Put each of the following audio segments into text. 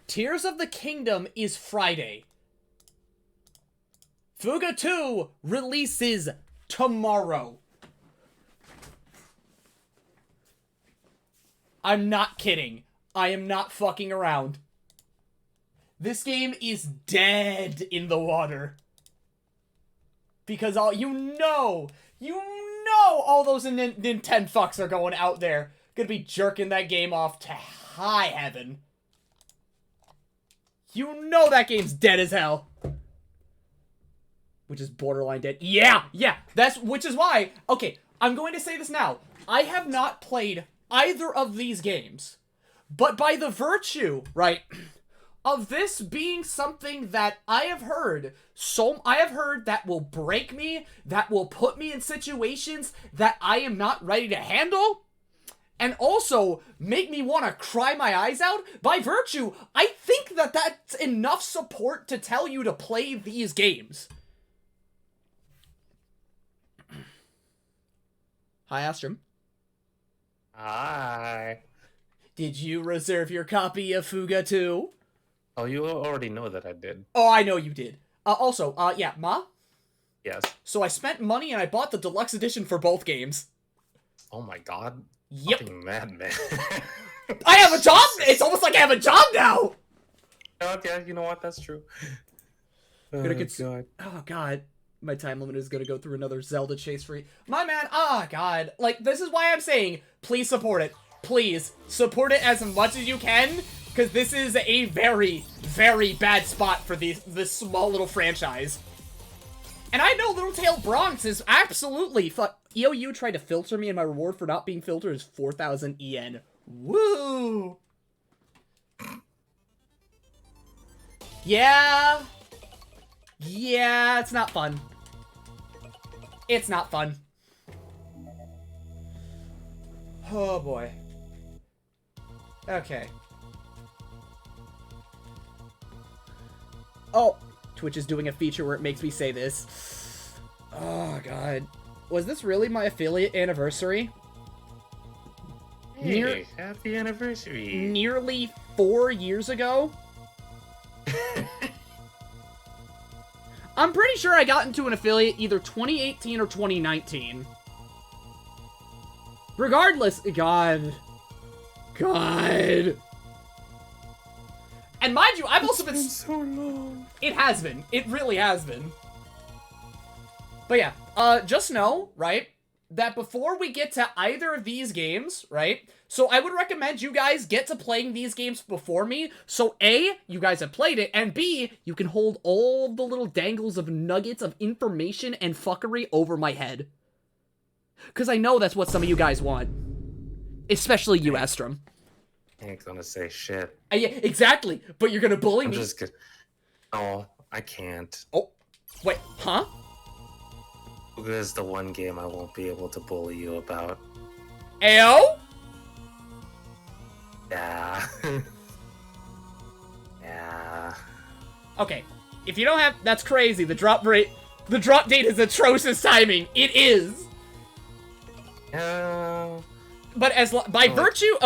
Tears of the Kingdom is Friday. FUGA 2 releases tomorrow. I'm not kidding. I am not fucking around. This game is dead in the water. Because all all those Nintendo fucks are going out there. Gonna be jerking that game off to high heaven. You know that game's dead as hell. Which is borderline dead. Yeah, which is why, okay, I'm going to say this now. I have not played either of these games. But by the virtue, right, of this being something that I have heard that will break me, that will put me in situations that I am not ready to handle, and also make me want to cry my eyes out, by virtue, I think that that's enough support to tell you to play these games. Hi, Astrum. Hi. Did you reserve your copy of FUGA 2? Oh, you already know that I did. Oh, I know you did. Yeah, Ma? Yes. So I spent money and I bought the deluxe edition for both games. Oh my god. Yep. Fucking madman. I have a job! It's almost like I have a job now! Okay, you know what? That's true. God. Oh, God. My time limit is gonna go through another Zelda chase free. My man, oh, God. Like, this is why I'm saying, please support it. Please, support it as much as you can, because this is a very, very bad spot for this small little franchise. And I know Little Tail Bronx is absolutely EOU tried to filter me, and my reward for not being filtered is 4,000 EN. Woo! Yeah, it's not fun. It's not fun. Oh, boy. Okay. Oh, Twitch is doing a feature where it makes me say this. Oh, God. Was this really my affiliate anniversary? Hey, happy anniversary. Nearly 4 years ago? I'm pretty sure I got into an affiliate either 2018 or 2019. Regardless, God. And mind you, I've also been so long. It has been. It really has been. But yeah, just know, right, that before we get to either of these games, right, so I would recommend you guys get to playing these games before me, so A, you guys have played it, and B, you can hold all the little dangles of nuggets of information and fuckery over my head. Because I know that's what some of you guys want. Especially you, Astrum. I ain't gonna say shit. Yeah, exactly, but you're gonna bully me. I'm just gonna... No, I can't. Oh, wait, huh? This is the one game I won't be able to bully you about. Ayo? Yeah. Yeah. Okay, if you don't have... That's crazy. The drop date is atrocious timing. It is. But by virtue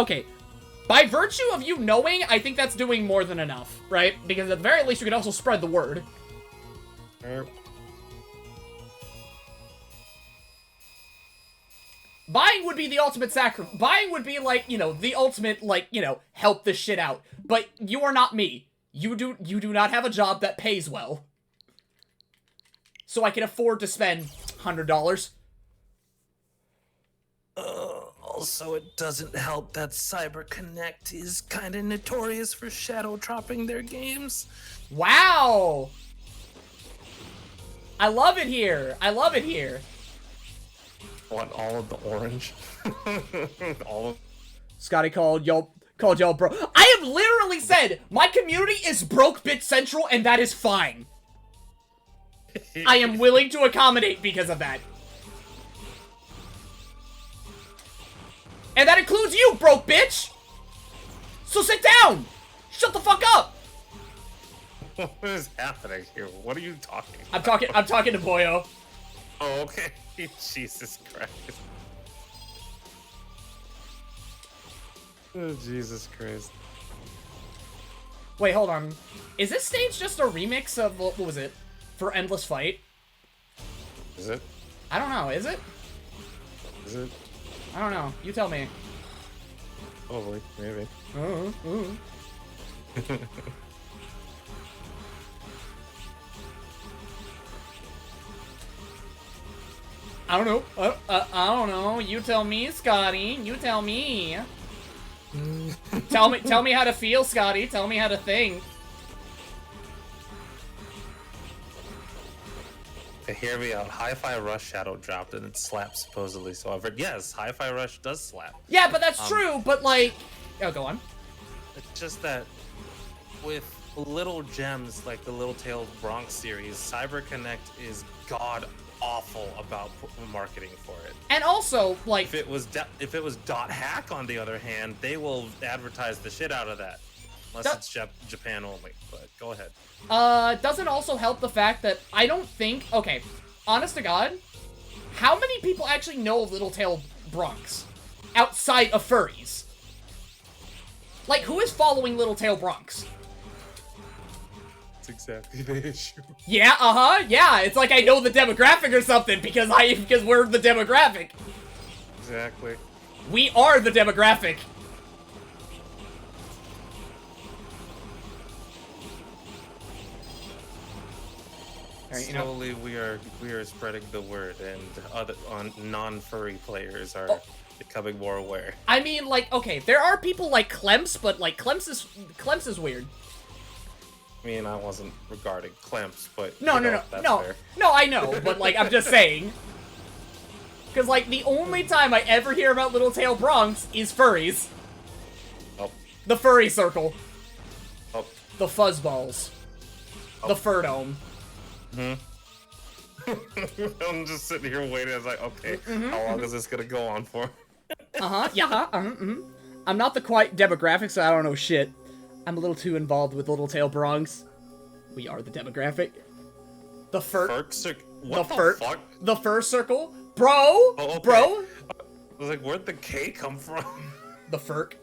of you knowing, I think that's doing more than enough, right? Because at the very least, you can also spread the word. Buying would be the ultimate sacrifice. Buying would be like, the ultimate, help this shit out. But you are not me. You do not have a job that pays well. So I can afford to spend $100. Also, it doesn't help that CyberConnect is kind of notorious for shadow dropping their games. Wow! I love it here. Want all of the orange? All of... Scotty called y'all bro. I have literally said my community is broke bitch central, and that is fine. I am willing to accommodate because of that. And that includes you, broke bitch! So sit down! Shut the fuck up! What is happening here? What are you talking I'm talking to Boyo. Oh, okay. Jesus Christ. Oh, Jesus Christ. Wait, hold on. Is this stage just a remix of, what was it? For Endless Fight? Is it? I don't know, is it? Is it? I don't know. You tell me. Probably, maybe. I don't know. I don't know. You tell me, Scotty. You tell me. Tell me how to feel, Scotty. Tell me how to think. Hear me out. Hi-Fi Rush Shadow dropped and it slaps supposedly. So I've heard, yes, Hi-Fi Rush does slap. Yeah, but that's true. But like, oh, go on. It's just that with little gems like the Little Tale of Bronx series, CyberConnect is god awful about marketing for it. And also, like, if it was Dot Hack, on the other hand, they will advertise the shit out of that, unless it's Japan only. But go ahead. Doesn't also help the fact that I don't think, okay, honest to God, how many people actually know of Little Tail Bronx outside of furries? Like, who is following Little Tail Bronx? That's exactly the issue. Yeah, yeah, it's like I know the demographic or something because we're the demographic. Exactly. We are the demographic. Right, Slowly, we are spreading the word, and other non-furry players are becoming more aware. I mean, like, okay, there are people like Clemps, but like Clemps is weird. I mean, I wasn't regarding Clemps, but No, I know, but like I'm just saying, because like the only time I ever hear about Little Tail Bronx is furries. Oh. The furry circle. Oh. The fuzzballs. The furdome. I'm just sitting here waiting. I was like, okay, how long is this gonna go on for? I'm not the quite demographic, so I don't know shit. I'm a little too involved with Little Tail Bronx. We are the demographic. The fur. What the fuck? The fur circle, bro. Oh, okay. Bro. I was like, where'd the K come from? The furk.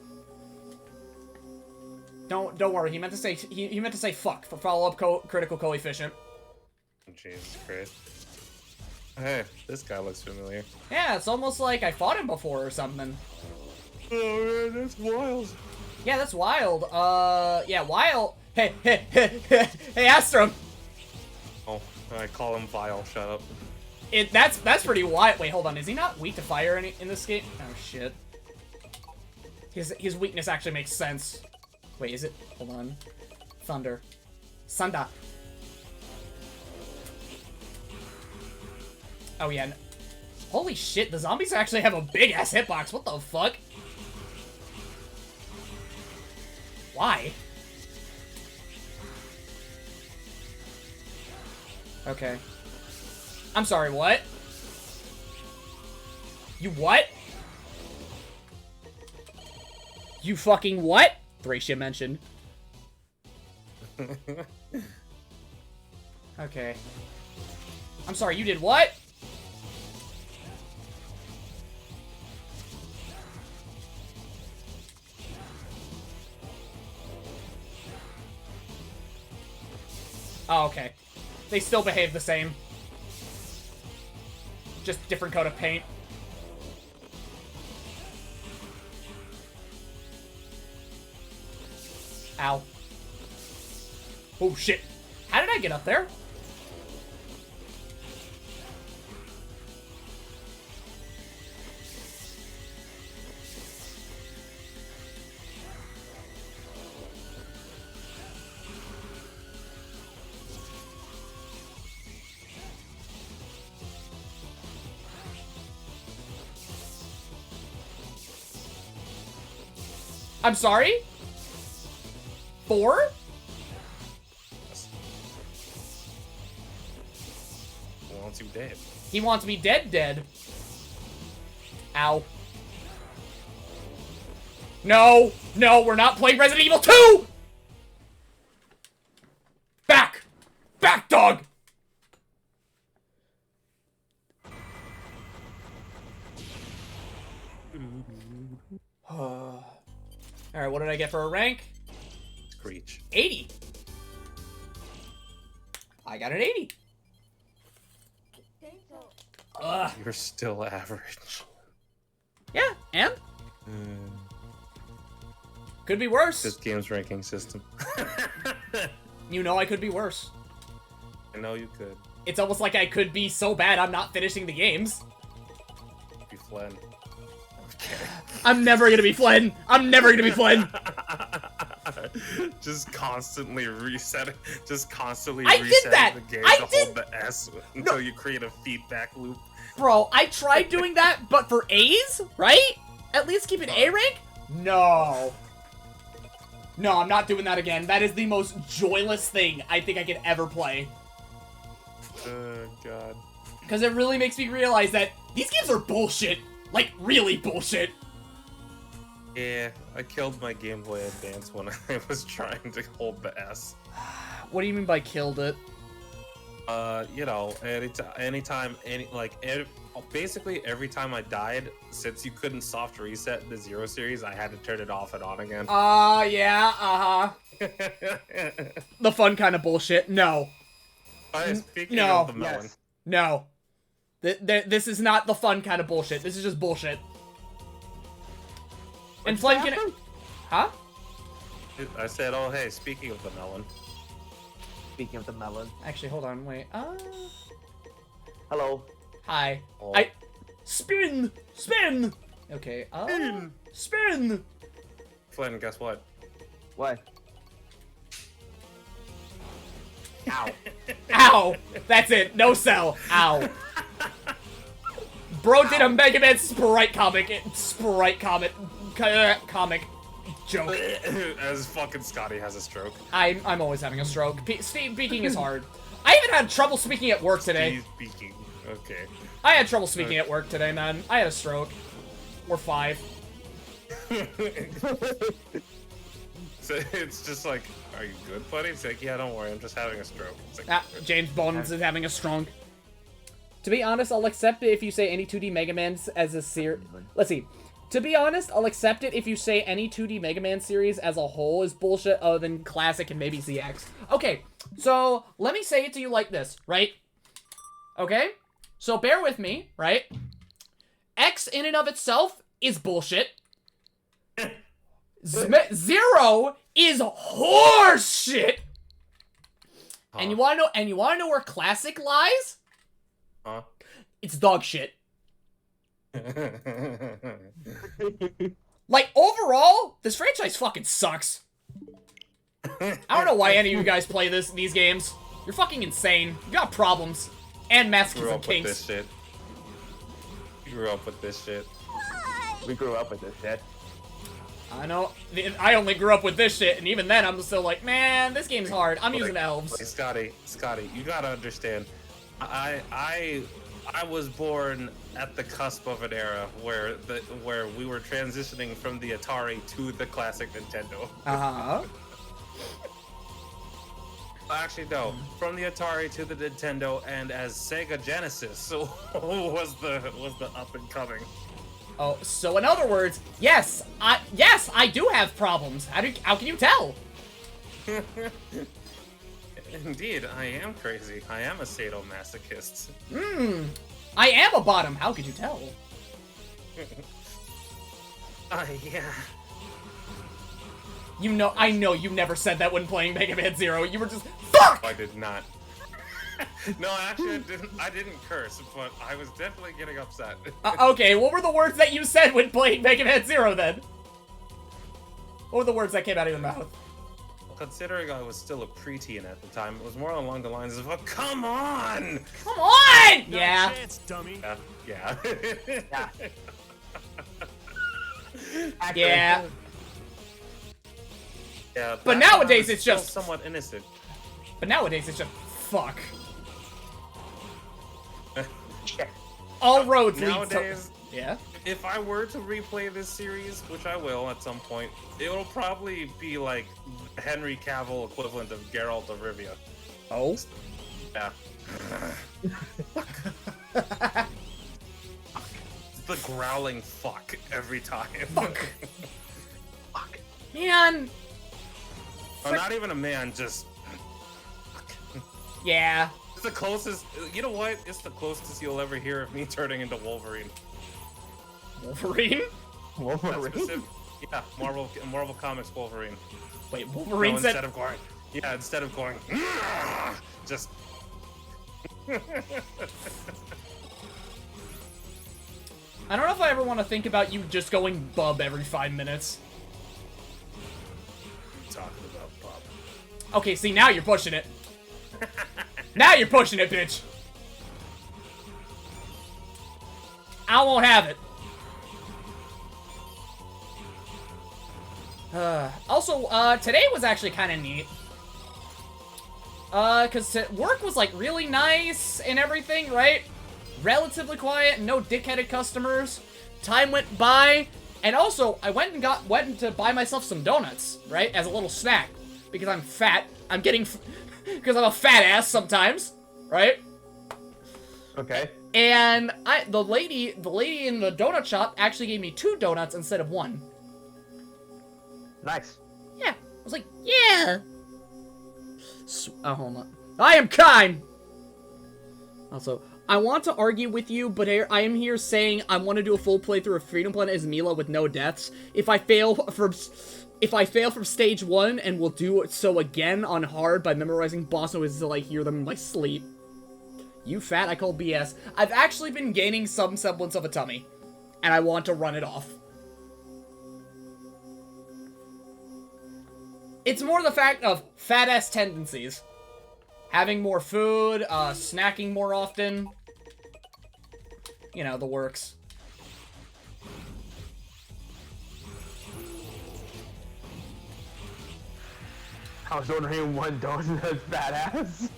Don't worry. He meant to say fuck for follow-up critical coefficient. Jesus Christ. Hey, this guy looks familiar. Yeah, it's almost like I fought him before or something. Oh man, that's wild. Yeah, that's wild. Yeah, wild. Hey, Astrum. Oh, I call him Vile. Shut up. That's pretty wild. Wait, hold on. Is he not weak to fire in this game? Oh shit. His weakness actually makes sense. Wait, is it? Hold on. Thunder. Sunda. Oh yeah. Holy shit, the zombies actually have a big ass hitbox. What the fuck? Why? Okay. I'm sorry, what? You what? You fucking what? Thracia mentioned. Okay. I'm sorry, you did what? Oh, okay. They still behave the same. Just different coat of paint. Ow. Oh, shit. How did I get up there? I'm sorry? 4? He wants you dead. He wants me dead. Ow. No, we're not playing Resident Evil 2! Back, dog! Alright, what did I get for a rank? for each? 80. I got an 80. Ugh. You're still average. Yeah, and? Could be worse. This game's ranking system. You know I could be worse. I know you could. It's almost like I could be so bad I'm not finishing the games. Be Flynn. I'm never gonna be Flynn. I'm never gonna be Flynn. Just constantly resetting. Just constantly I did resetting that. the game I to did. hold the S until you create a feedback loop. Bro, I tried doing that, but for A's, right? At least keep an A rank? No. No, I'm not doing that again. That is the most joyless thing I think I could ever play. Oh, God. Because it really makes me realize that these games are bullshit. Like, really bullshit. Yeah, I killed my Game Boy Advance when I was trying to hold the S. What do you mean by killed it? You know, basically every time I died, since you couldn't soft reset the Zero series, I had to turn it off and on again. Yeah, The fun kind of bullshit. No. Speaking no. of the melon. Yes. No. This is not the fun kind of bullshit. This is just bullshit. And Flynn can... Huh? I said, oh hey, speaking of the melon. Speaking of the melon. Actually, hold on, wait. Hello. Hi. Oh. Spin! Spin! Okay, spin! Flynn, guess what? What? Ow. Ow! That's it. No sell. Ow. Bro did a Mega Man Sprite comic joke. As fucking Scotty has a stroke. I'm always having a stroke. Speaking is hard. I even had trouble speaking at work today. He's speaking. Okay. I had trouble speaking at work today, man. I had a stroke. Or 5. So it's just like, are you good, buddy? It's like, yeah, don't worry, I'm just having a stroke. It's like, James Bones is having a stroke. To be honest, I'll accept it if you say any 2D Mega Man's as a series. Let's see. To be honest, I'll accept it if you say any 2D Mega Man series as a whole is bullshit other than Classic and maybe ZX. Okay, so let me say it to you like this, right? Okay? So bear with me, right? X in and of itself is bullshit. Zero is horseshit. huh? And you wanna know where Classic lies? Huh? It's dog shit. Like, overall, this franchise fucking sucks. I don't know why any of you guys play these games. You're fucking insane. You got problems. And Grew masochism up with kinks. this shit. Grew up with this shit. We grew up with this shit. I know. I only grew up with this shit, and even then, I'm still like, man, this game's hard. I'm using elves. Scotty, you gotta understand. I was born at the cusp of an era where we were transitioning from the Atari to the classic Nintendo. Uh-huh. Actually, no, from the Atari to the Nintendo, and as Sega Genesis was the up and coming. Oh, so in other words, yes, I do have problems. How can you tell? Indeed, I am crazy. I am a sadomasochist. I am a bottom. How could you tell? Yeah. I know you never said that when playing Mega Man Zero. You were just fuck. I did not. No, actually, I didn't curse, but I was definitely getting upset. Okay, what were the words that you said when playing Mega Man Zero then? What were the words that came out of your mouth? Considering I was still a preteen at the time, it was more along the lines of, oh, come on! Come on! Yeah. Chance, dummy. Yeah. Yeah. Yeah. Yeah, But back nowadays when I was it's still just- somewhat innocent. But nowadays it's just fuck. All roads lead to... Nowadays, Yeah? if I were to replay this series, which I will at some point, it'll probably be like Henry Cavill equivalent of Geralt of Rivia. Oh? Yeah. The growling fuck every time. Fuck. Man. Oh, not even a man, just... Yeah. It's the closest... You know what? It's the closest you'll ever hear of me turning into Wolverine. Wolverine? Wolverine? Yeah, Marvel Comics Wolverine. Wait, Wolverine No, said... instead of going... Yeah, instead of going... Just... I don't know if I ever want to think about you just going bub every 5 minutes. Talking about Bob. Okay, see, now you're pushing it. Now you're pushing it, bitch. I won't have it. Also, today was actually kind of neat. Cause work was, like, really nice and everything, right? Relatively quiet, no dickheaded customers. Time went by, and also, I went to buy myself some donuts, right? As a little snack. Because I'm fat. I'm getting... Because I'm a fat ass sometimes, right? Okay. And the lady in the donut shop actually gave me 2 donuts instead of 1. Nice. Yeah. I was like, yeah. Hold on. I am kind! Also, I want to argue with you, but I am here saying I want to do a full playthrough of Freedom Planet as Mila with no deaths. If I fail from stage 1, and will do so again on hard by memorizing boss noises until I hear them in my sleep. You fat, I call BS. I've actually been gaining some semblance of a tummy, and I want to run it off. It's more the fact of fat-ass tendencies. Having more food, snacking more often. You know, the works. I was ordering 1 donut, fat ass.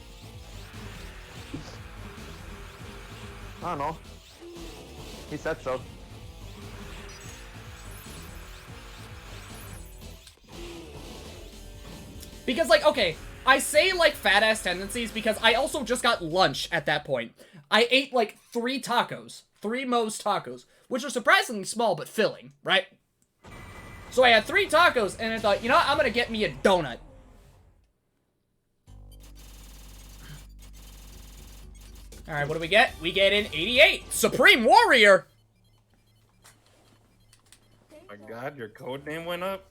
I don't know. He said so. Because, like, okay, I say, like, fat-ass tendencies because I also just got lunch at that point. I ate, like, 3 tacos. 3 Moe's tacos. Which are surprisingly small but filling, right? So I had 3 tacos, and I thought, you know what, I'm gonna get me a donut. Alright, what do we get? We get an 88! Supreme Warrior! Oh my god, your code name went up?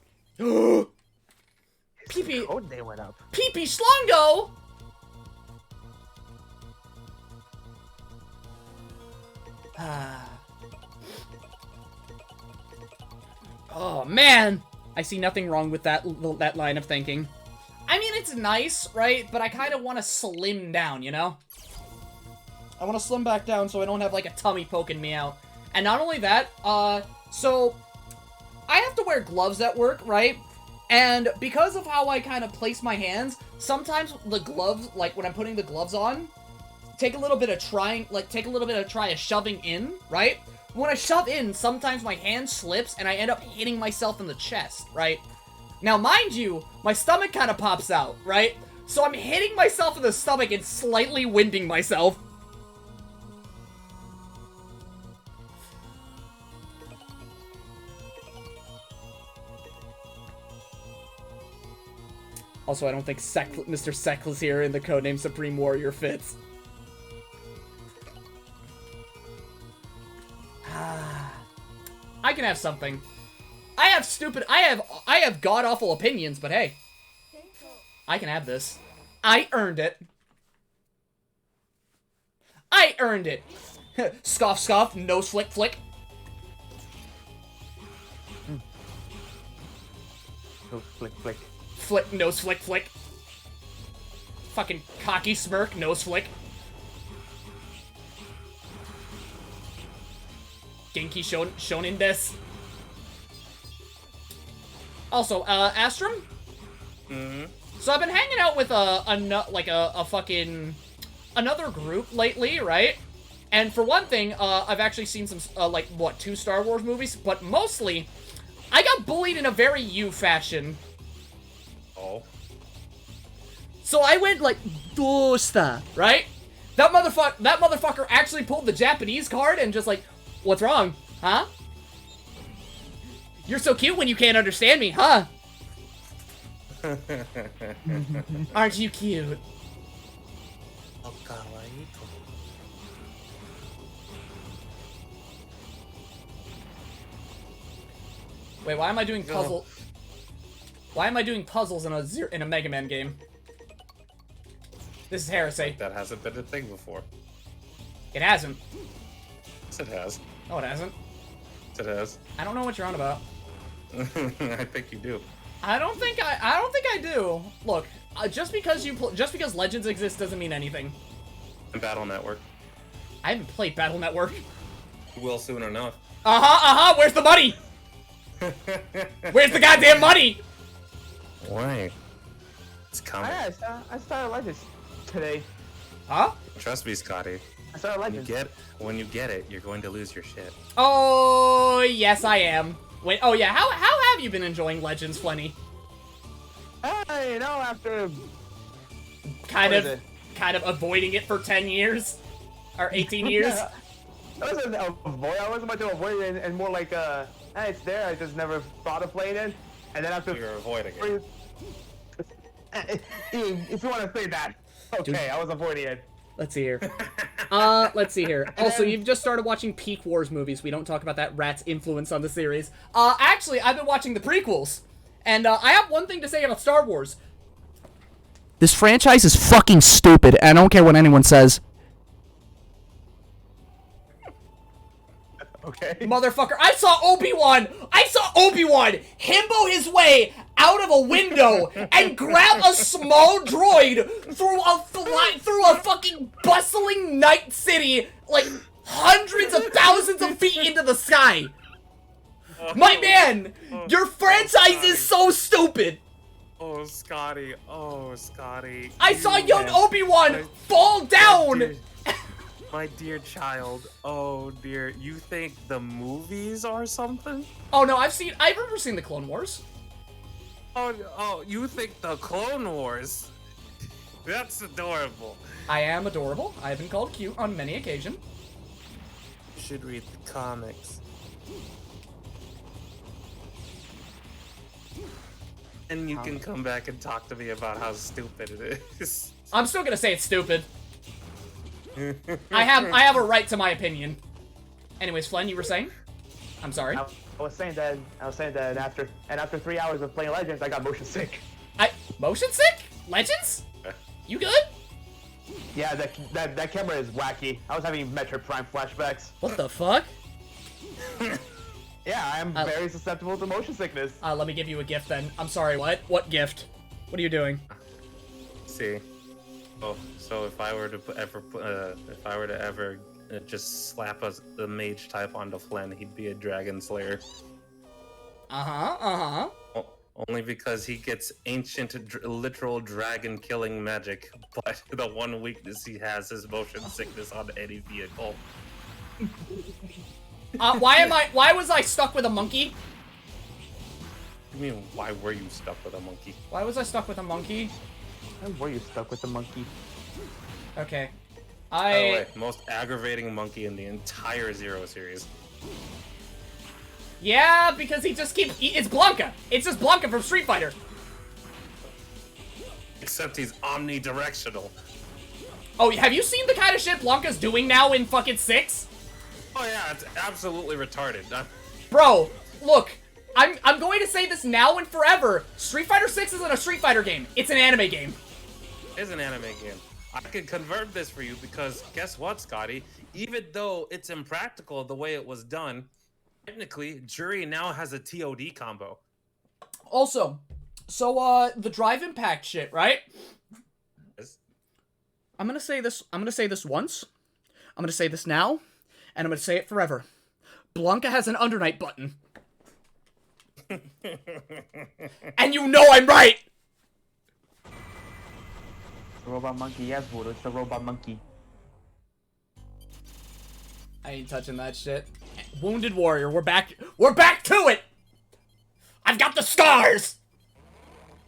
Pee-pee... Code name went up. Pee-pee Schlongo! Oh, man! I see nothing wrong with that line of thinking. I mean, it's nice, right? But I kind of want to slim down, you know? I want to slim back down so I don't have, like, a tummy poking me out. And not only that, so... I have to wear gloves at work, right? And because of how I kind of place my hands, sometimes the gloves, like, when I'm putting the gloves on, take a little bit of try of shoving in, right? When I shove in, sometimes my hand slips and I end up hitting myself in the chest, right? Now, mind you, my stomach kind of pops out, right? So I'm hitting myself in the stomach and slightly winding myself. Also, I don't think Mr. Seklas here in the codename Supreme Warrior fits. I can have something. I have god-awful opinions, but hey. I can have this. I earned it. I earned it. Scoff, scoff, nose flick, flick. Nose flick, flick. Flick, nose flick, flick. Fucking cocky smirk, nose flick. Genki shonen desu. Also, Astrum? Mm-hmm. So I've been hanging out with another group lately, right? And for one thing, I've actually seen some, 2 Star Wars movies, but mostly, I got bullied in a very you fashion. Oh. So I went like, Dosta, right? That motherfucker actually pulled the Japanese card and just like, what's wrong, huh? You're so cute when you can't understand me, huh? Aren't you cute? Oh, kawaii. Wait, why am I doing puzzle? Why am I doing puzzles in a Mega Man game? This is heresy. That hasn't been a thing before. It hasn't. Yes, it has. No, it hasn't. Yes, it has. I don't know what you're on about. I think you do. I don't think I do. Look, just because Legends exists doesn't mean anything. And Battle Network. I haven't played Battle Network. You will soon enough. Where's the money? Where's the goddamn money? Why? It's coming. I started Legends today. Huh? Trust me, Scotty. I started Legends. When you get it, you're going to lose your shit. Oh, yes, I am. Wait, oh yeah, how have you been enjoying Legends, Flenny? You know, after Kind of avoiding it for 10 years? Or 18 years? I wasn't avoid. I wasn't about to avoid it, and more like it's there. I just never thought of playing it, and then after You're avoiding it. If you want to say that, okay, Dude. I was avoiding it. Let's see here. Let's see here. Also, you've just started watching Peak Wars movies. We don't talk about that rat's influence on the series. Actually, I've been watching the prequels. And, I have one thing to say about Star Wars. This franchise is fucking stupid, and I don't care what anyone says. Okay. Motherfucker, I saw Obi-Wan himbo his way out of a window and grab a small droid through a fucking bustling night city, like hundreds of thousands of feet into the sky. My man, your franchise is so stupid. Oh, Scotty. Oh, Scotty. I saw young Obi-Wan fall down. My dear child. Oh, dear. You think the movies are something? Oh no, I've never seen the Clone Wars. Oh, you think the Clone Wars? That's adorable. I am adorable. I have been called cute on many occasions. You should read the comics. And you can come back and talk to me about how stupid it is. I'm still gonna say it's stupid. I have a right to my opinion. Anyways, Flen, you were saying? I'm sorry. I was saying that after 3 hours of playing Legends, I got motion sick. Motion sick? Legends? You good? Yeah, that camera is wacky. I was having Metroid Prime flashbacks. What the fuck? Yeah, I am very susceptible to motion sickness. Let me give you a gift then. I'm sorry, what? What gift? What are you doing? See. Oh, so if I were to ever just slap the mage type onto Flen, he'd be a dragon slayer. Only because he gets ancient, literal dragon killing magic, but the one weakness he has is motion sickness on any vehicle. Why was I stuck with a monkey? I mean, why were you stuck with a monkey? Why was I stuck with a monkey? Why were you stuck with the monkey? Okay. By the way, most aggravating monkey in the entire Zero series. Yeah, because he just keeps... It's Blanca! It's just Blanca from Street Fighter! Except he's omnidirectional. Oh, have you seen the kind of shit Blanca's doing now in fucking 6? Oh yeah, it's absolutely retarded. Bro, look, I'm going to say this now and forever. Street Fighter 6 isn't a Street Fighter game. It's an anime game. It's an anime game. I can confirm this for you because guess what, Scotty? Even though it's impractical the way it was done, technically, Jury now has a TOD combo. Also, so, the Drive Impact shit, right? Yes. I'm gonna say this once. I'm gonna say this now. And I'm gonna say it forever. Blanca has an Undernight button. And you know I'm right! The robot monkey, yes, Voodoo, it's the robot monkey. I ain't touching that shit. Wounded Warrior, we're back to it! I've got the scars!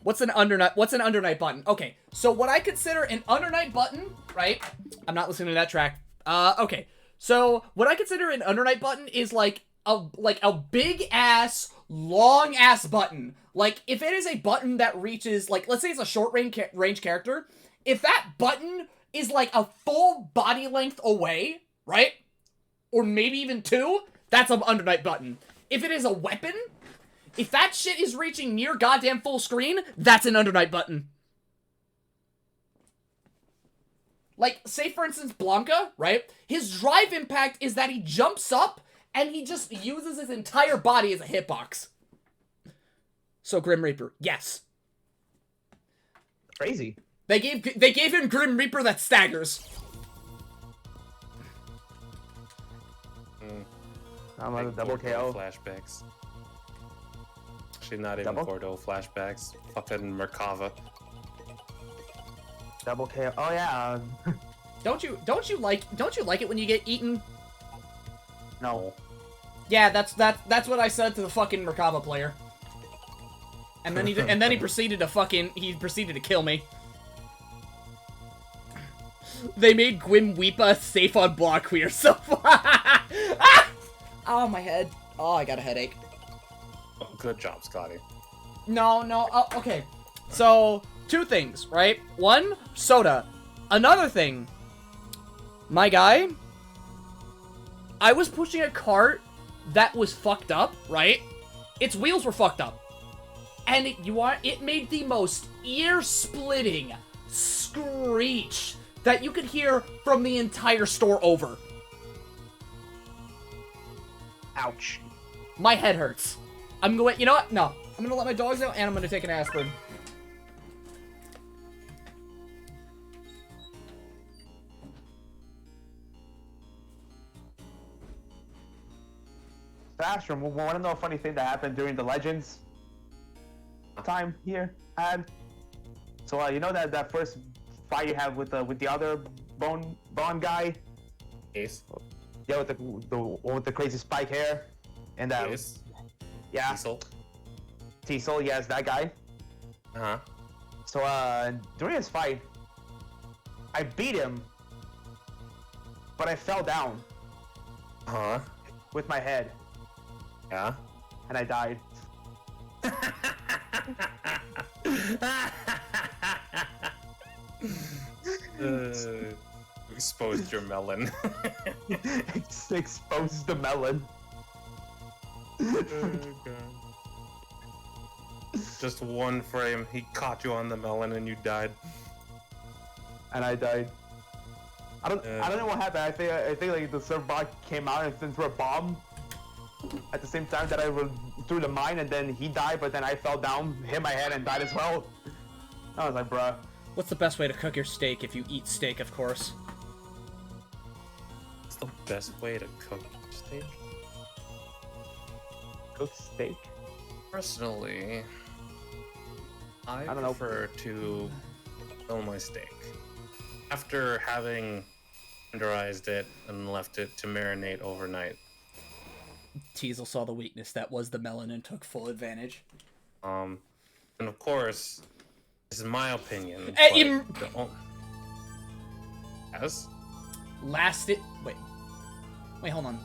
What's an Undernight button? Okay, so what I consider an Undernight button, right? I'm not listening to that track. Okay. So, what I consider an Undernight button is like, a big ass, long ass button. Like, if it is a button that reaches, like, let's say it's a short range character, if that button is like a full body length away, right? Or maybe even 2, that's an Under Night button. If it is a weapon, if that shit is reaching near goddamn full screen, that's an Under Night button. Like, say for instance Blanca, right? His drive impact is that he jumps up and he just uses his entire body as a hitbox. So Grim Reaper, yes. Crazy. They gave him Grim Reaper that staggers. I'm on a double KO. Flashbacks. Actually, not even Double? Bordeaux flashbacks. Fucking Merkava. Double KO. Oh yeah. Don't you like it when you get eaten? No. Yeah, that's what I said to the fucking Merkava player. And then he proceeded to kill me. They made Gwyn Weepa safe on block queer so far. Ah! Oh, my head. Oh, I got a headache. Good job, Scotty. No. Oh, okay. So, 2 things, right? 1, soda. Another thing. My guy, I was pushing a cart that was fucked up, right? Its wheels were fucked up. And it made the most ear-splitting screech that you could hear from the entire store over. Ouch. My head hurts. You know what? No. I'm gonna let my dogs out and I'm gonna take an aspirin. Astrum, want to know a funny thing that happened during the Legends time here? So you know that first fight you have with the other bone guy? Ace. Yeah, with the crazy spike hair, and Ace. yeah, Diesel. Teasel, yes, that guy. Uh-huh. So during his fight, I beat him, but I fell down Uh-huh. with my head, Yeah. and I died. Exposed your melon. Exposed the melon. Just 1 frame, he caught you on the melon and you died. And I died. I don't know what happened. I think like the server bot came out and threw a bomb at the same time that I threw the mine, and then he died, but then I fell down, hit my head, and died as well. I was like, bruh. What's the best way to cook your steak if you eat steak, of course? What's the best way to cook steak? Cook steak? Personally, I don't know. prefer to grill my steak after having tenderized it and left it to marinate overnight. Teasel saw the weakness that was the melon and took full advantage. And of course, this is my opinion. Yes? Wait, hold on.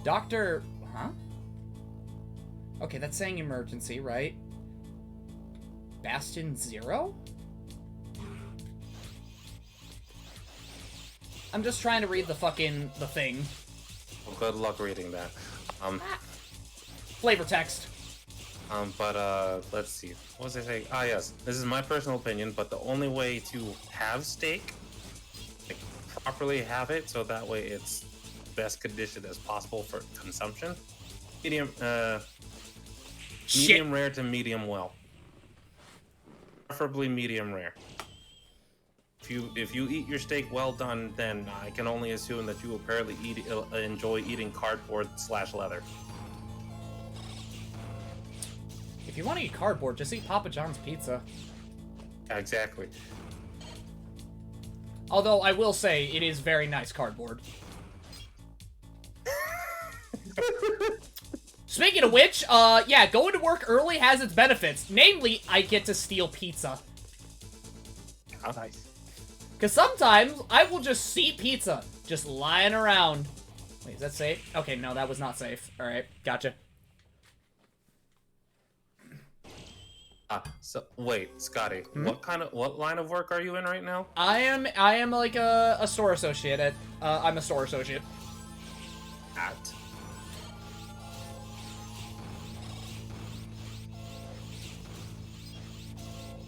Doctor... Huh? Okay, that's saying emergency, right? Bastion 0? I'm just trying to read the thing. Well, good luck reading that. Flavor text. But let's see. What was I saying? Ah, yes. This is my personal opinion, but the only way to have steak, like, properly have it, so that way it's best conditioned as possible for consumption. Medium rare to medium well. Preferably medium rare. If you eat your steak well done, then I can only assume that you will apparently enjoy eating cardboard/leather. If you want to eat cardboard, just eat Papa John's pizza. Yeah, exactly. Although I will say it is very nice cardboard. Speaking of which, yeah, going to work early has its benefits. Namely, I get to steal pizza. Oh, nice. Because sometimes I will just see pizza just lying around. Wait, is that safe? Okay, no, that was not safe. Alright, gotcha. So wait, Scotty, what line of work are you in right now? I am like a store associate I'm a store associate. At?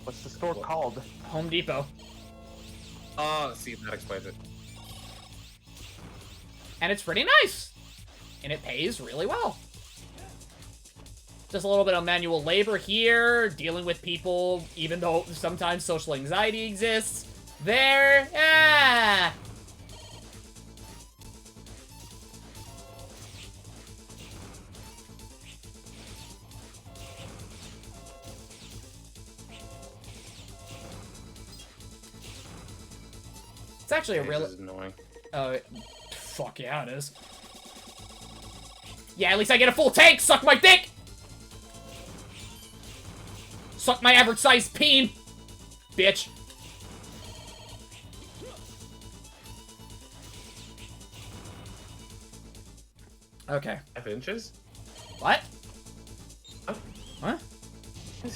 What's the store called? Home Depot. See, that explains it. And it's pretty nice. And it pays really well. Just a little bit of manual labor here, dealing with people, even though sometimes social anxiety exists. There, It's actually a This really... is annoying. Fuck yeah, it is. Yeah, at least I get a full tank! Suck my dick! Suck my average-sized peen! Bitch. Okay. 5 inches? What? Huh? What?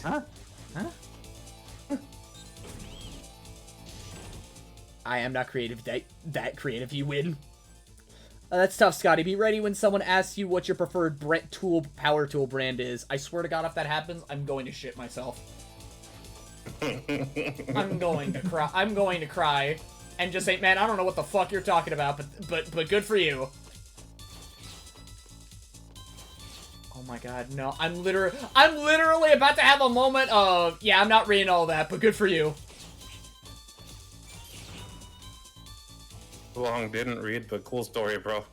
Huh? Huh? I am not creative. That creative, you win. That's tough, Scotty. Be ready when someone asks you what your preferred power tool brand is. I swear to God, if that happens, I'm going to shit myself. I'm going to cry. I'm going to cry and just say, man, I don't know what the fuck you're talking about, but good for you. Oh my God, no. I'm literally about to have a moment of, yeah, I'm not reading all that, but good for you. Long didn't read, but cool story, bro.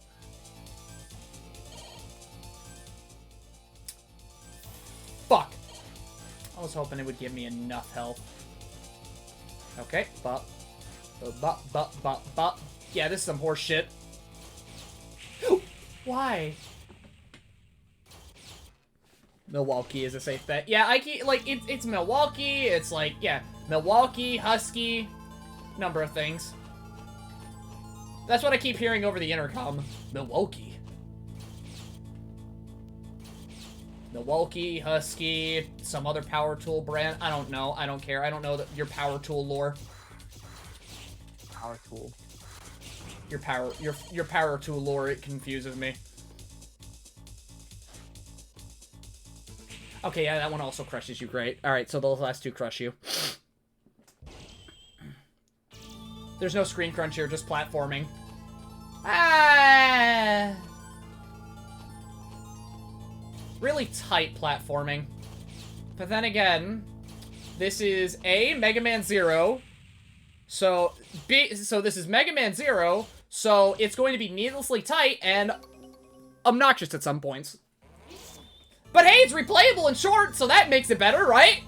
Fuck. I was hoping it would give me enough health. Okay, bop. Bop, bop, bop, bop. Yeah, this is some horse shit. Why? Milwaukee is a safe bet. Yeah, I keep, like, it's Milwaukee, it's like, yeah, Milwaukee, Husky, number of things. That's what I keep hearing over the intercom. Milwaukee. Milwaukee, Husky, some other power tool brand. I don't know. I don't care. I don't know your power tool lore. Power tool. Your power tool lore, it confuses me. Okay, yeah, that one also crushes you. Great. Alright, so those last two crush you. There's no screen crunch here, just platforming. Ah! Really tight platforming. But then again, this is A, Mega Man Zero. So this is Mega Man Zero, so it's going to be needlessly tight and obnoxious at some points. But hey, it's replayable and short, so that makes it better, right?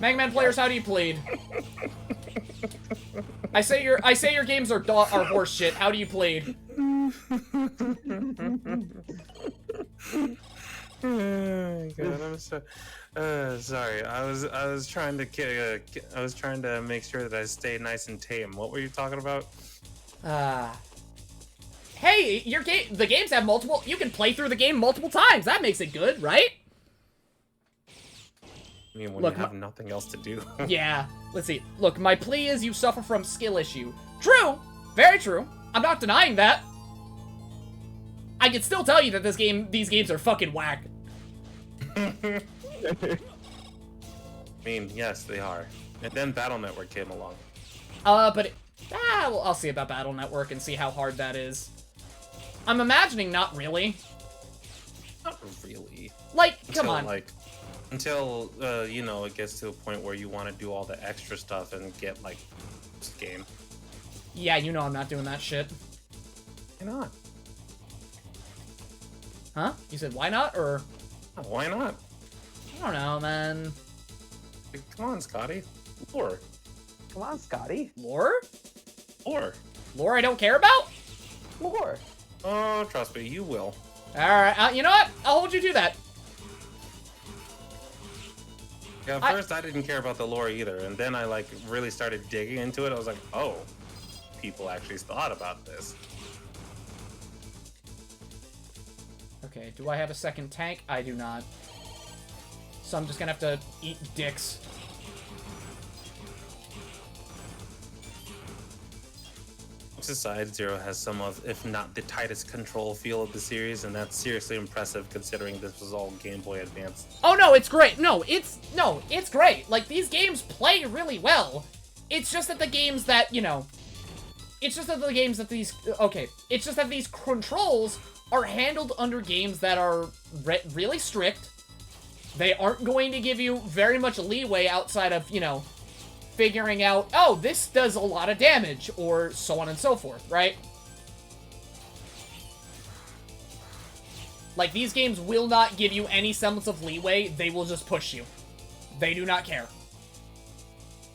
Mega Man players, how do you plead? I say your games are horse shit. How do you plead? Oh, God, I'm so sorry. I was trying to make sure that I stay nice and tame. What were you talking about? Hey, the games have multiple. You can play through the game multiple times. That makes it good, right? I mean, when Look, you have nothing else to do. Yeah. Let's see. Look, my plea is you suffer from skill issue. True. Very true. I'm not denying that. I can still tell you that these games are fucking whack. I mean, yes, they are. And then Battle Network came along. But well, I'll see about Battle Network and see how hard that is. I'm imagining not really. Not really. Like, come on. Until you know, it gets to a point where you want to do all the extra stuff and get like this game. Yeah, you know I'm not doing that shit. Why not? Huh? You said why not, or? Why not? I don't know, man. Like, come on, Scotty. Lore. Come on, Scotty. Lore? Lore. Lore I don't care about? Lore. Oh, trust me, you will. Alright, you know what? I'll hold you to that. Yeah, at first I didn't care about the lore either, and then I like really started digging into it. I was like, oh, people actually thought about this. Okay, do I have a second tank? I do not. So I'm just gonna have to eat dicks. Aside, Zero has some of, if not the tightest control feel of the series, and that's seriously impressive considering this was all Game Boy Advance. Oh no, it's great. No, it's great. Like, these games play really well. It's just that the games that, you know, it's just that the games that these, okay, it's just that these controls are handled under games that are really strict. They aren't going to give you very much leeway outside of, you know, figuring out, oh, this does a lot of damage, or so on and so forth, right? Like, these games will not give you any semblance of leeway, they will just push you. They do not care.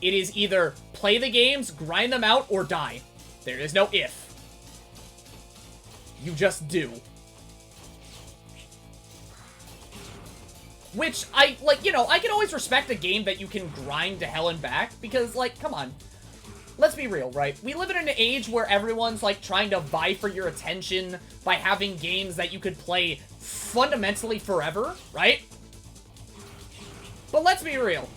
It is either play the games, grind them out, or die. There is no if. You just do. Which, like, you know, I can always respect a game that you can grind to hell and back, because, like, come on. Let's be real, right? We live in an age where everyone's, like, trying to vie for your attention by having games that you could play fundamentally forever, right? But let's be real.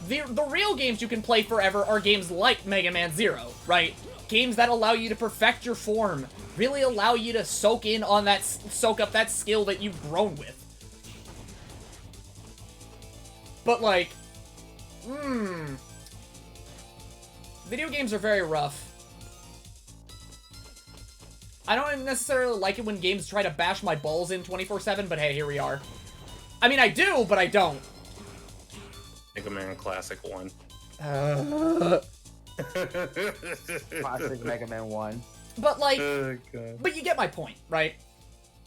The real games you can play forever are games like Mega Man Zero, right? Games that allow you to perfect your form, really allow you to soak up that skill that you've grown with. But, like, video games are very rough. I don't necessarily like it when games try to bash my balls in 24/7, but hey, here we are. I mean, I do, but I don't. Mega Man Classic 1. Classic Mega Man 1. But, like, Oh, God. but you get my point, right?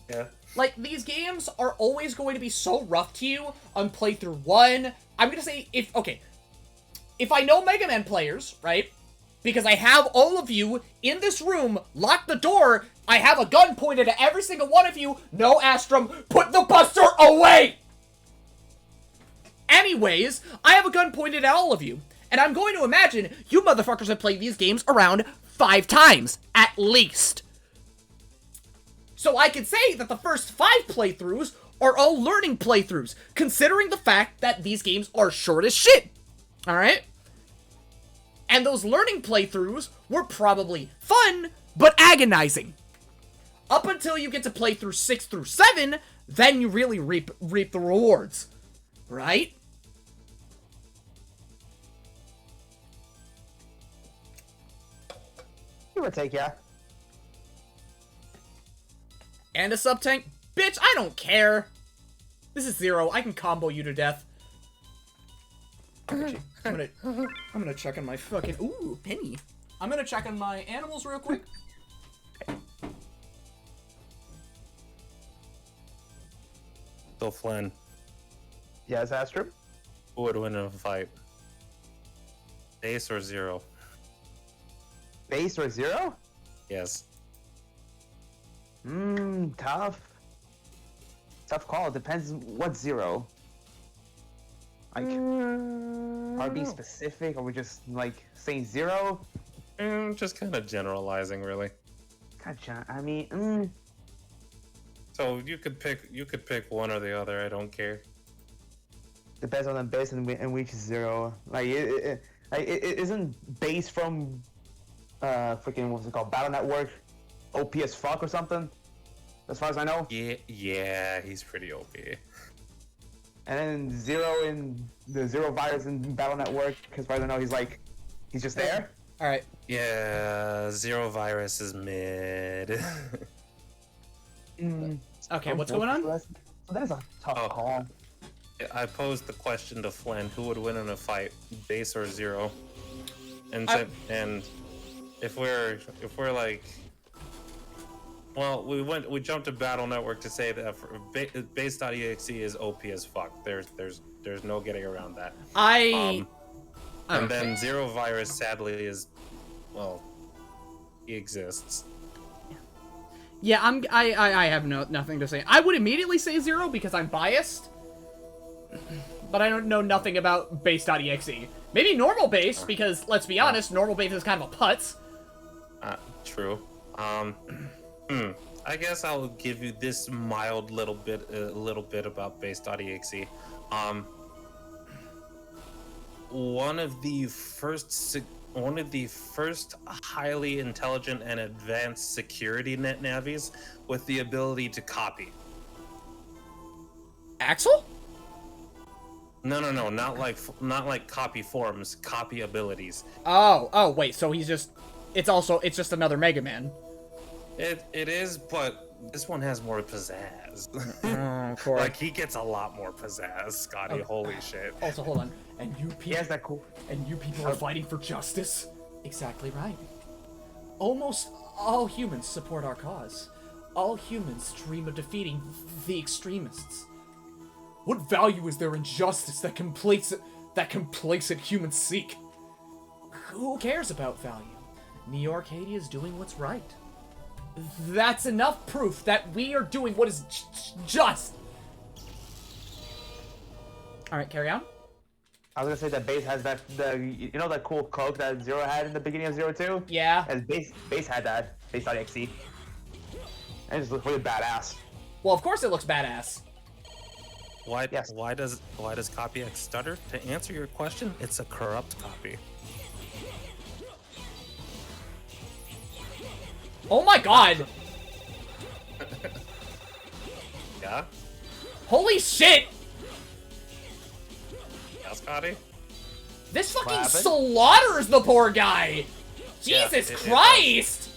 Yeah. Like, these games are always going to be so rough to you on playthrough 1. I'm gonna say, if I know Mega Man players, right? Because I have all of you in this room, lock the door, I have a gun pointed at every single one of you. No, Astrum, put the buster away! Anyways, I have a gun pointed at all of you. And I'm going to imagine you motherfuckers have played these games around 5 times, at least. So I could say that the first 5 playthroughs are all learning playthroughs, considering the fact that these games are short as shit. Alright? And those learning playthroughs were probably fun, but agonizing. Up until you get to playthrough 6 through 7, then you really reap the rewards. Right? Give or take, yeah. And a sub-tank? Bitch, I don't care. This is Zero. I can combo you to death. Actually, I'm gonna check on my fucking... Ooh, penny. I'm gonna check on my animals real quick. So, Flynn, Yes, Astro? who would win in a fight? Ace or Zero? Base or Zero? Yes. Tough. Tough call. It depends what Zero. Like, are we being specific? Or we just, like, saying Zero? Just kind of generalizing, really. Gotcha. I mean, So you could pick one or the other. I don't care. depends on the base and which is Zero. Like, it isn't base from, freaking, what's it called? Battle Network? OP as fuck or something? As far as I know. Yeah, he's pretty OP. And then Zero in the Zero virus in Battle Network, as far as I know, he's just there. Alright. Yeah, Zero Virus is mid. Okay, what's going on? So that is a tough call. I posed the question to Flynn: who would win in a fight, Base or Zero? And and if we're like, well, we jumped to Battle Network to say that Base.exe is OP as fuck. There's no getting around that. And then Zero Virus sadly is, well, he exists. Yeah, I have nothing to say. I would immediately say Zero because I'm biased, but I don't know nothing about base.exe. Maybe normal base because, let's be honest, normal base is kind of a putz. True. I guess I'll give you this mild little bit about base.exe. One of the first highly intelligent and advanced security net navies with the ability to copy. Axel? No, not like copy forms, copy abilities. Oh, wait, so he's just... It's just another Mega Man. It is, but this one has more pizzazz. Oh, of course. Like, he gets a lot more pizzazz, Scotty. Oh. Holy shit. Also, hold on. And you people... Yes, that cool. And you people are fighting for justice? Exactly right. Almost all humans support our cause. All humans dream of defeating the extremists. What value is there in justice that complacent humans seek? Who cares about value? Neo Arcadia is doing what's right. That's enough proof that we are doing what is just. Alright, carry on. I was gonna say that base has that you know that cool cloak that Zero had in the beginning of 02? Yeah. As base had that. Base.exe. And it just looks really badass. Well, of course it looks badass. Why Yes. does CopyX stutter? To answer your question, it's a corrupt copy. Oh my god! Yeah? Holy shit! Yeah, Scotty? This fucking happened? slaughters the poor guy! Yeah, Jesus it Christ!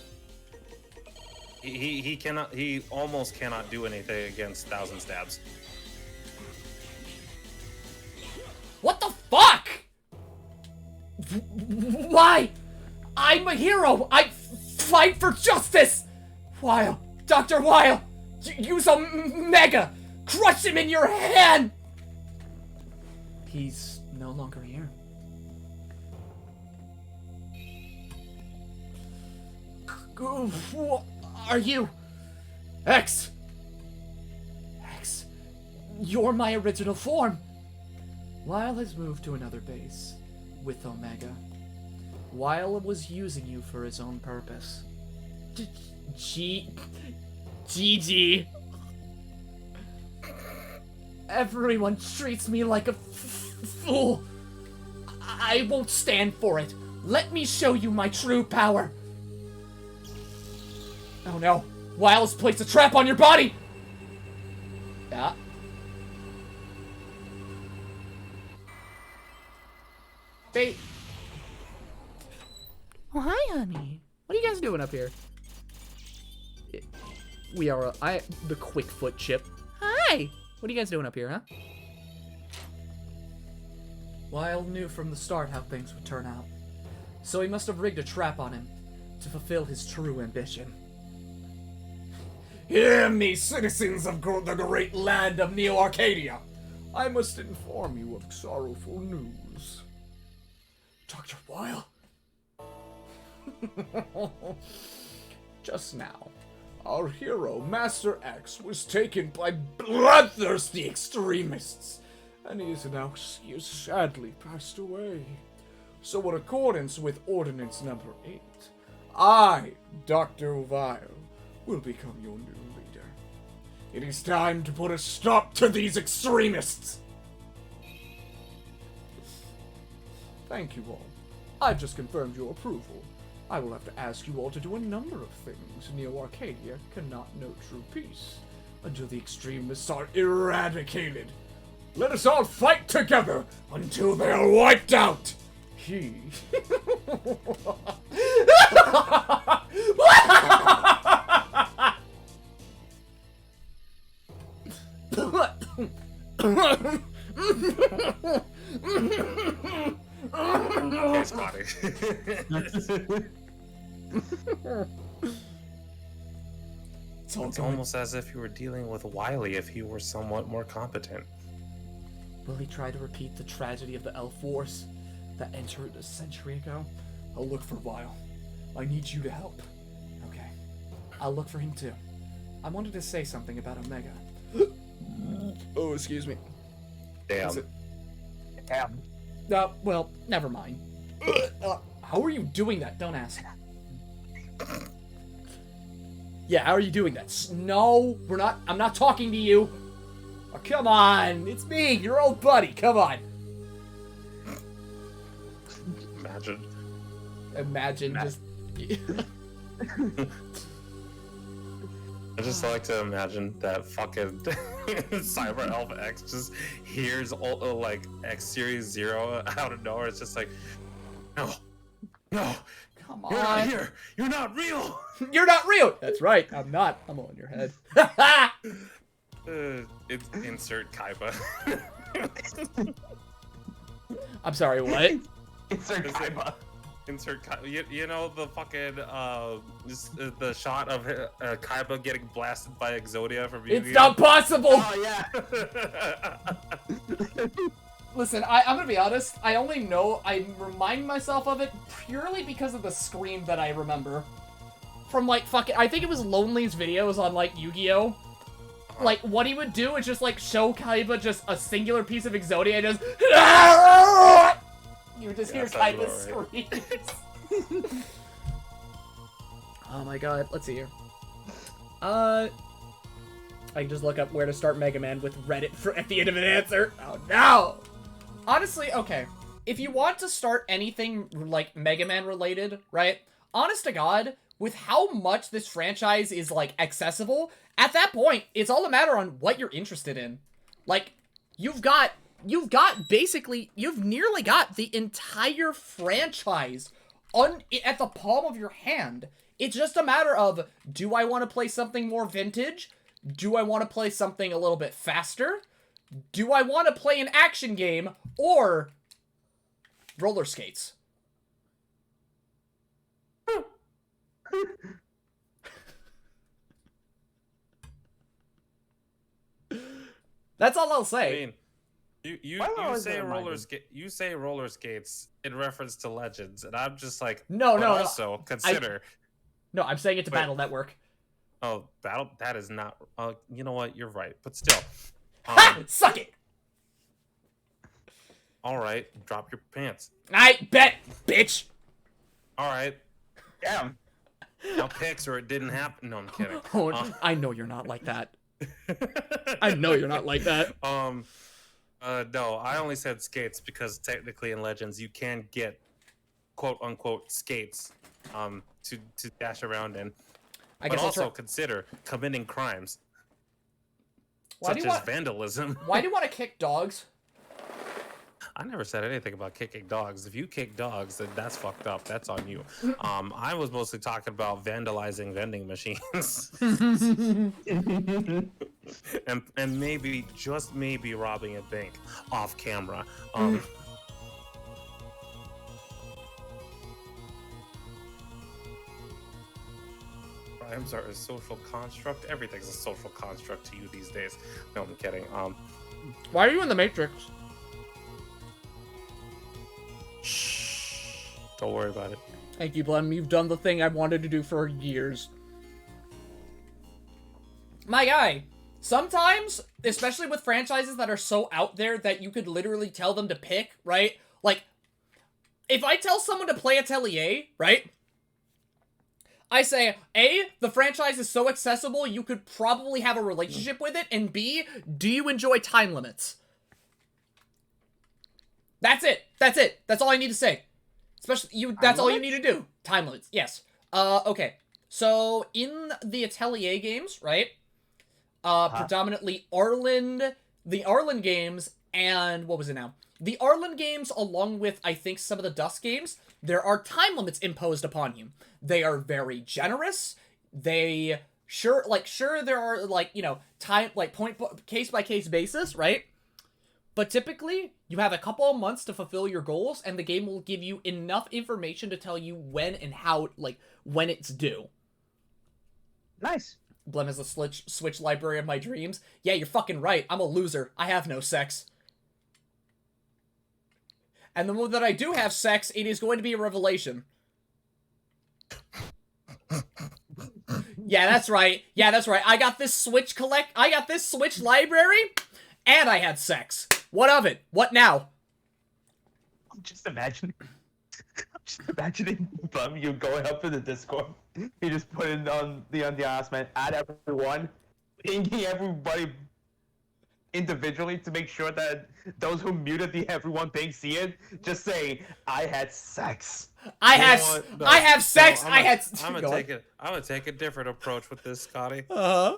He almost cannot do anything against 1,000 stabs. What the fuck? Why? I'm a hero! I fight for justice! Weil, Dr. Weil, use a mega! Crush him in your hand! He's no longer here. Who are you? X! X, you're my original form! Weil has moved to another base with Omega. Weil was using you for his own purpose. GG. Everyone treats me like a fool. I won't stand for it. Let me show you my true power. Oh no. Weil has placed a trap on your body. Yeah. Bait. Oh, hi, honey. What are you guys doing up here? We are, the Quickfoot chip. Hi! What are you guys doing up here, huh? Weil knew from the start how things would turn out. So he must have rigged a trap on him to fulfill his true ambition. Hear me, citizens of the great land of Neo Arcadia! I must inform you of sorrowful news. Dr. Weil? Just now, our hero, Master X, was taken by bloodthirsty extremists, and he is sadly passed away. So in accordance with Ordinance Number 8, I, Dr. Weil, will become your new leader. It is time to put a stop to these extremists! Thank you all. I've just confirmed your approval. I will have to ask you all to do a number of things. Neo Arcadia cannot know true peace until the extremists are eradicated. Let us all fight together until they are wiped out. He. Okay, Scotty. It's almost as if you were dealing with Wily if he were somewhat more competent. Will he try to repeat the tragedy of the Elf Wars that entered a century ago? I'll look for Weil. I need you to help. Okay. I'll look for him too. I wanted to say something about Omega. Oh, excuse me. Damn. Damn. Well, never mind. How are you doing that? Don't ask. Yeah, how are you doing that? No, we're not. I'm not talking to you. Oh, come on. It's me, your old buddy. Come on. Imagine just... I just like to imagine that fucking Cyber Elf X just hears all, like X Series 0 out of nowhere. It's just like, no, Come on. you're not here. You're not real. You're not real. That's right. I'm not. I'm on your head. It's insert Kaiba. I'm sorry, what? Insert Kaiba. Insert Kaiba. You know the fucking the shot of Kaiba getting blasted by Exodia from Yu-Gi-Oh? It's not possible! Oh yeah. Listen, I'm gonna be honest. I remind myself of it purely because of the scream that I remember. From, like, fucking... I think it was Lonely's videos on, like, Yu-Gi-Oh! Like, what he would do is just, like, show Kaiba just a singular piece of Exodia and just... You would just hear Kaiba screams. Oh my god, let's see here. I can just look up where to start Mega Man with Reddit at the end of an answer. Oh no! Honestly, okay. If you want to start anything, like, Mega Man related, right? Honest to God, with how much this franchise is, like, accessible, at that point, it's all a matter on what you're interested in. Like, you've nearly got the entire franchise at the palm of your hand. It's just a matter of, do I want to play something more vintage? Do I want to play something a little bit faster? Do I want to play an action game or roller skates? That's all I'll say. I mean, you say roller skates in reference to Legends, and I'm just like, No. Also consider. I'm saying it to Battle Network. Oh, Battle. That is not. You know what? You're right, but still. Suck it. All right, drop your pants. I bet, bitch. All right. Damn. Now picks or it didn't happen. No, I'm kidding. Oh, I know you're not like that. I know you're not like that. No, I only said skates because technically in Legends you can get quote unquote skates to dash around in. But also consider committing crimes such as vandalism. Why do you want to kick dogs? I never said anything about kicking dogs. If you kick dogs, then that's fucked up. That's on you. I was mostly talking about vandalizing vending machines. and maybe, just maybe, robbing a bank off camera. Crimes are a social construct. Everything's a social construct to you these days. No, I'm kidding. Why are you in the Matrix? Shh. Don't worry about it. Thank you, Blem. You've done the thing I wanted to do for years. My guy, sometimes, especially with franchises that are so out there that you could literally tell them to pick, right? Like, if I tell someone to play Atelier, right? I say, A, the franchise is so accessible you could probably have a relationship with it, and B, do you enjoy time limits? That's it. That's it. That's all I need to say. Especially that's all you need to do. Time limits. Yes. Okay. So in the Atelier games, right? Predominantly the Arlen games, and what was it now? The Arlen games, along with I think some of the Dust games, there are time limits imposed upon you. They are very generous. They sure there are, like, you know, time, like, case by case basis, right? But typically, you have a couple of months to fulfill your goals, and the game will give you enough information to tell you when and how, like, when it's due. Nice. Blem is a Switch library of my dreams. Yeah, you're fucking right. I'm a loser. I have no sex. And the moment that I do have sex, it is going to be a revelation. Yeah, that's right. Yeah, that's right. I got this Switch library, and I had sex. What of it? What now? I'm just imagining imagining you going up to the Discord, you just put it on the announcement, add everyone, pinging everybody individually to make sure that those who muted the everyone ping see it. Just say, I had sex. I have sex. I'm gonna take a different approach with this, Scotty. Uh-huh.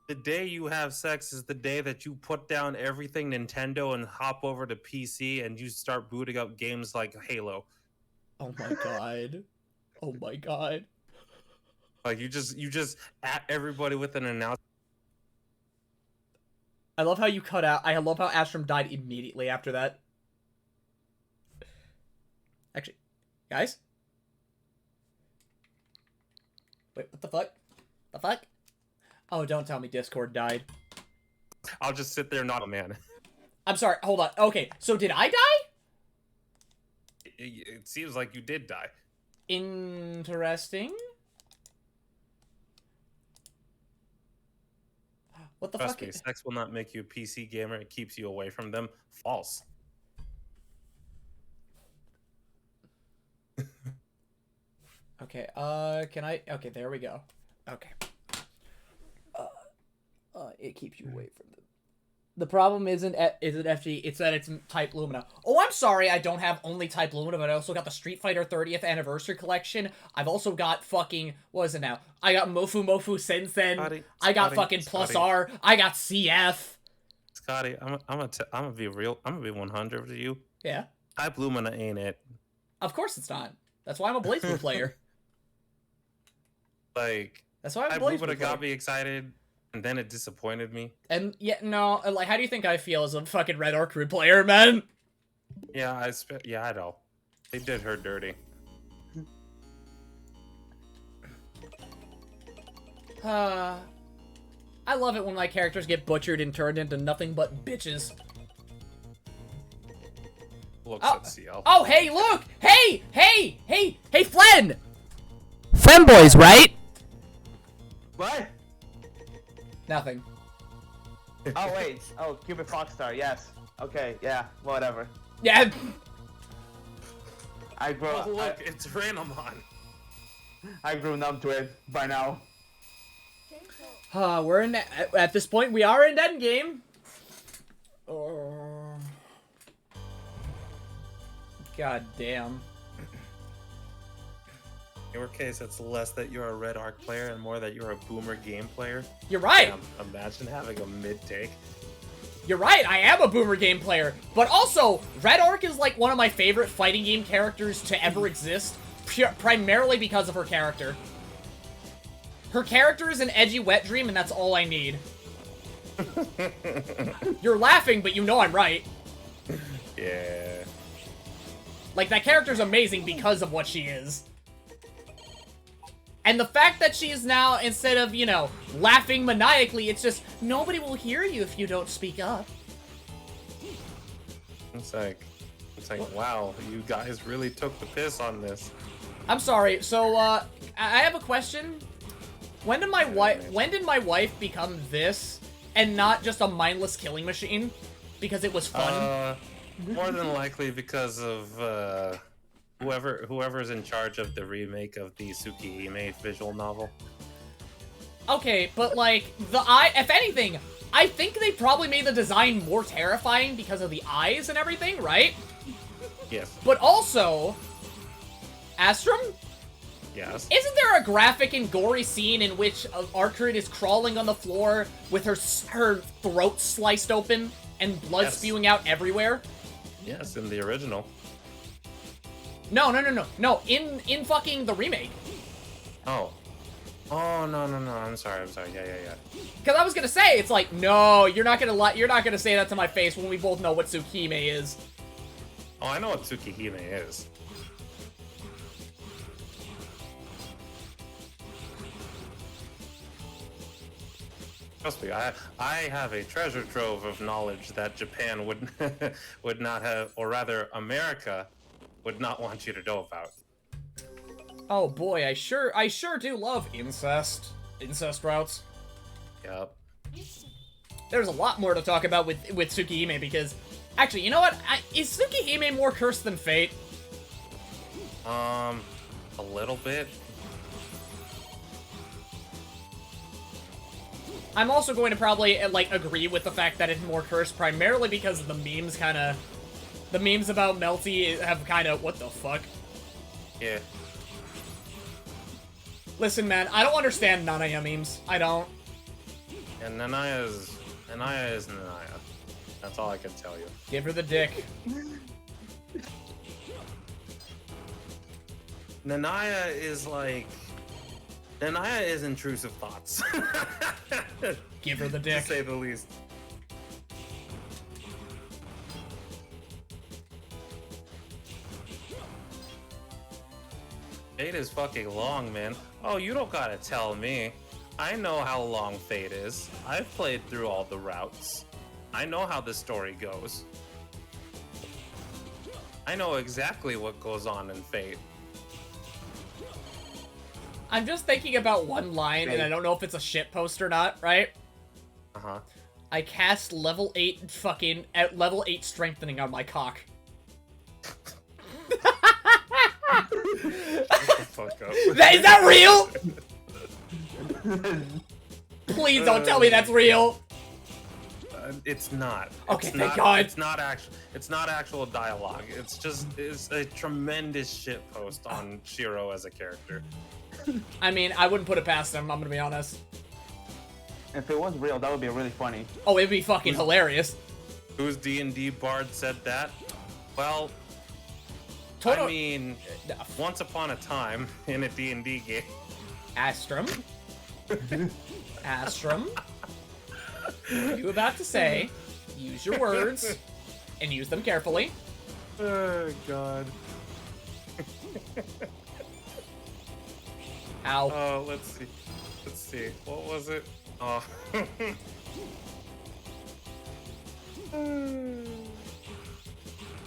The day you have sex is the day that you put down everything Nintendo and hop over to PC and you start booting up games like Halo. Oh my god. Oh my god. Like you just at everybody with an announcement. I love how you cut out. I love how Astrom died immediately after that. Actually, guys? Wait, what the fuck? The fuck? Oh, don't tell me Discord died. I'll just sit there, not a man. I'm sorry, hold on. Okay, so did I die? It seems like you did die. Interesting. What the Trust fuck? me, sex will not make you a PC gamer. It keeps you away from them. False. Okay, can I? Okay, there we go. Okay. It keeps you away from them. The problem isn't FG, it's that it's Type Lumina. Oh, I'm sorry, I don't have only Type Lumina, but I also got the Street Fighter 30th Anniversary Collection. I've also got fucking, what is it now? I got Mofu Sensen. I got fucking Plus R. I got CF. Scotty, I'm gonna be real. I'm gonna be 100 with you. Yeah. Type Lumina ain't it. Of course it's not. That's why I'm a BlazBlue player. Like, that's why I'm a Type BlazBlue Lumina player. got me excited. And then it disappointed me. And yeah, no, like, how do you think I feel as a fucking Red Orc Crew player, man? Yeah, I know. They did her dirty. I love it when my characters get butchered and turned into nothing but bitches. Looks at CL. Oh, hey, look! Hey, Flen! Flen boys, right? What? Nothing. Oh, wait. Oh, Cupid Foxstar, yes. Okay, yeah, whatever. Yeah. I grew Oh, look, it's Ranamon. I grew numb to it by now. We're in, at this point, we are in Endgame. Oh. God damn. In your case, it's less that you're a Red Arc player and more that you're a boomer game player. You're right. Imagine having a mid-take. You're right, I am a boomer game player. But also, Red Orc is like one of my favorite fighting game characters to ever exist, primarily because of her character. Her character is an edgy wet dream, and that's all I need. You're laughing, but you know I'm right. Yeah. Like, that character's amazing because of what she is. And the fact that she is now, instead of, you know, laughing maniacally, it's just, nobody will hear you if you don't speak up. It's like, wow, you guys really took the piss on this. I'm sorry, so, I have a question. When did my wife become this, and not just a mindless killing machine? Because it was fun? More than likely because of, whoever's in charge of the remake of the Tsukihime visual novel. Okay, but like, the eye, if anything, I think they probably made the design more terrifying because of the eyes and everything, right? Yes. But also, Astrom? Yes. Isn't there a graphic and gory scene in which Arcrid is crawling on the floor with her throat sliced open and blood spewing out everywhere? Yes, in the original. No, in fucking the remake. Oh, no, I'm sorry, yeah. Because I was gonna say, it's like, no, you're not gonna say that to my face when we both know what Tsukihime is. Oh, I know what Tsukihime is. Trust me, I have a treasure trove of knowledge that Japan would not have, or rather, America would not want you to know about. Oh boy, I sure do love incest routes. Yep. There's a lot more to talk about with Tsukihime because, actually, you know what? Is Tsukihime more cursed than Fate? A little bit. I'm also going to probably, like, agree with the fact that it's more cursed, primarily because of the memes kinda... The memes about Melty have kinda... What the fuck? Yeah. Listen, man, I don't understand Nanaya memes. I don't. And Nanaya is Nanaya. That's all I can tell you. Give her the dick. Nanaya is like... Nanaya is intrusive thoughts. Give her the dick. To say the least. Fate is fucking long, man. Oh, you don't gotta tell me. I know how long Fate is. I've played through all the routes. I know how the story goes. I know exactly what goes on in Fate. I'm just thinking about one line, and I don't know if it's a shitpost or not, right? Uh-huh. I cast level 8 fucking... at level 8 strengthening on my cock. Shut the fuck up. Is that real? Please don't tell me that's real. It's not. Okay, It's thank not, God. It's not actual dialogue. It's a tremendous shitpost on Shiro as a character. I mean, I wouldn't put it past him, I'm gonna be honest. If it was real, that would be really funny. Oh, it'd be fucking hilarious. Whose D&D bard said that? Well, I mean, once upon a time in a D&D game. Astrum? Astrum? What are you about to say? Use your words, and use them carefully. Oh, God. Ow. Oh, let's see. What was it? Oh.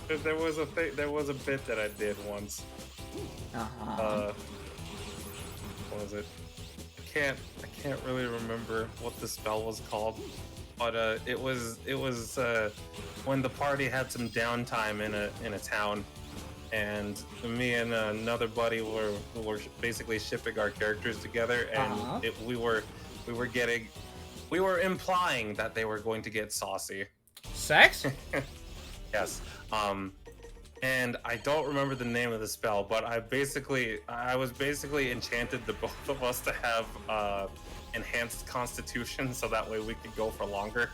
There was a bit that I did once. Uh-huh. What was it? I can't really remember what the spell was called, but it was when the party had some downtime in a town, and me and another buddy were basically shipping our characters together, and we were implying that they were going to get saucy. Sex? Yes. And I don't remember the name of the spell, but I was basically enchanted the both of us to have enhanced constitution, so that way we could go for longer.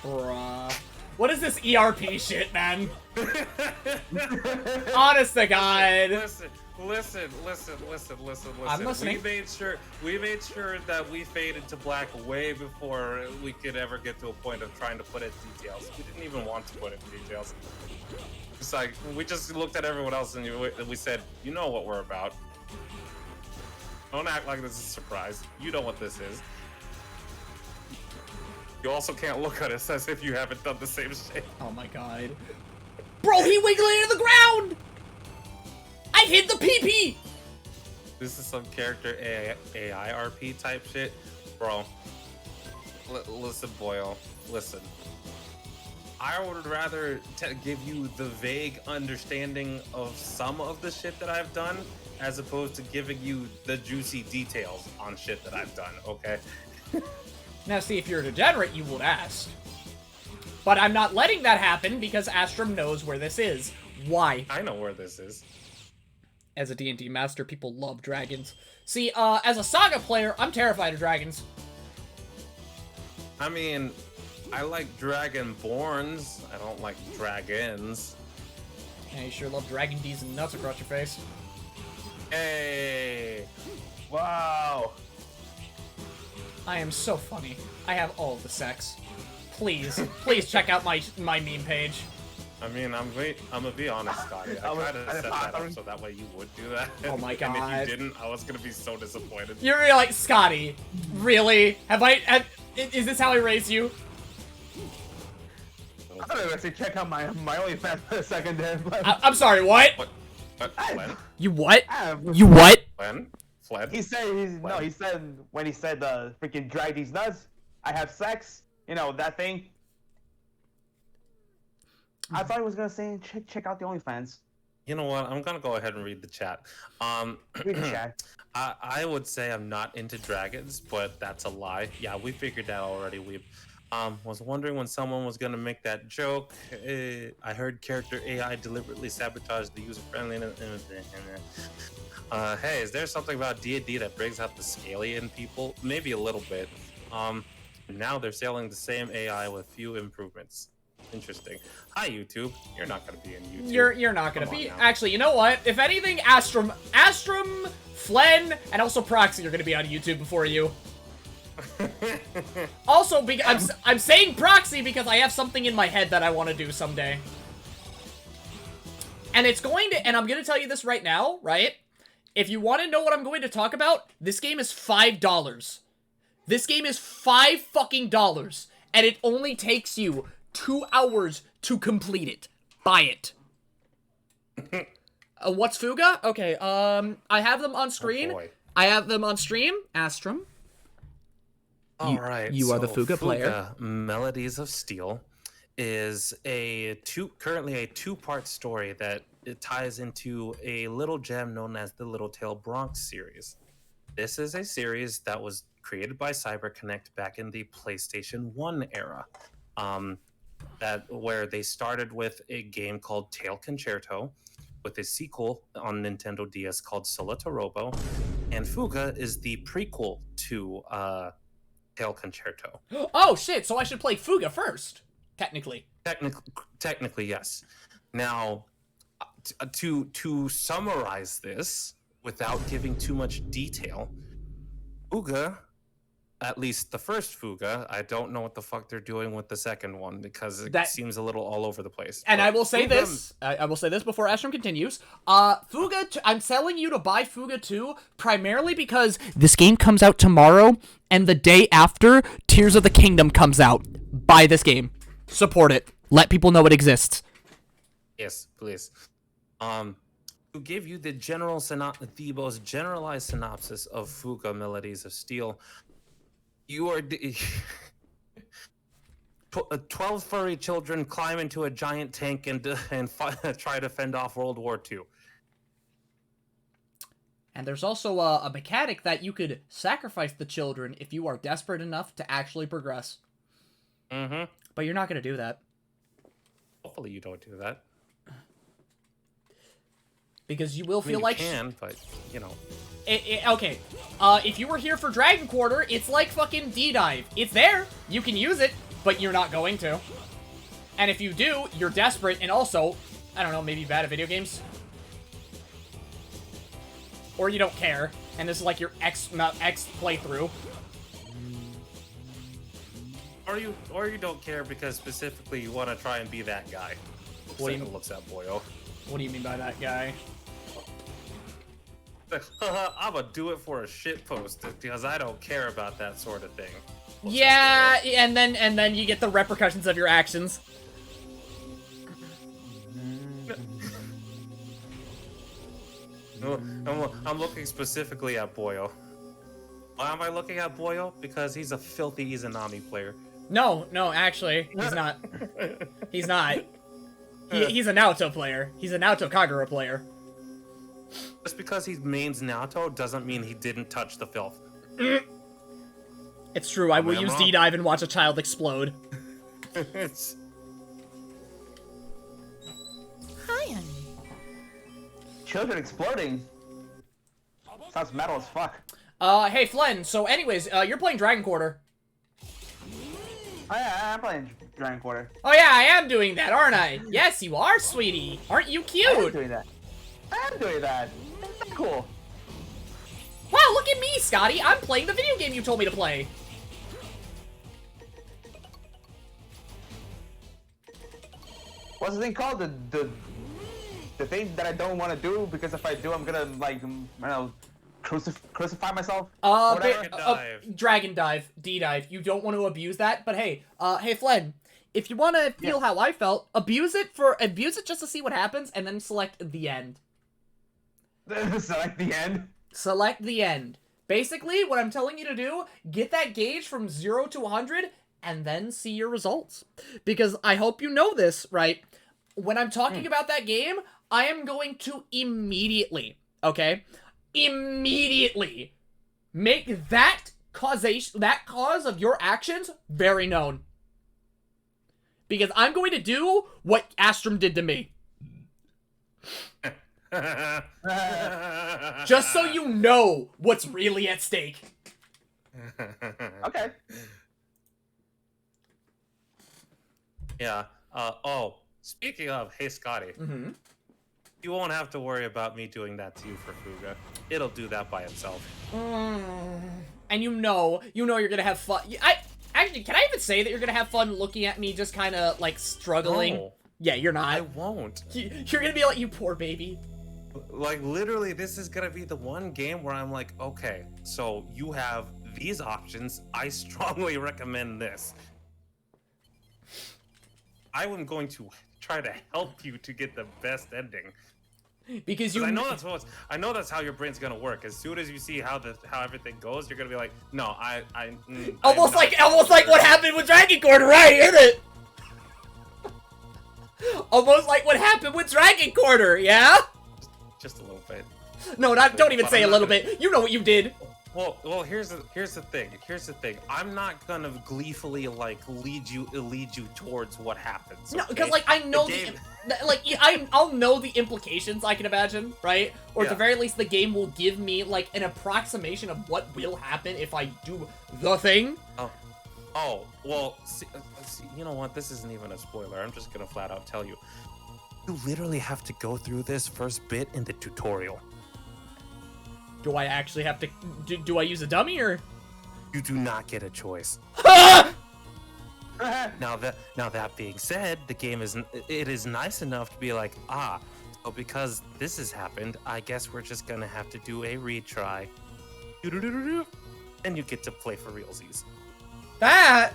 Bruh. What is this ERP shit, man? Honest to God. Listen. I'm listening. We made sure that we faded to black way before we could ever get to a point of trying to put in details. We didn't even want to put in details. It's like, we just looked at everyone else and we said, you know what we're about. Don't act like this is a surprise. You know what this is. You also can't look at us as if you haven't done the same shit. Oh my God. Bro, he wiggled into the ground! I hit the PP! This is some character AI RP type shit. Bro, listen, Boyle, listen. I would rather give you the vague understanding of some of the shit that I've done, as opposed to giving you the juicy details on shit that I've done, okay? Now see, if you're a degenerate, you would ask. But I'm not letting that happen because Astrum knows where this is. Why? I know where this is. As a D&D master, people love dragons. See, as a Saga player, I'm terrified of dragons. I mean, I like Dragonborns. I don't like dragons. Yeah, you sure love dragon D's and nuts across your face. Hey! Wow. I am so funny. I have all of the sex. Please, please check out my meme page. I mean, I'm gonna be honest, Scotty. I tried to set that up so that way you would do that. Oh my God. And if you didn't, I was gonna be so disappointed. You're really like, Scotty, really? Is this how I raise you? I thought I was gonna say check out my OnlyFans for a second there. I'm sorry, what? What? Fled? You what? You You what? Fled? He said, he said, when he said, freaking drag these nuts, I have sex, you know, that thing. I thought he was gonna say, check out the OnlyFans. You know what? I'm gonna go ahead and read the chat. Read the chat. I would say I'm not into dragons, but that's a lie. Yeah, we figured that already. We was wondering when someone was gonna make that joke. I heard character AI deliberately sabotage the user friendliness. Hey, is there something about D&D that brings out the scaly in people? Maybe a little bit. Now they're selling the same AI with few improvements. Interesting. Hi, YouTube. You're not gonna be in YouTube. You're not gonna Come on be. now. Actually, you know what? If anything, Astrum, Flen, and also Proxy are gonna be on YouTube before you. Also, I'm saying Proxy because I have something in my head that I want to do someday. And it's going to, and I'm going to tell you this right now, right? If you want to know what I'm going to talk about, this game is $5. This game is $5 fucking dollars, and it only takes you 2 hours to complete it. Buy it. What's Fuga? Okay, I have them on screen. boy. I have them on stream. Astrum. All right. you are the Fuga player. Melodies of Steel is currently a two-part story that it ties into a little gem known as the Little Tail Bronx series. This is a series that was created by CyberConnect back in the PlayStation 1 era. Where they started with a game called Tail Concerto, with a sequel on Nintendo DS called Solita Robo, and Fuga is the prequel to Tail Concerto. Oh shit! So I should play Fuga first, technically. Technically, yes. Now, to summarize this without giving too much detail, Fuga, at least the first Fuga, I don't know what the fuck they're doing with the second one because it seems a little all over the place. And But I will say Fuga- this. I will say this before Astrum continues. Fuga. I'm telling you to buy Fuga 2 primarily because this game comes out tomorrow, and the day after, Tears of the Kingdom comes out. Buy this game. Support it. Let people know it exists. Yes, please. To give you the most generalized synopsis of Fuga Melodies of Steel, you are 12 furry children climb into a giant tank and try to fend off World War II. And there's also a mechanic that you could sacrifice the children if you are desperate enough to actually progress. Mm-hmm. But you're not going to do that. Hopefully you don't do that. Because you will I mean, feel like... you can, but, you know. Okay. If you were here for Dragon Quarter, it's like fucking D-Dive. It's there. You can use it, but you're not going to. And if you do, you're desperate, and also, I don't know, maybe bad at video games? Or you don't care, and this is like your X playthrough. Or you don't care because specifically you want to try and be that guy. What do you- looks at Boyo. What do you mean by that, guy? I'ma do it for a shit post because I don't care about that sort of thing. Yeah, and then you get the repercussions of your actions. I'm looking specifically at Boyo. Why am I looking at Boyo? Because he's a filthy Izanami player. No, actually, he's not. He's not. He's a Naoto player. He's a Naoto Kagura player. Just because he mains Naoto doesn't mean he didn't touch the filth. It's true, I will Am I use wrong? D-Dive and watch a child explode. It's... Hi, honey. Children exploding. Sounds metal as fuck. Hey, Flen, so anyways, you're playing Dragon Quarter. Oh, yeah, I'm playing Dragon Quarter. Oh yeah, I am doing that, aren't I? Yes, you are, sweetie. Aren't you I am cute? doing that. I am doing that. That's cool. Wow, look at me, Scotty. I'm playing the video game you told me to play. What's the thing called? The thing that I don't want to do because if I do, I'm gonna like I don't know, crucify myself. Whatever. Dragon Dive, D-Dive. You don't want to abuse that, but hey, hey, Flen, if you want to feel how I felt, abuse it just to see what happens, and then select the end. Select the end. Select the end. Basically, what I'm telling you to do, get that gauge from 0 to 100, and then see your results. Because I hope you know this, right? When I'm talking about that game, I am going to immediately, okay? Immediately make that cause of your actions very known. Because I'm going to do what Astrum did to me. Just so you know what's really at stake. Okay. Yeah. Oh, speaking of, hey Scotty, Mm-hmm. you won't have to worry about me doing that to you for FUGA. It'll do that by itself. And you know you're gonna have fun. Actually, can I even say that you're gonna have fun looking at me just kind of like struggling? No, Yeah, you're I not. won't. You're gonna be like, you poor baby. Like, literally, this is gonna be the one game where I'm like, okay, so you have these options. I strongly recommend this. I am going to try to help you to get the best ending. Because you. I know that's how your brain's gonna work. As soon as you see how everything goes, you're gonna be like, no, Almost like what happened with Dragon Quarter, right? Isn't it? Almost like what happened with Dragon Quarter, yeah? Just a little bit. No, don't even But say I'm a not little gonna- bit. You know what you did. Well, here's the thing. Here's the thing. I'm not gonna gleefully like lead you towards what happens. No, okay? because like I know The game- I'll know the implications. I can imagine, right? Or at the Yeah. very least, the game will give me like an approximation of what will happen if I do the thing. Oh, well, see, you know what? This isn't even a spoiler. I'm just gonna flat out tell you. You literally have to go through this first bit in the tutorial. Do I actually have to? Do I use a dummy or? You do not get a choice. Now that being said, the game is nice enough to be like, so because this has happened, I guess we're just gonna have to do a retry. And you get to play for realsies. That.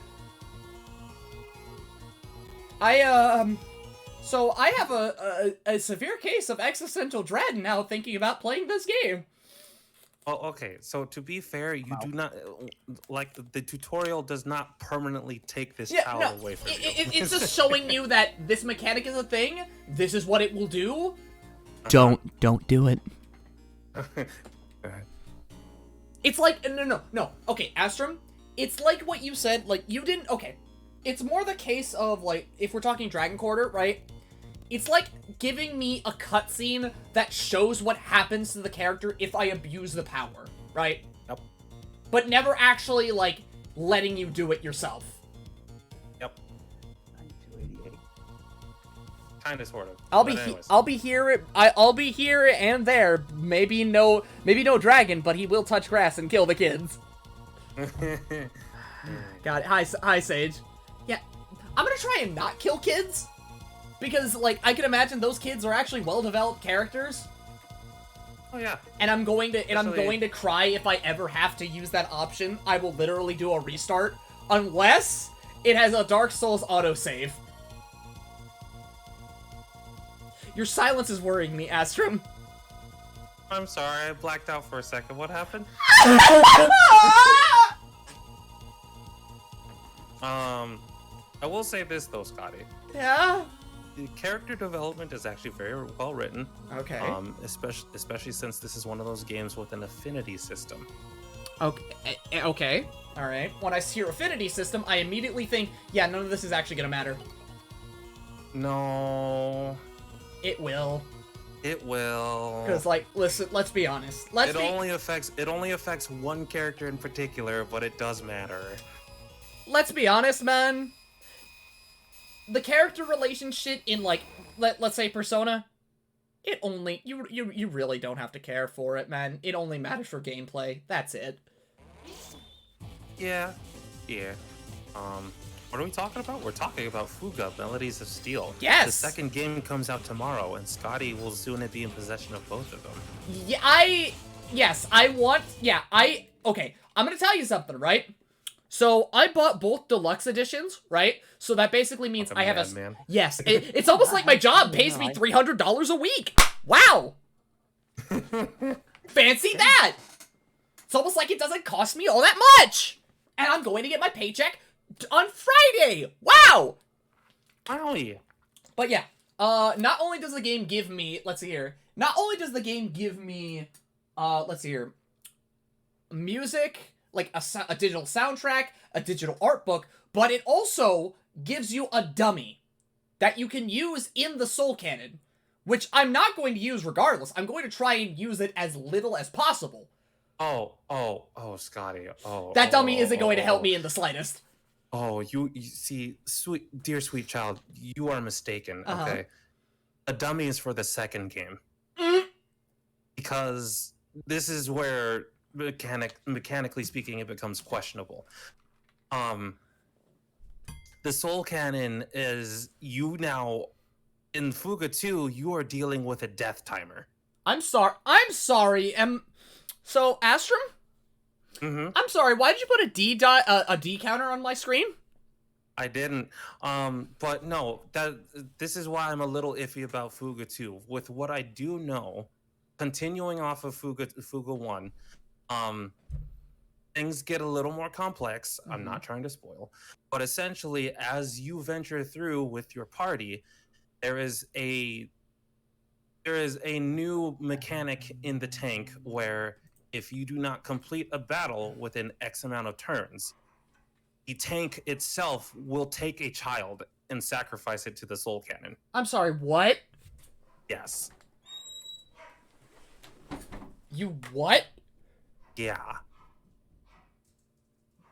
So I have a severe case of existential dread now thinking about playing this game. Oh, okay. So to be fair, you do not like the tutorial does not permanently take this power away from you. It's just showing you that this mechanic is a thing. This is what it will do. Don't do it. It's like no. Okay, Astrum. It's like what you said. Like you didn't. Okay, it's more the case of like if we're talking Dragon Quarter, right? It's like giving me a cutscene that shows what happens to the character if I abuse the power, right? Yep. But never actually, like, letting you do it yourself. Yep. 9288. Kind of, sort of. I'll be here and there. Maybe no dragon, but he will touch grass and kill the kids. God, hi, Sage. Yeah, I'm gonna try and not kill kids. Because, like, I can imagine those kids are actually well-developed characters. Oh yeah. And I'm going to cry if I ever have to use that option. I will literally do a restart. Unless it has a Dark Souls autosave. Your silence is worrying me, Astrum. I'm sorry, I blacked out for a second. What happened? I will say this though, Scotty. Yeah? The character development is actually very well written. Okay. Especially since this is one of those games with an affinity system. Okay. Alright. When I hear affinity system, I immediately think, yeah, none of this is actually gonna matter. No. It will. It will. Because, like, listen, let's be honest. It only affects one character in particular, but it does matter. Let's be honest, man. The character relationship in, like, let's say Persona, it only, you really don't have to care for it, man. It only matters for gameplay. That's it. Yeah. What are we talking about? We're talking about FUGA, Melodies of Steel. Yes! The second game comes out tomorrow, and Scotty will soon be in possession of both of them. Yeah, okay, I'm gonna tell you something, right? So, I bought both deluxe editions, right? So that basically means I have a... Man. Yes, it's almost like my job pays me $300 a week! Wow! Fancy that! It's almost like it doesn't cost me all that much! And I'm going to get my paycheck on Friday! Wow! Owie. But yeah, not only does the game give me, let's see here. Not only does the game give me, let's see here, music, like a digital soundtrack, a digital art book, but it also gives you a dummy that you can use in the Soul Canon, which I'm not going to use regardless. I'm going to try and use it as little as possible. Oh, Scotty. That dummy isn't going to help me in the slightest. Oh, you see, dear sweet child, you are mistaken. Okay, a dummy is for the second game because this is where mechanically speaking, it becomes questionable. The Soul Canon is you now in FUGA 2. You are dealing with a death timer. I'm sorry. So Astrum. I'm sorry, why did you put a D counter on my screen? I didn't. But no, this is why I'm a little iffy about FUGA 2. With what I do know, continuing off of FUGA 1, things get a little more complex. I'm not trying to spoil, but essentially, as you venture through with your party, there is a new mechanic in the tank where if you do not complete a battle within X amount of turns, the tank itself will take a child and sacrifice it to the Soul Canon. I'm sorry, what? Yes. You what? Yeah.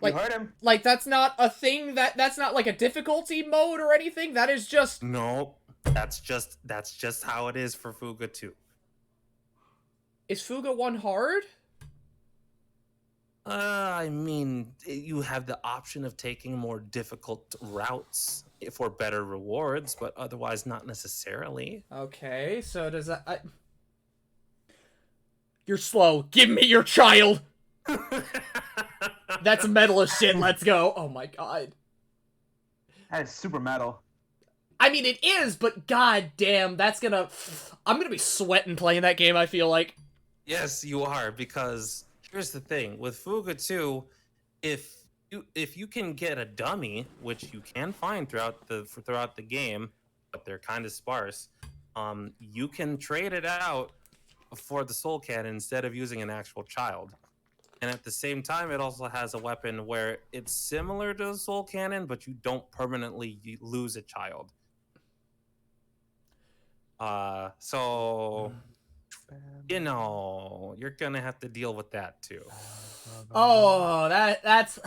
Like, you heard him. Like, that's not a thing, that's not like a difficulty mode or anything? That is just... No, that's just how it is for FUGA 2. Is FUGA 1 hard? I mean, you have the option of taking more difficult routes for better rewards, but otherwise not necessarily. Okay, so does that... You're slow. Give me your child! That's metal as shit, let's go. Oh my god. That is super metal. I mean, it is, but god damn, that's gonna... I'm gonna be sweating playing that game, I feel like. Yes, you are, because... Here's the thing with FUGA 2, if you can get a dummy, which you can find throughout the game, but they're kind of sparse, you can trade it out for the Soul Canon instead of using an actual child. And at the same time, it also has a weapon where it's similar to the Soul Canon, but you don't permanently lose a child. So... You know, you're gonna have to deal with that too. Oh, that's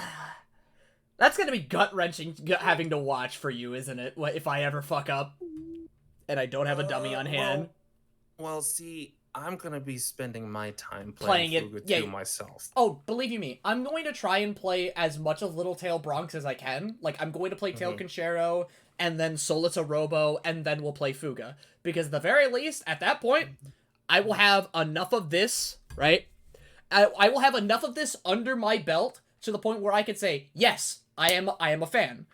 gonna be gut-wrenching having to watch for you, isn't it? If I ever fuck up and I don't have a dummy on hand. Well, see, I'm gonna be spending my time playing FUGA 2 myself. Oh, believe you me, I'm going to try and play as much of Little Tail Bronx as I can. Like, I'm going to play Tail Conchero, and then Solita Robo, and then we'll play FUGA. Because at the very least, at that point... I will have enough of this, right? I will have enough of this under my belt to the point where I could say, yes, I am a fan.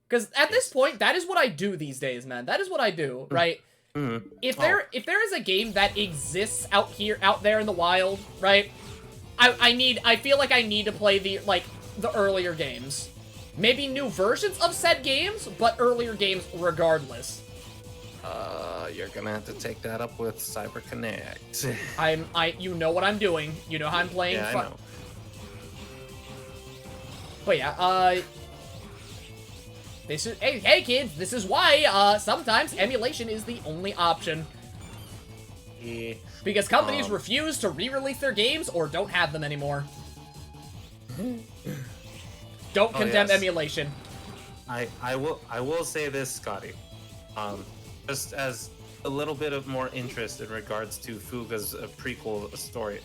Because at this point, that is what I do these days, man. That is what I do, right? If there is a game that exists out there in the wild, right? I feel like I need to play the earlier games. Maybe new versions of said games, but earlier games regardless. You're gonna have to take that up with CyberConnect. You know what I'm doing. You know how I'm playing. Yeah, I know. But yeah, this is hey kids, this is why sometimes emulation is the only option. Yeah. Because companies refuse to re-release their games or don't have them anymore. Don't condemn emulation. I will say this, Scotty. Just as a little bit of more interest in regards to FUGA's prequel story.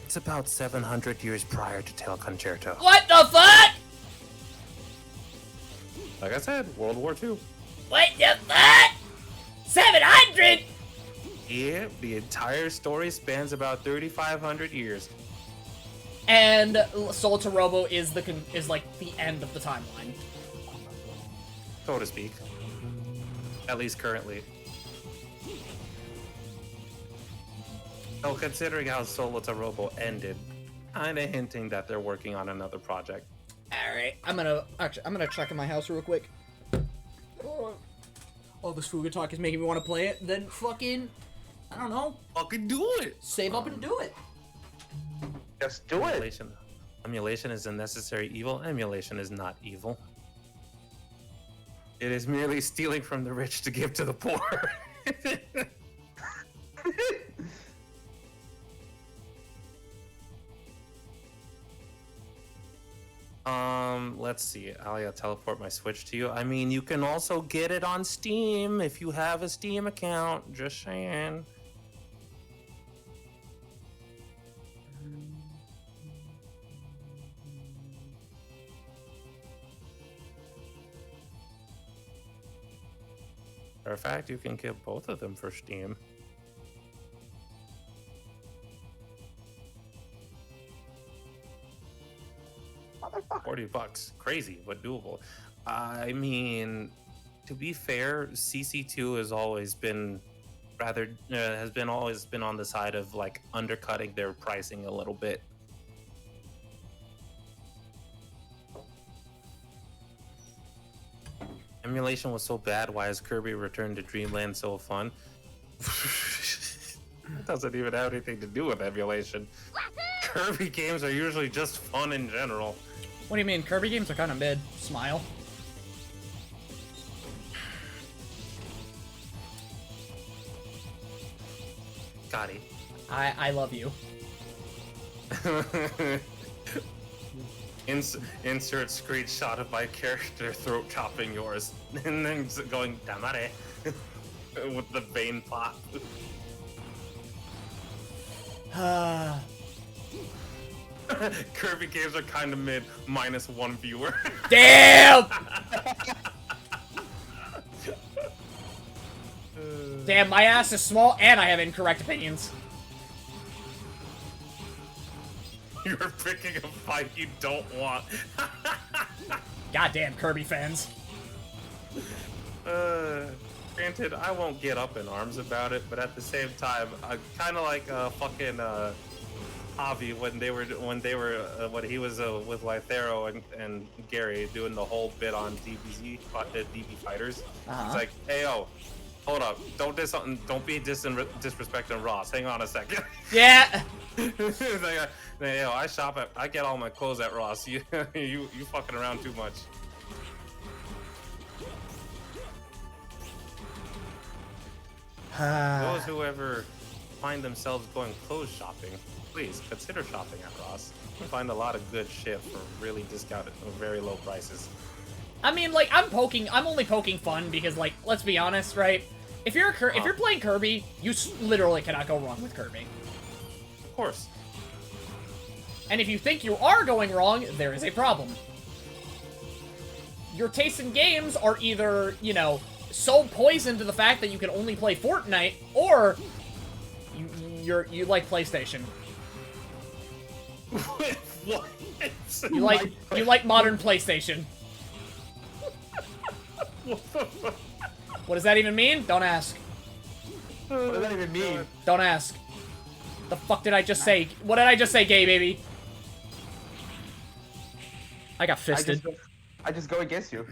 It's about 700 years prior to Tail Concerto. What the fuck? Like I said, World War II. What the fuck? 700? Yeah, the entire story spans about 3,500 years. And Solita Robo is like the end of the timeline, so to speak. At least currently. So considering how Solita Robo ended, kinda hinting that they're working on another project. Alright, I'm gonna check in my house real quick. all this Fuga talk is making me want to play it, then fucking, I don't know, Fucking do it. save up and do it. Just do it. Emulation is a necessary evil. Emulation is not evil. It is merely stealing from the rich to give to the poor. Let's see. I'll teleport my Switch to you. I mean, you can also get it on Steam if you have a Steam account. Just saying. Matter of fact, you can get both of them for Steam. $40, crazy but doable. I mean, to be fair, CC2 has always been always been on the side of like undercutting their pricing a little bit. Emulation was so bad. Why is Kirby Return to Dreamland so fun? It doesn't even have anything to do with emulation. Kirby games are usually just fun in general. What do you mean? Kirby games are kind of mid. Smile. Got it. I love you. Insert screenshot of my character throat chopping yours, and then going damare with the vein pop. Kirby games are kind of mid, -1 viewer. Damn! Damn, my ass is small and I have incorrect opinions. You're picking a fight you don't want. Goddamn Kirby fans. Granted, I won't get up in arms about it, but at the same time, I kind of like fucking Javi when he was with Lythero and Gary doing the whole bit on DBZ DB fighters. It's like, hey yo, hold up, don't be disrespecting Ross. Hang on a second. Yeah. Like, hey, yo, I get all my clothes at Ross. You fucking around too much. Those who ever find themselves going clothes shopping, please consider shopping at Ross. You find a lot of good shit for really discounted, very low prices. I mean, like, I'm only poking fun because, like, let's be honest, right? If you're playing Kirby, you literally cannot go wrong with Kirby. Of course. And if you think you are going wrong, there is a problem. Your tastes in games are either, you know, so poisoned to the fact that you can only play Fortnite, or you like PlayStation. What? You like modern PlayStation. What does that even mean? Don't ask. What does that even mean? Don't ask. The fuck did I just say? What did I just say, gay baby? I got fisted. I just go against you.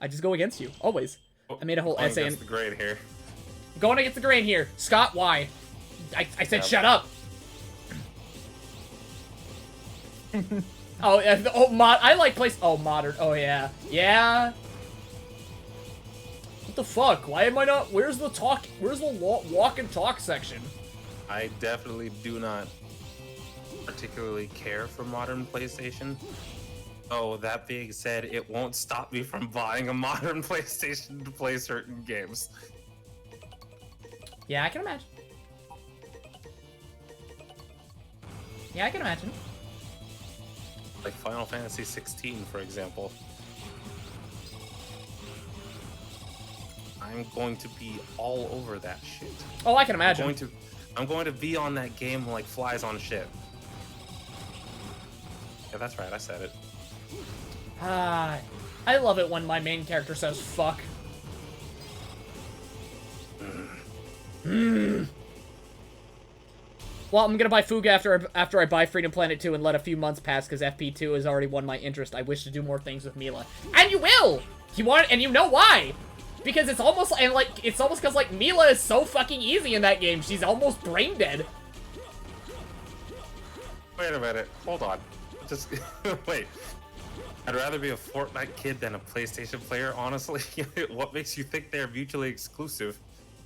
I just go against you, always. I made a whole essay against the grain here. Going against the grain here. Scott, why? I said shut up. I like modern. Oh yeah. Yeah. What the fuck? Why am I not? Where's the walk and talk section? I definitely do not particularly care for modern PlayStation. Oh, that being said, it won't stop me from buying a modern PlayStation to play certain games. Yeah, I can imagine. Yeah, I can imagine. Like Final Fantasy 16, for example. I'm going to be all over that shit. Oh, I can imagine. I'm going to be on that game like flies on shit. Yeah, that's right, I said it. I love it when my main character says fuck. Well, I'm gonna buy Fuga after I buy Freedom Planet 2 and let a few months pass because FP2 has already won my interest. I wish to do more things with Mila. And you will! And you know why! Because it's almost, and like, it's almost because like Mila is so fucking easy in that game. She's almost brain dead. Wait a minute. Hold on. Just wait. I'd rather be a Fortnite kid than a PlayStation player, honestly. What makes you think they're mutually exclusive?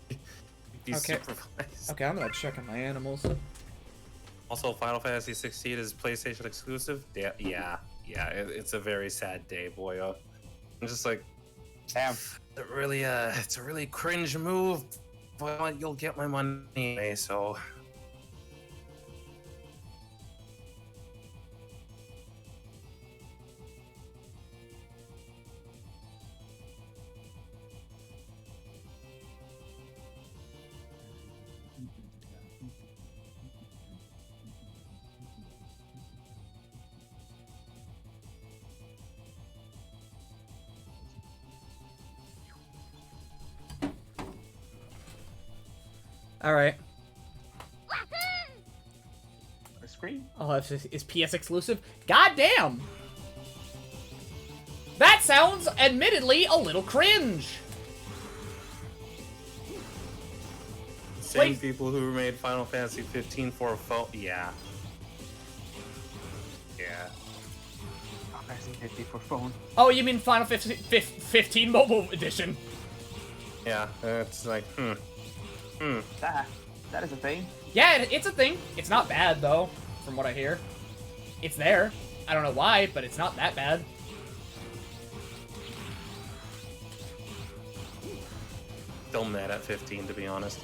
Be Okay. supervised. Okay, I'm gonna check on my animals. Also, Final Fantasy 16 is PlayStation exclusive. Yeah. It's a very sad day, boyo. I'm just like, Damn. it's a really cringe move, but you'll get my money anyway, so. All right. A screen? Oh, is PS exclusive? God damn! That sounds, admittedly, a little cringe. Same Wait. people who made Final Fantasy 15 for a phone. Yeah. Final Fantasy 50 for phone. Oh, you mean Final 15 Mobile Edition? Yeah, it's like, That is a thing. Yeah, it's a thing. It's not bad, though, from what I hear. It's there. I don't know why, but it's not that bad. Still mad at 15, to be honest.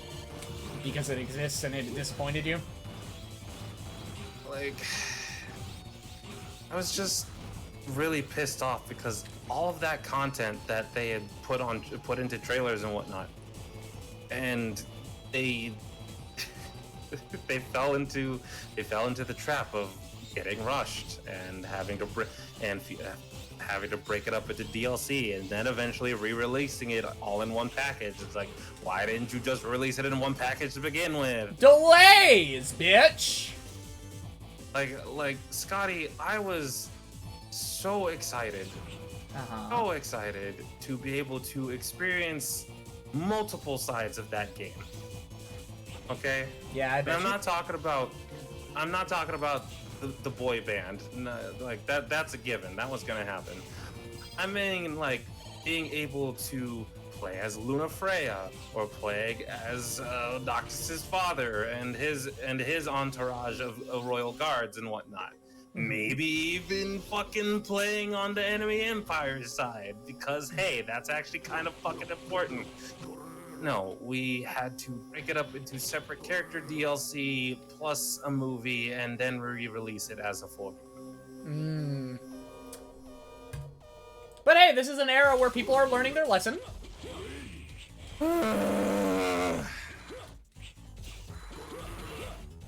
Because it exists and it disappointed you? Like, I was just really pissed off because all of that content that they had put into trailers and whatnot, and they fell into the trap of getting rushed and having to break it up into DLC and then eventually re-releasing it all in one package. It's like, why didn't you just release it in one package to begin with? Delays, bitch! Like Scotty, I was so excited, so excited to be able to experience multiple sides of that game. Okay? Yeah, I And bet I'm not talking about the boy band. No, like that's a given. That was gonna happen. I mean, like, being able to play as Luna Freya or play as Noctis's father and his entourage of royal guards and whatnot. Maybe even fucking playing on the enemy empire's side, because hey, that's actually kind of fucking important. No, we had to break it up into separate character DLC plus a movie and then re-release it as a full. But hey, this is an era where people are learning their lesson.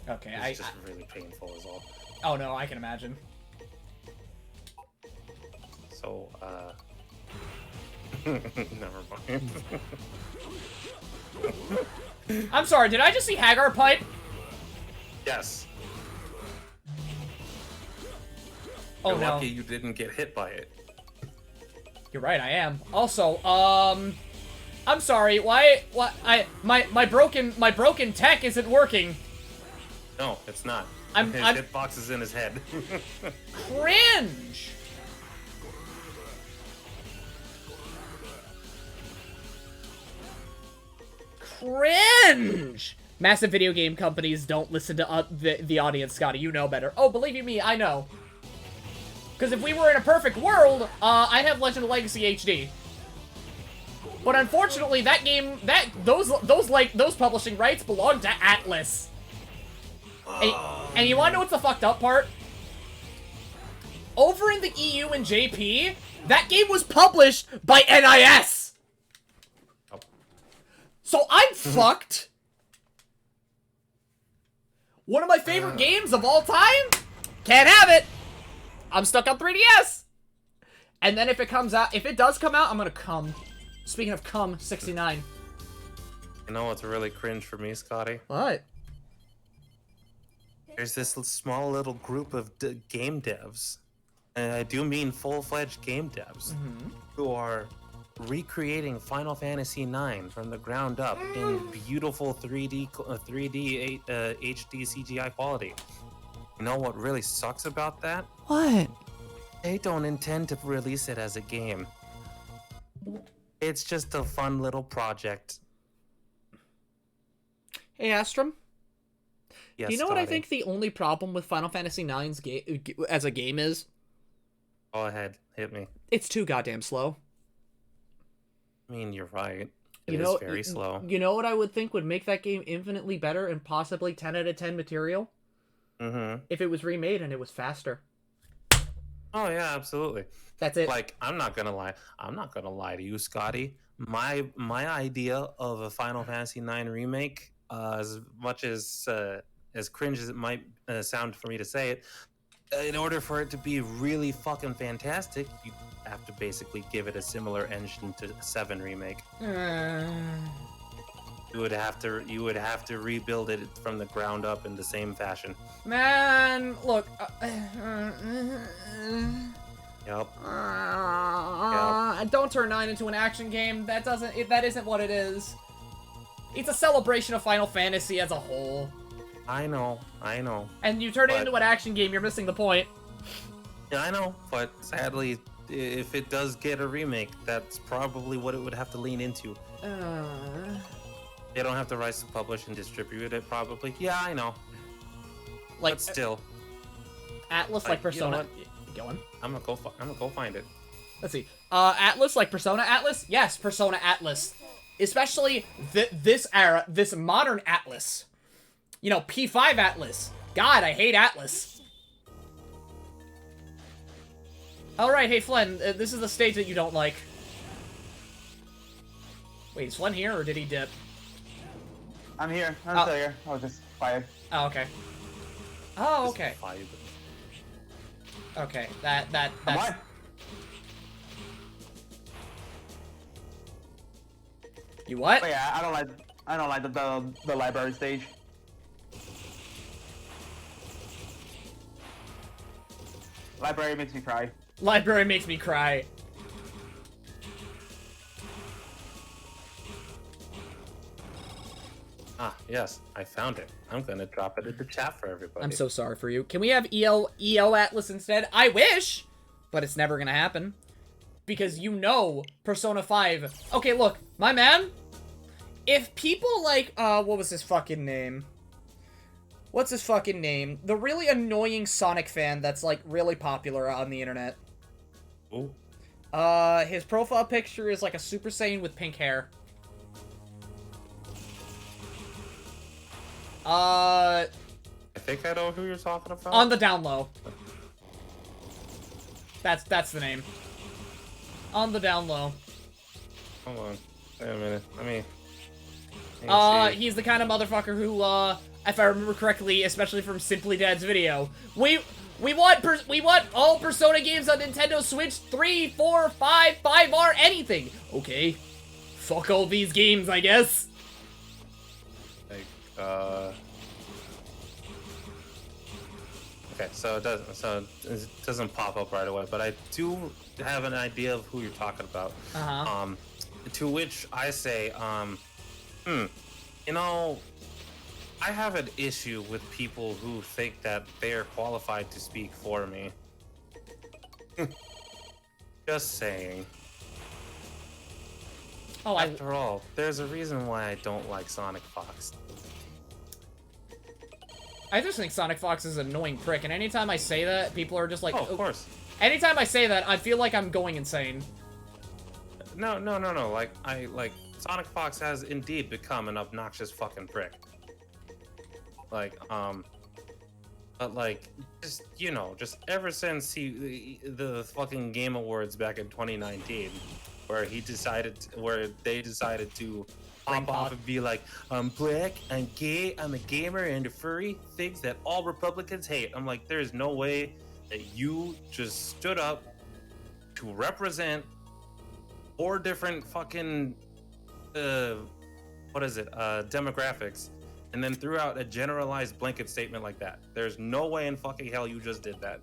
Okay, It's just really painful is all. Oh no, I can imagine. So, never mind. I'm sorry, did I just see Hagar pipe? Yes. Oh You're no. lucky you didn't get hit by it. You're right, I am. Also, I'm sorry, my broken tech isn't working. No, it's not. I'm His hitbox is in his head. cringe! Cringe! Massive video game companies don't listen to the audience, Scotty. You know better. Oh, believe you me, I know. Because if we were in a perfect world, I'd have Legend of Legacy HD. But unfortunately, that game, those publishing rights belong to Atlas. And you wanna know what's the fucked up part? Over in the EU and JP, that game was published by NIS! So I'm fucked! One of my favorite games of all time? Can't have it! I'm stuck on 3DS! And then if it does come out, I'm gonna cum. Speaking of cum, 69. You know what's really cringe for me, Scotty? What? There's this small little group of game devs, and I do mean full-fledged game devs, who are recreating Final Fantasy IX from the ground up in beautiful 3D HD CGI quality. You know what really sucks about that? What? They don't intend to release it as a game. It's just a fun little project. Hey, Astrum. Yes, Do you know what I Scotty. think the only problem with Final Fantasy IX's as a game is? Go ahead, hit me. It's too goddamn slow. I mean, you're right. It You is know, very slow. You know what I would think would make that game infinitely better and possibly 10 out of 10 material? Mm-hmm. If it was remade and it was faster. Oh yeah, absolutely. That's it. Like, I'm not gonna lie to you, Scotty. My idea of a Final Fantasy IX remake, as much as cringe as it might sound for me to say it, in order for it to be really fucking fantastic, you have to basically give it a similar engine to 7 remake. You would have to rebuild it from the ground up in the same fashion. Man, look. Yep. Don't turn 9 into an action game. That isn't what it is. It's a celebration of Final Fantasy as a whole. I know. And you turn it But- into an action game, you're missing the point. Yeah, I know, but sadly, if it does get a remake, that's probably what it would have to lean into. They don't have the rights to publish and distribute it, probably. Yeah, I know. Like But still, Atlas, like, like you know Persona. Go on. I'm gonna go find it. Let's see. Atlas, like Persona Atlas? Yes, Persona Atlas. Especially this era, this modern Atlas. You know, P5 Atlas. God, I hate Atlas. Alright, hey Flynn, this is the stage that you don't like. Wait, is Flynn here, or did he dip? I'm here. I'm still here. I was just fired. Oh, okay. Oh, okay. Five. Okay, that's... Come on. You what? But yeah, I don't like the library stage. Library makes me cry. Library makes me cry. Ah, yes, I found it. I'm gonna drop it in the chat for everybody. I'm so sorry for you. Can we have EO Atlas instead? I wish, but it's never gonna happen. Because you know Persona 5. Okay, look, my man, if people like, what was his fucking name? What's his fucking name? The really annoying Sonic fan that's, like, really popular on the internet. Ooh. His profile picture is like a Super Saiyan with pink hair. I think I know who you're talking about. On the down low. That's the name. On the down low. Hold on. Wait a minute. Let me see. He's the kind of motherfucker who, if I remember correctly, especially from Simply Dad's video, we want all Persona games on Nintendo Switch 3, 4, 5, 5R, anything. Okay. Fuck all these games, I guess. Like, okay, so it doesn't pop up right away, but I do have an idea of who you're talking about. Uh-huh. To which I say, you know, I have an issue with people who think that they're qualified to speak for me. Just saying. Oh, After all, there's a reason why I don't like Sonic Fox. I just think Sonic Fox is an annoying prick, and anytime I say that, people are just like... Oh, of course. Anytime I say that, I feel like I'm going insane. No. Like, Sonic Fox has indeed become an obnoxious fucking prick. Like, but like, just, you know, just ever since the fucking Game Awards back in 2019, where they decided to pop off and be like, I'm black, I'm gay, I'm a gamer, and a furry, things that all Republicans hate. I'm like, there's no way that you just stood up to represent 4 different fucking, demographics, and then threw out a generalized blanket statement like that. There's no way in fucking hell you just did that.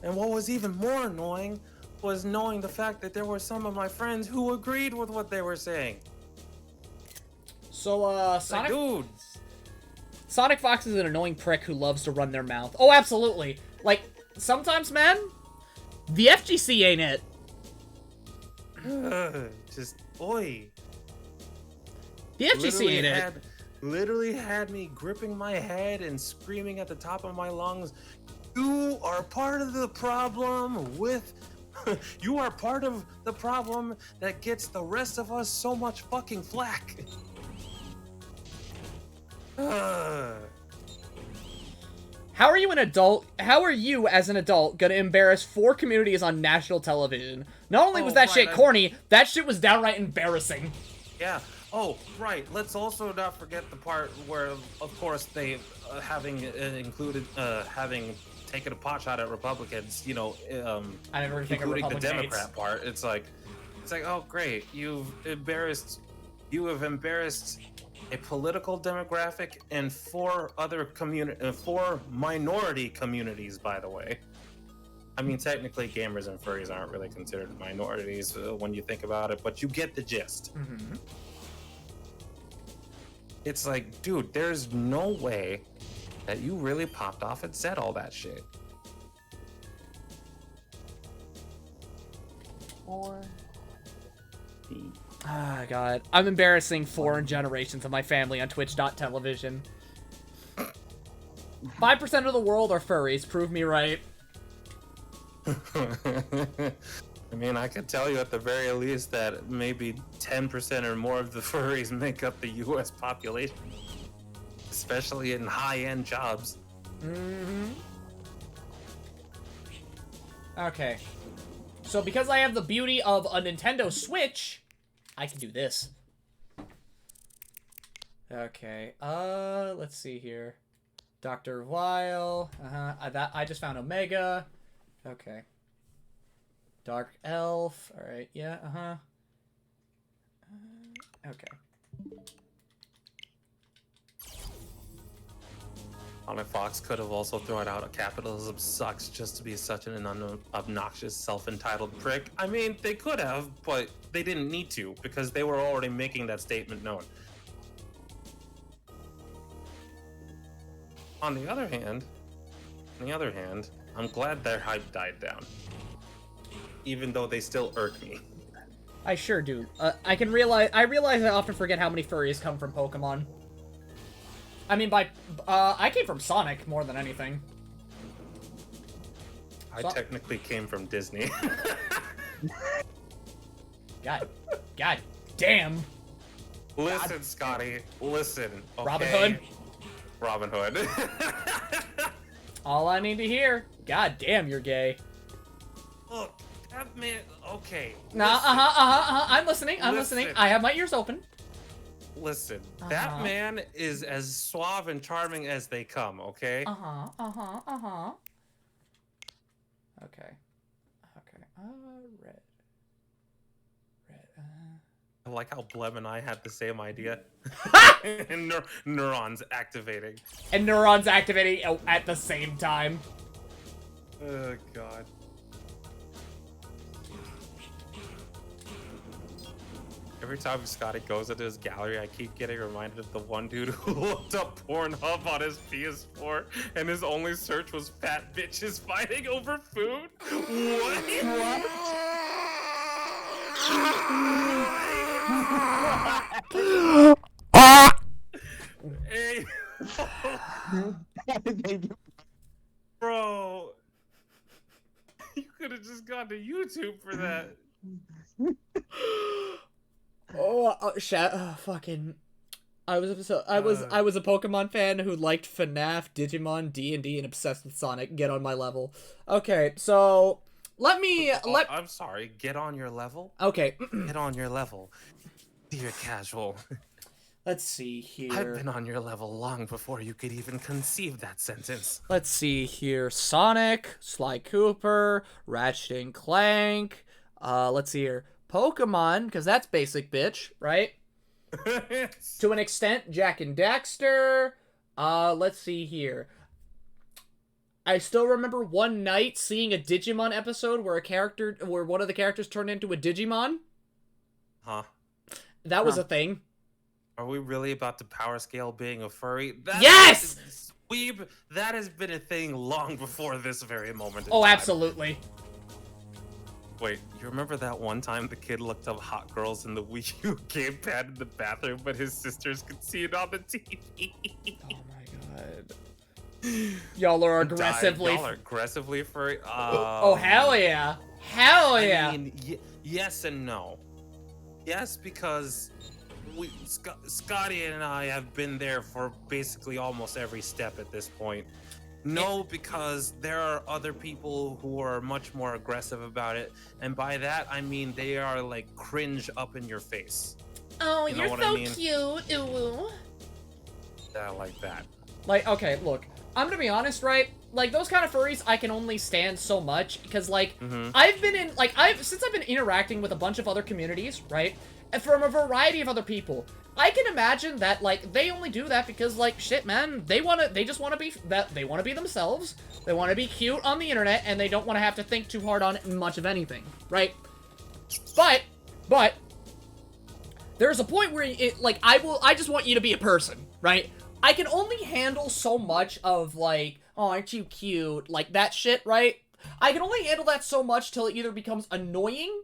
And what was even more annoying was knowing the fact that there were some of my friends who agreed with what they were saying. So, Like, dude. Sonic Fox is an annoying prick who loves to run their mouth. Oh, absolutely. Like, sometimes, man, the FGC ain't it. Just, oi. The FGC ain't it. Literally had me gripping my head and screaming at the top of my lungs, you are part of the problem with... you are part of the problem that gets the rest of us so much fucking flack. How are you an adult? How are you, as an adult, gonna embarrass 4 communities on national television? Not only was that shit corny, that shit was downright embarrassing. Yeah. Oh, right. Let's also not forget the part where, of course, they having taken a pot shot at Republicans. You know, I never really think of including the Republican Democrat hates. part. It's like, oh, great. You have embarrassed a political demographic and 4 minority communities, by the way. I mean, technically, gamers and furries aren't really considered minorities when you think about it, but you get the gist. Mm-hmm. It's like, dude, there's no way that you really popped off and said all that shit. Ah, God. I'm embarrassing 4 generations of my family on Twitch.television. 5% of the world are furries. Prove me right. I mean, I could tell you at the very least that maybe 10% or more of the furries make up the U.S. population, especially in high-end jobs. Mm-hmm. Okay. So because I have the beauty of a Nintendo Switch, I can do this. Okay. Let's see here. Dr. Weil. I just found Omega. Okay. Dark Elf. Alright, yeah, okay. Sonic Fox could have also thrown out a capitalism sucks just to be such an obnoxious, self-entitled prick. I mean, they could have, but they didn't need to because they were already making that statement known. On the other hand, I'm glad their hype died down. Even though they still irk me. I sure do. I realize I often forget how many furries come from Pokemon. I mean, I came from Sonic more than anything. I technically came from Disney. God damn. Listen, Scotty, listen. Okay? Robin Hood? Robin Hood. All I need to hear. God damn, you're gay. Look, that man, okay. Nah, I'm listening. Listen. I have my ears open. Listen, that man is as suave and charming as they come, okay? Okay. Red. I like how Blem and I had the same idea. And neurons activating. And neurons activating at the same time. Oh, God. Every time Scotty goes into his gallery, I keep getting reminded of the one dude who looked up Pornhub on his PS4, and his only search was fat bitches fighting over food. What? Hey, bro, you could have just gone to YouTube for that. Fucking. I was a Pokemon fan who liked FNAF, Digimon, D&D, and obsessed with Sonic. Get on my level. Okay, so I'm sorry. Get on your level. Okay. Get on your level, dear casual. Let's see here. I've been on your level long before you could even conceive that sentence. Let's see here. Sonic, Sly Cooper, Ratchet and Clank. Let's see here. Pokemon, because that's basic bitch, right? To an extent, Jack and Daxter. Let's see here. I still remember one night seeing a Digimon episode where one of the characters turned into a Digimon. Huh? That was a thing. Are we really about to power scale being a furry? Yes! That has been a thing long before this very moment. Oh, absolutely. Wait, you remember that one time the kid looked up hot girls in the Wii U gamepad in the bathroom, but his sisters could see it on the TV? Oh my god. Y'all are aggressively... Y'all are aggressively furry? Oh, hell yeah. Hell yeah. I mean, yes and no. Yes, because Scotty and I have been there for basically almost every step at this point. No, because there are other people who are much more aggressive about it, and by that I mean they are like cringe up in your face. Oh, You know you're what so I mean? cute. Ooh. Yeah, like that. Like, okay, look. I'm gonna be honest, right? Like, those kind of furries, I can only stand so much, because, like, I've been in, like, since I've been interacting with a bunch of other communities, right? And from a variety of other people, I can imagine that, like, they only do that because, like, shit, man, they just wanna be themselves, they wanna be cute on the internet, and they don't wanna have to think too hard on much of anything, right? But, there's a point where I just want you to be a person, right? I can only handle so much of, like, oh, aren't you cute? Like, that shit, right? I can only handle that so much till it either becomes annoying,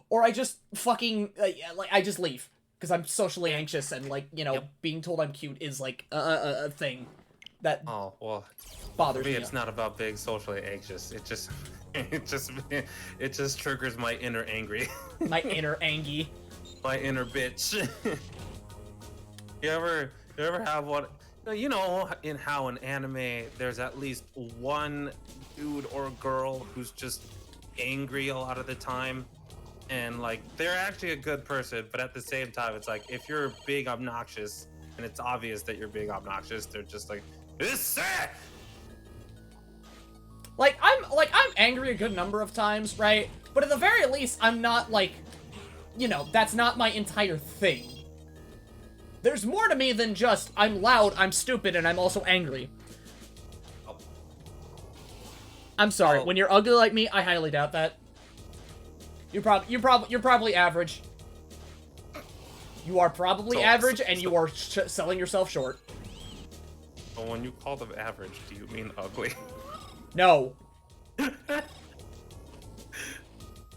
or I just fucking, like, I just leave. Because I'm socially anxious, and, like, you know, being told I'm cute is, like, a thing that bothers for me. me. It's not about being socially anxious. It just triggers my inner angry. My inner angy. My inner bitch. You ever have one? You know, in how in anime, there's at least one dude or girl who's just angry a lot of the time, and like they're actually a good person, but at the same time, it's like if you're being obnoxious and it's obvious that you're being obnoxious, they're just like, "This sad." I'm angry a good number of times, right? But at the very least, I'm not like, you know, that's not my entire thing. There's more to me than just, I'm loud, I'm stupid, and I'm also angry. Oh. I'm sorry, Oh. when you're ugly like me, I highly doubt that. You're probably average. You are probably average, and you are selling yourself short. But when you call them average, do you mean ugly? No.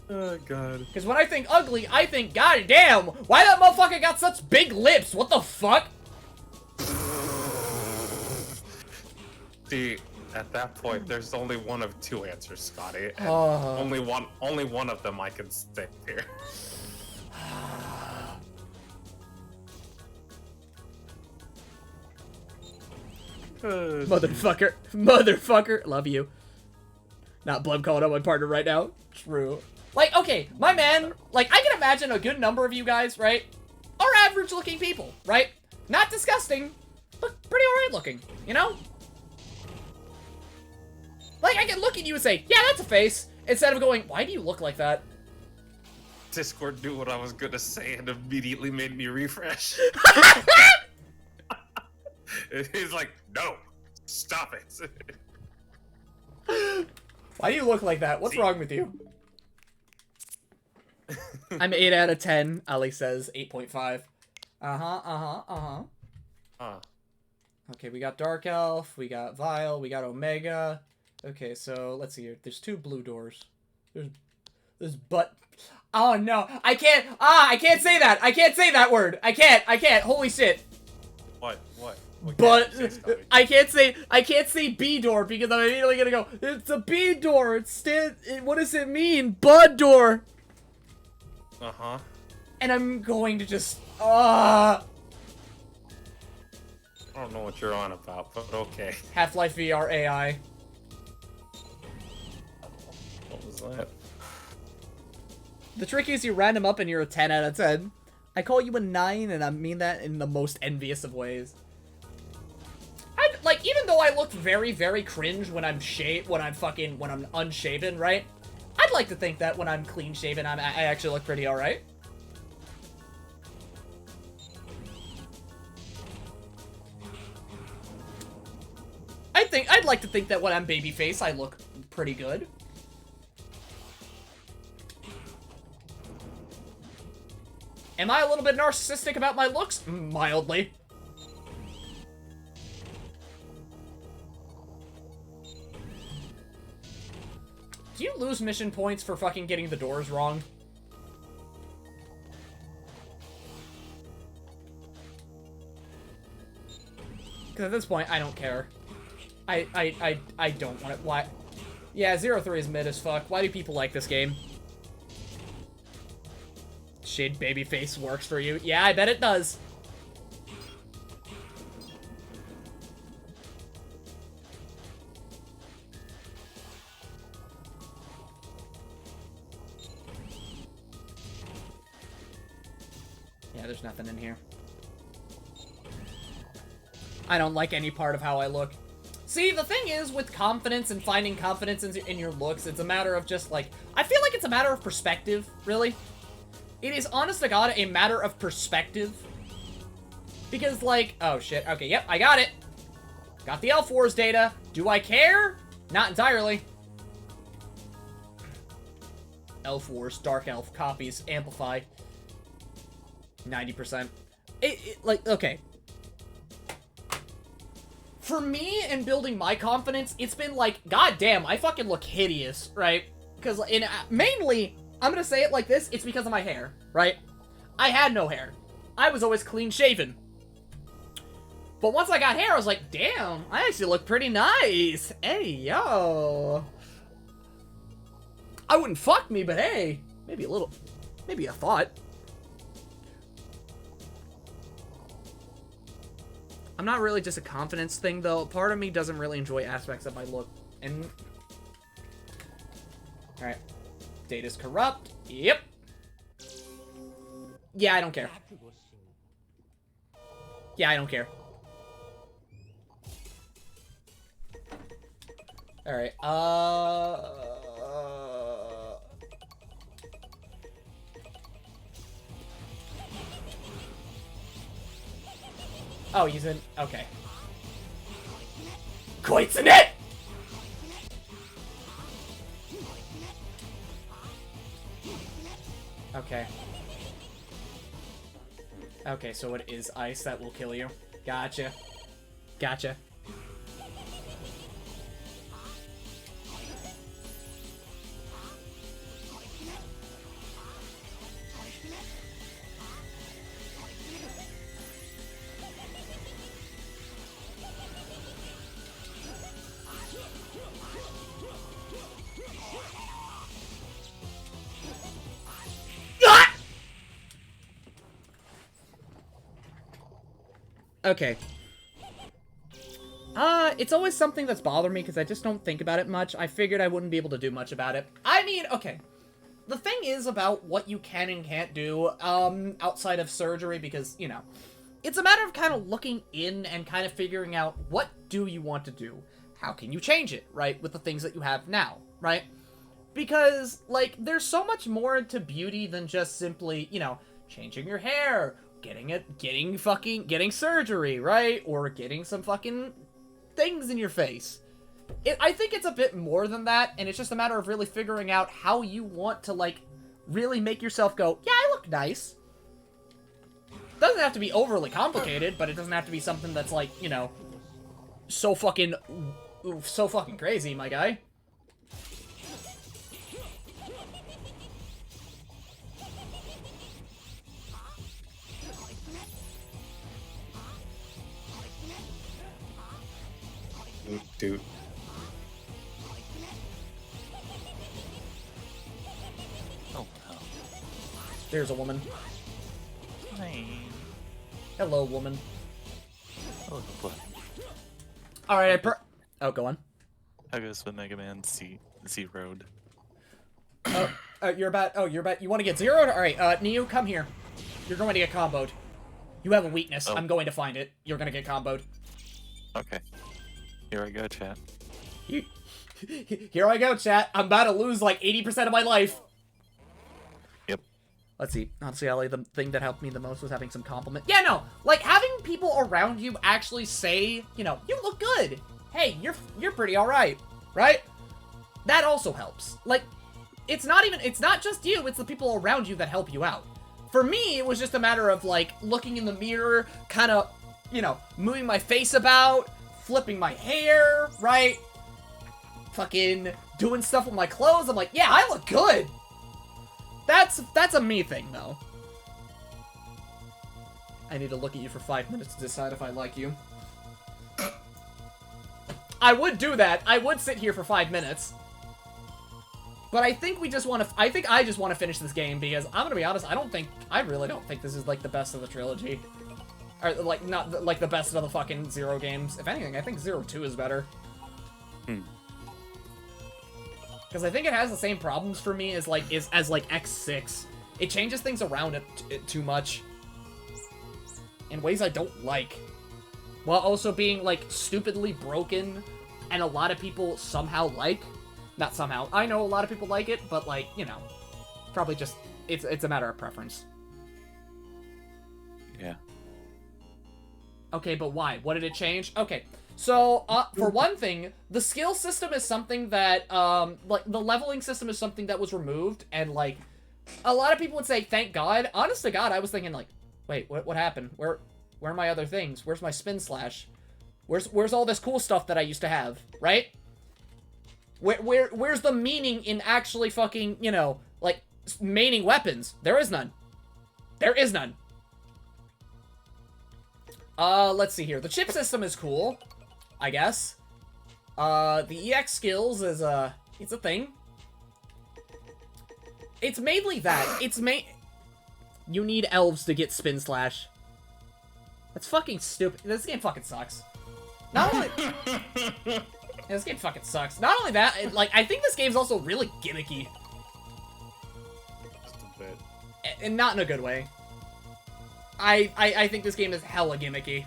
Oh god. Because when I think ugly, I think, god damn, why that motherfucker got such big lips? What the fuck? See, at that point, there's only one of two answers, Scotty. And Oh. only one of them I can stick here. Motherfucker. Motherfucker. Love you. Not Blem calling out my partner right now. True. Like, okay, my man, like, I can imagine a good number of you guys, right, are average-looking people, right? Not disgusting, but pretty alright looking, you know? Like, I can look at you and say, yeah, that's a face, instead of going, why do you look like that? Discord knew what I was gonna say and immediately made me refresh. He's like, no, stop it. Why do you look like that? What's wrong with you? I'm 8 out of 10. Ali says 8.5. Okay, we got Dark Elf, we got Vile, we got Omega. Okay, so let's see here. There's 2 blue doors. There's butt. Oh no, I can't. I can't say that. I can't say that word. I can't. Holy shit. What? But I can't say B door because I'm immediately gonna go, it's a B door. What does it mean? Bud door. Uh-huh. And I'm going to just I don't know what you're on about, but okay. Half-Life VR AI. What was that? The trick is you random up and you're a 10 out of 10. I call you a 9 and I mean that in the most envious of ways. Like, even though I look very, very cringe when I'm when I'm unshaven, right? I'd like to think that when I'm clean shaven, I actually look pretty alright. I'd like to think that when I'm babyface, I look pretty good. Am I a little bit narcissistic about my looks? Mildly. Do you lose mission points for fucking getting the doors wrong? Because at this point, I don't care. I don't want it. Why? Yeah, 0-3 is mid as fuck. Why do people like this game? Shade babyface works for you. Yeah, I bet it does. Yeah, there's nothing in here. I don't like any part of how I look. See, the thing is, with confidence and finding confidence in your looks, it's a matter of just, like... I feel like it's a matter of perspective, really. It is, honest to God, a matter of perspective. Because, like... Oh, shit. Okay, yep, I got it. Got the Elf Wars data. Do I care? Not entirely. Elf Wars, Dark Elf, copies, amplify. 90%. Like, okay. For me, in building my confidence, it's been like, god damn, I fucking look hideous, right? Because, mainly, I'm gonna say it like this, it's because of my hair, right? I had no hair. I was always clean-shaven. But once I got hair, I was like, damn, I actually look pretty nice. Hey, yo. I wouldn't fuck me, but hey, maybe a little, maybe a thought. I'm not really just a confidence thing, though. Part of me doesn't really enjoy aspects of my look. And... Alright. Data's corrupt. Yep. Yeah, I don't care. Yeah, I don't care. Alright, Oh, he's in... Okay. Quite's in it! Okay. Okay, so it is ice that will kill you. Gotcha. Gotcha. Okay. It's always something that's bothered me because I just don't think about it much. I figured I wouldn't be able to do much about it. I mean, okay. The thing is about what you can and can't do, outside of surgery because, you know, it's a matter of kind of looking in and kind of figuring out what do you want to do? How can you change it, right? With the things that you have now, right? Because, like, there's so much more to beauty than just simply, you know, changing your hair, getting surgery, right? Or getting some fucking things in your face. I think it's a bit more than that, and it's just a matter of really figuring out how you want to, like, really make yourself go, yeah, I look nice. Doesn't have to be overly complicated, but it doesn't have to be something that's, like, you know, so fucking crazy, my guy. Dude. Oh, no. There's a woman. Hi. Hello, woman. Oh, boy. Alright, oh, go on. How goes with Mega Man Zeroed? You're about, you want to get zeroed? Alright, Neo, come here. You're going to get comboed. You have a weakness. Oh. I'm going to find it. You're going to get comboed. Okay. Here I go, chat. Here I go, chat. I'm about to lose like 80% of my life. Yep. Let's see. Honestly, Ellie, the thing that helped me the most was having some compliment. Yeah, no. Like, having people around you actually say, you know, you look good. hey, you're pretty alright, right? That also helps. Like, it's not just you, it's the people around you that help you out. For me, it was just a matter of, like, looking in the mirror, kind of, you know, moving my face about, flipping my hair, right? Fucking doing stuff with my clothes. I'm like, yeah, I look good. That's a me thing, though. I need to look at you for 5 minutes to decide if I like you. I would do that. I would sit here for 5 minutes. But I think I just want to finish this game because I'm gonna be honest, I really don't think this is like the best of the trilogy. Or like not like the best of the fucking Zero games. If anything, I think 0-2 is better. Because I think it has the same problems for me as X6. It changes things around it too much. In ways I don't like. While also being like stupidly broken and a lot of people somehow like. Not somehow. I know a lot of people like it, but, like, you know, probably just, it's a matter of preference. Yeah. Okay, but why? What did it change? Okay, so, for one thing, the skill system is something that, like, the leveling system is something that was removed, and, like, a lot of people would say, thank God. Honest to God, I was thinking, like, wait, what happened? Where are my other things? Where's my spin slash? Where's all this cool stuff that I used to have, right? Where's the meaning in actually fucking, you know, like, maining weapons? There is none. There is none. Let's see here. The chip system is cool, I guess. The EX skills is, it's a thing. It's mainly that. You need elves to get spin slash. That's fucking stupid. This game fucking sucks. Not only... This game fucking sucks. Not only that, I think this game's also really gimmicky. Just a bit. And not in a good way. I think this game is hella gimmicky.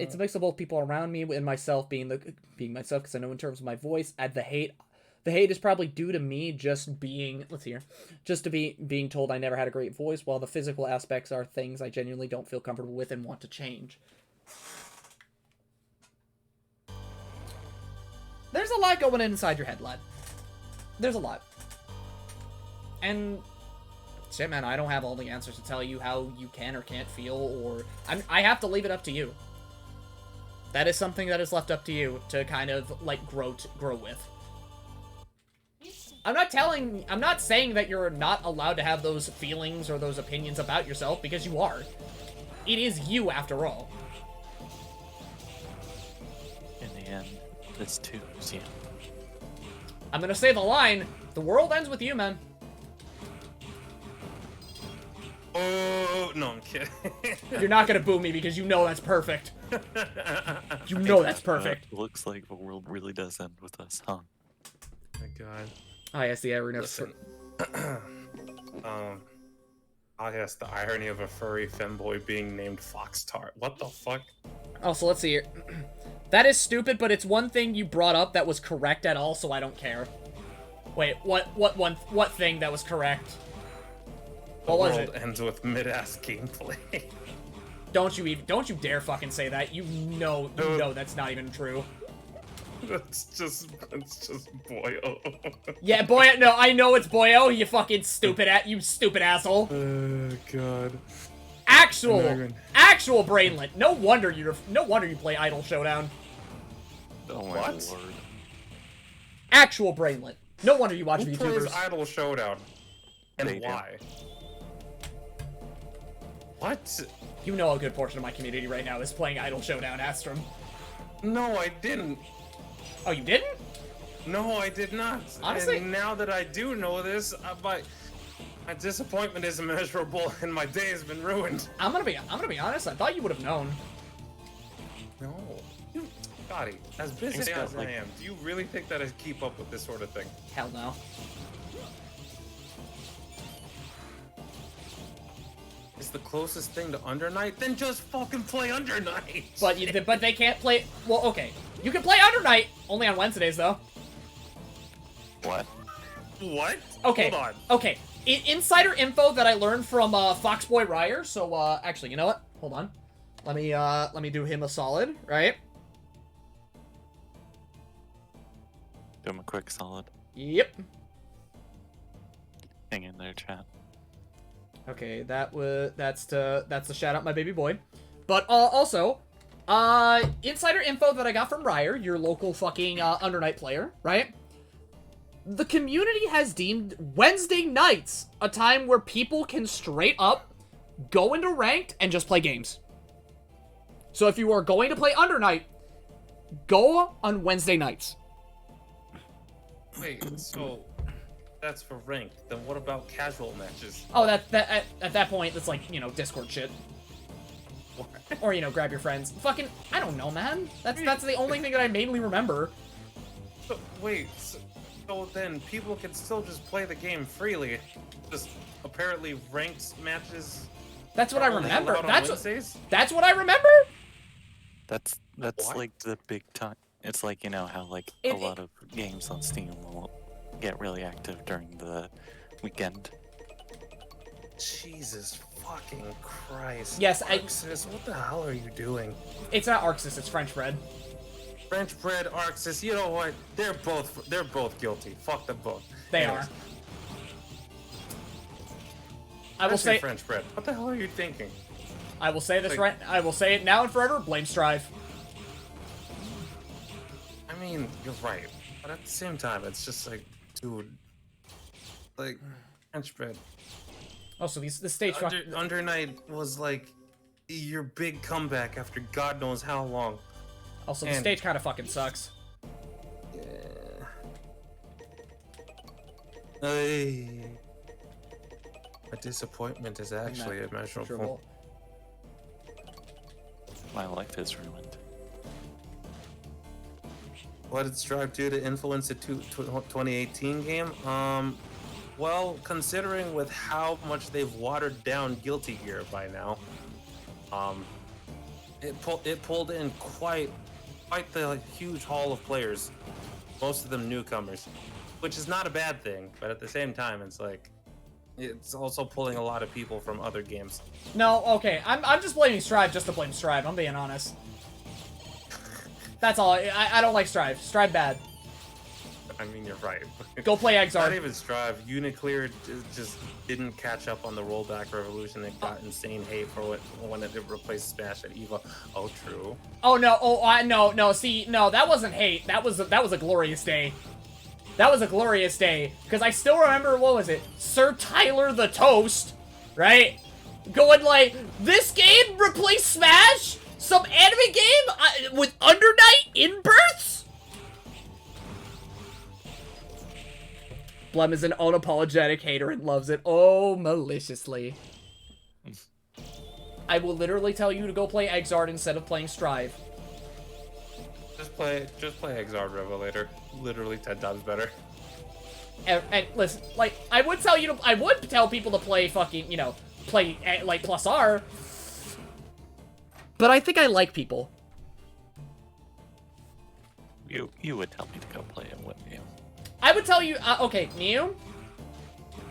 It's a mix of both people around me and myself being myself, because I know in terms of my voice, and the hate is probably due to me just being, being told I never had a great voice, while the physical aspects are things I genuinely don't feel comfortable with and want to change. There's a lot going inside your head, lad. There's a lot. And, shit, man, I don't have all the answers to tell you how you can or can't feel, or... I have to leave it up to you. That is something that is left up to you to kind of, like, grow with. I'm not saying that you're not allowed to have those feelings or those opinions about yourself, because you are. It is you, after all. In the end, this too is you. I'm gonna say the line, the world ends with you, man. Oh, no, I'm kidding. You're not gonna boo me because you know that's perfect. You know that's perfect. Looks like the world really does end with us, huh? My God. Oh, yes, the irony. Listen. I guess the irony of a furry femboy being named Foxtart. What the fuck? Oh, so let's see here. That is stupid, but it's one thing you brought up that was correct at all, so I don't care. Wait, what thing that was correct? What was it? The world ends with mid-ass gameplay. Don't you dare fucking say that. You know that's not even true. It's just Boyo. Yeah, Boyo. No, I know it's Boyo. You fucking stupid asshole. Oh God. Actual brainlet. No wonder you play Idle Showdown. Oh my lord. Actual brainlet. No wonder you watch Who YouTubers. plays Idle Showdown? And They do. why? What? You know a good portion of my community right now is playing Idle Showdown, Astrum. No, I didn't. Oh, you didn't? No, I did not. Honestly? And now that I do know this, my disappointment is immeasurable, and my day has been ruined. I'm gonna be honest. I thought you would have known. No. Scotty, as busy Things as got, I like- am, do you really think that I keep up with this sort of thing? Hell no. It's the closest thing to Under Night? Then just fucking play Under Night! But they can't play. Well, okay. You can play Under Night only on Wednesdays though. What? What? Okay. Hold on. Okay. Insider info that I learned from Foxboy Ryer. So actually, you know what? Hold on. Let me do him a solid, right? Do him a quick solid. Yep. Hang in there, chat. Okay, that's to shout out my baby boy. But also, insider info that I got from Ryer, your local fucking Undernight player, right? The community has deemed Wednesday nights a time where people can straight up go into ranked and just play games. So if you are going to play Undernight, go on Wednesday nights. Wait, so that's for ranked. Then what about casual matches? Oh, at that point, that's like, you know, Discord shit. Or, you know, grab your friends. Fucking, I don't know, man. That's the only thing that I mainly remember. So, wait, so then people can still just play the game freely. Just apparently ranked matches. That's what I only remember. allowed on Wednesdays? That's what I remember. That's What? like the big time. It's like, you know how like a lot of games on Steam will get really active during the weekend. Jesus fucking Christ. Yes, Arxis, what the hell are you doing? It's not Arxis, it's French bread. French bread, Arxis, you know what? They're both guilty. Fuck them both. They Anyways, are. I will say French bread. What the hell are you thinking? I will say this Like- right. I will say it now and forever. Blame Strive. I mean, you're right. But at the same time, it's just like, dude, like, French bread. Oh, so this stage fuck. Under Night was like your big comeback after God knows how long. Also, the and- stage kind of fucking sucks. Yeah. Ay. A disappointment is actually immeasurable. My life is ruined. What did Strive do to influence the 2018 game? Well, considering with how much they've watered down Guilty Gear by now, it pulled in quite the huge haul of players, most of them newcomers, which is not a bad thing. But at the same time, it's like it's also pulling a lot of people from other games. No, okay. I'm just blaming Strive just to blame Strive. I'm being honest. That's all. I don't like Strive. Strive bad. I mean, you're right. Go play Not Exarch. even Strive. Uniclear just didn't catch up on the rollback revolution. It got insane hate for it when it replaced Smash at EVA. Oh, true. Oh no. Oh, no. See, no, that wasn't hate. That was a glorious day. That was a glorious day because I still remember what was it? Sir Tyler the Toast, right? Going like, this game replaced Smash. Some anime game with Undernight in births. Blem is an unapologetic hater and loves it. Oh, maliciously. I will literally tell you to go play Exarch instead of playing Strive. Just play Exard Revelator. Literally 10 times better. And listen, like, I would tell people to play fucking, you know, play, like, Plus R. But I think I like people. You would tell me to go play it, wouldn't you? I would tell you, okay, Mew.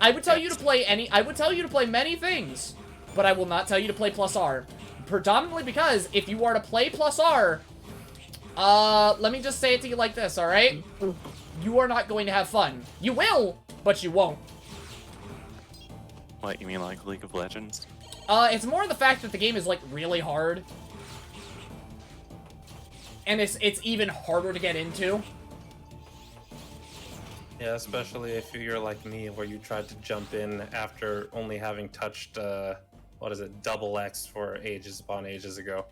I would tell you to play many things, but I will not tell you to play Plus R. Predominantly because if you are to play Plus R, let me just say it to you like this, alright? You are not going to have fun. You will, but you won't. What, you mean like League of Legends? It's more the fact that the game is, like, really hard. And it's even harder to get into. Yeah, especially if you're like me, where you tried to jump in after only having touched, Double X for ages upon ages ago.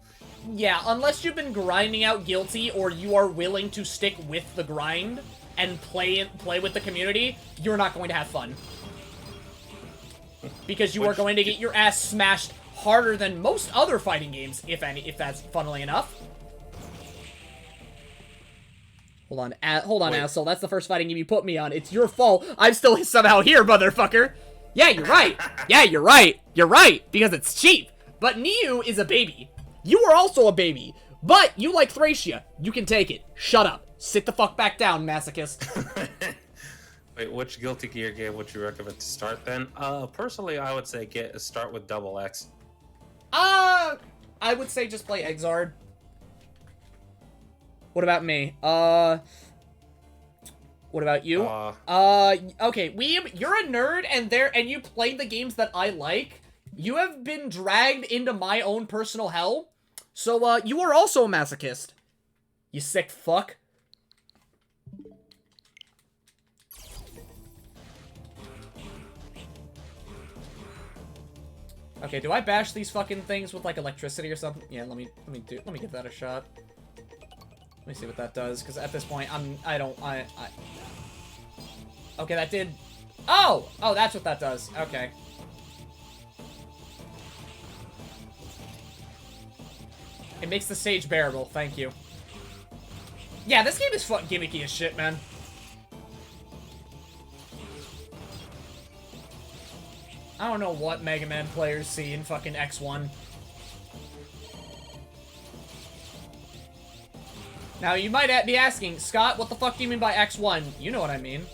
Yeah, unless you've been grinding out Guilty or you are willing to stick with the grind and play with the community, you're not going to have fun. Because you are going to get your ass smashed harder than most other fighting games, if that's funnily enough. Hold on, Wait. asshole. That's the first fighting game you put me on. It's your fault. I'm still somehow here, motherfucker. Yeah, you're right. Yeah, you're right. You're right, because it's cheap. But Niu is a baby. You are also a baby. But you like Thracia. You can take it. Shut up. Sit the fuck back down, masochist. Wait, which Guilty Gear game would you recommend to start then? Personally, I would say start with Double X. I would say just play Exard. What about me? What about you? Okay, Weeb, you're a nerd and you played the games that I like. You have been dragged into my own personal hell. So, you are also a masochist. You sick fuck. Okay, do I bash these fucking things with like electricity or something? Yeah, let me give that a shot. Let me see what that does, because at this point okay, that did. Oh, that's what that does. Okay. It makes the stage bearable. Thank you. Yeah, this game is gimmicky as shit, man. I don't know what Mega Man players see in fucking X1. Now, you might be asking, Scott, what the fuck do you mean by X1? You know what I mean.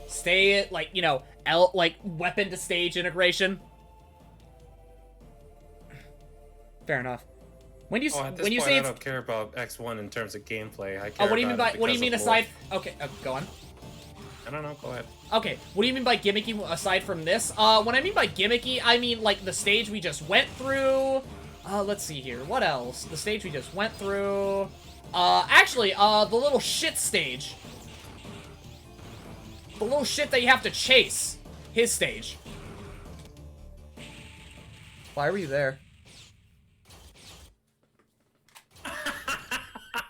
Stay, like, you know, weapon to stage integration. Fair enough. When you at this when you point, say I it's... don't care about X1 in terms of gameplay. I care what do you mean by... What do you mean aside... Okay, go on. I don't know, go ahead. Okay, what do you mean by gimmicky aside from this? What I mean by gimmicky, I mean, like, the stage we just went through. Let's see here. What else? The stage we just went through. Actually, the little shit stage. The little shit that you have to chase. His stage. Why were you there?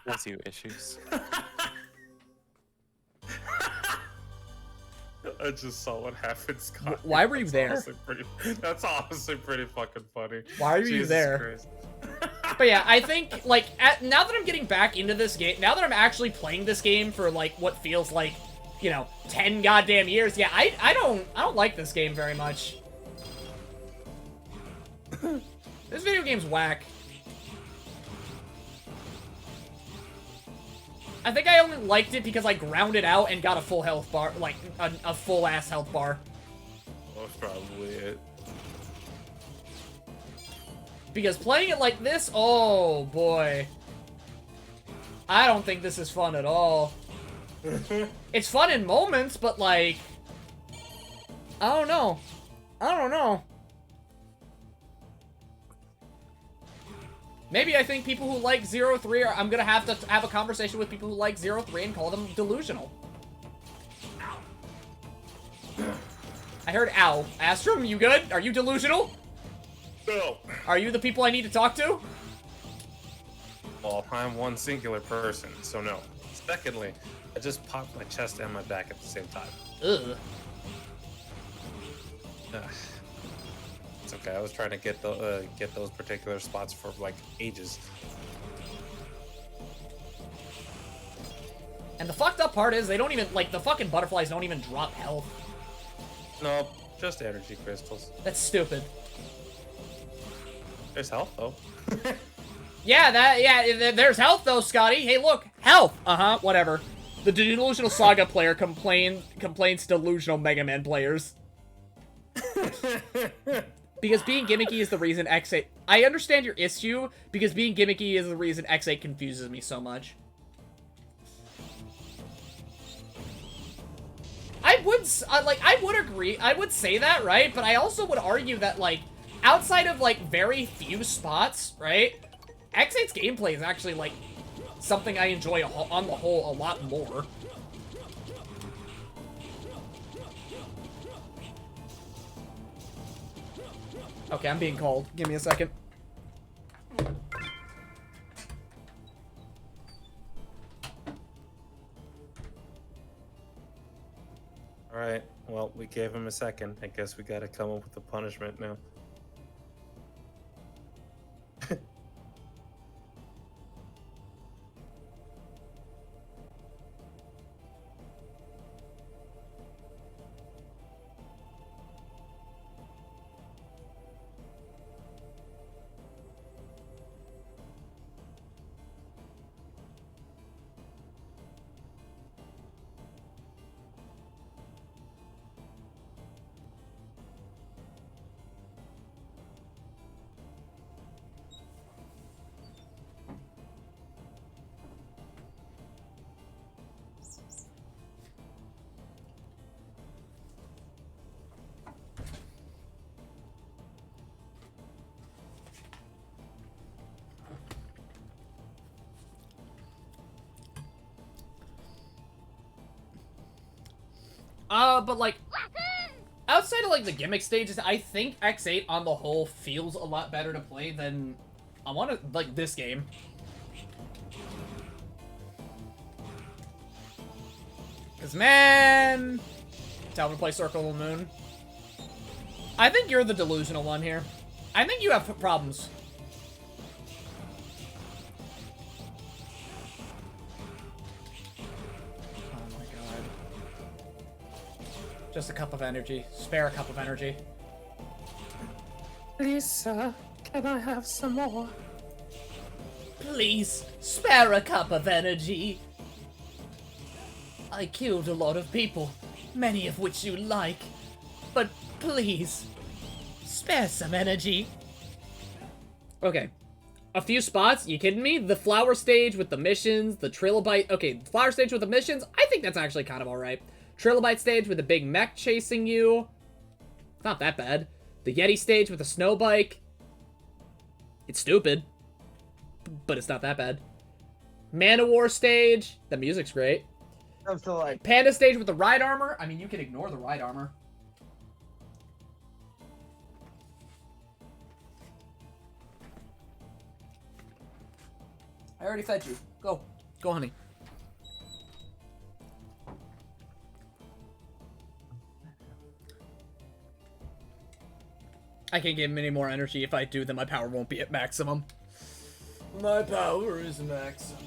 That's you issues. I just saw what happened, Scott. Why were you there? That's honestly pretty fucking funny. Why were you there? Christ. But yeah, I think, like, now that I'm getting back into this game, now that I'm actually playing this game for, like, what feels like, you know, 10 goddamn years, yeah, I don't like this game very much. This video game's whack. I think I only liked it because I grounded out and got a full health bar, like, a full-ass health bar. That's probably it. Because playing it like this, oh boy. I don't think this is fun at all. It's fun in moments, but like... I don't know. I don't know. Maybe I think people who like 03 are... I'm gonna have to have a conversation with people who like 03 and call them delusional. I heard ow. Astrum, you good? Are you delusional? No. Are you the people I need to talk to? Well, I'm one singular person, so no. Secondly, I just popped my chest and my back at the same time. Ugh. It's okay. I was trying to get those particular spots for like ages. And the fucked up part is they don't even, like, the fucking butterflies don't even drop health. No, just energy crystals. That's stupid. There's health though. Yeah, there's health though, Scotty. Hey, look, health. Whatever. The Delusional Saga player complains to delusional Mega Man players. Because being gimmicky is the reason X8... I understand your issue, because being gimmicky is the reason X8 confuses me so much. I would agree. I would say that, right? But I also would argue that, like, outside of, like, very few spots, right? X8's gameplay is actually, like, something I enjoy on the whole a lot more. Okay, I'm being called. Give me a second. Alright, well, we gave him a second. I guess we gotta come up with a punishment now. But like, outside of like the gimmick stages, I think X8 on the whole feels a lot better to play than I want to like this game. Cause man, tell me to play Circle of the Moon. I think you're the delusional one here. I think you have problems. Oh my god. Just a cup of energy. Spare a cup of energy. Lisa, can I have some more? Please, spare a cup of energy. I killed a lot of people, many of which you like. But please, spare some energy. Okay. A few spots? You kidding me? The flower stage with the missions, the trilobite. Okay, flower stage with the missions, I think that's actually kind of alright. Trilobite stage with the big mech chasing you. Not that bad. The Yeti stage with the snow bike. It's stupid, but it's not that bad. Man-O-War stage. The music's great. I'm still like... Panda stage with the ride armor. I mean, you can ignore the ride armor. I already fed you. Go. Go, honey. I can't give him any more energy. If I do, then my power won't be at maximum. My power is maximum.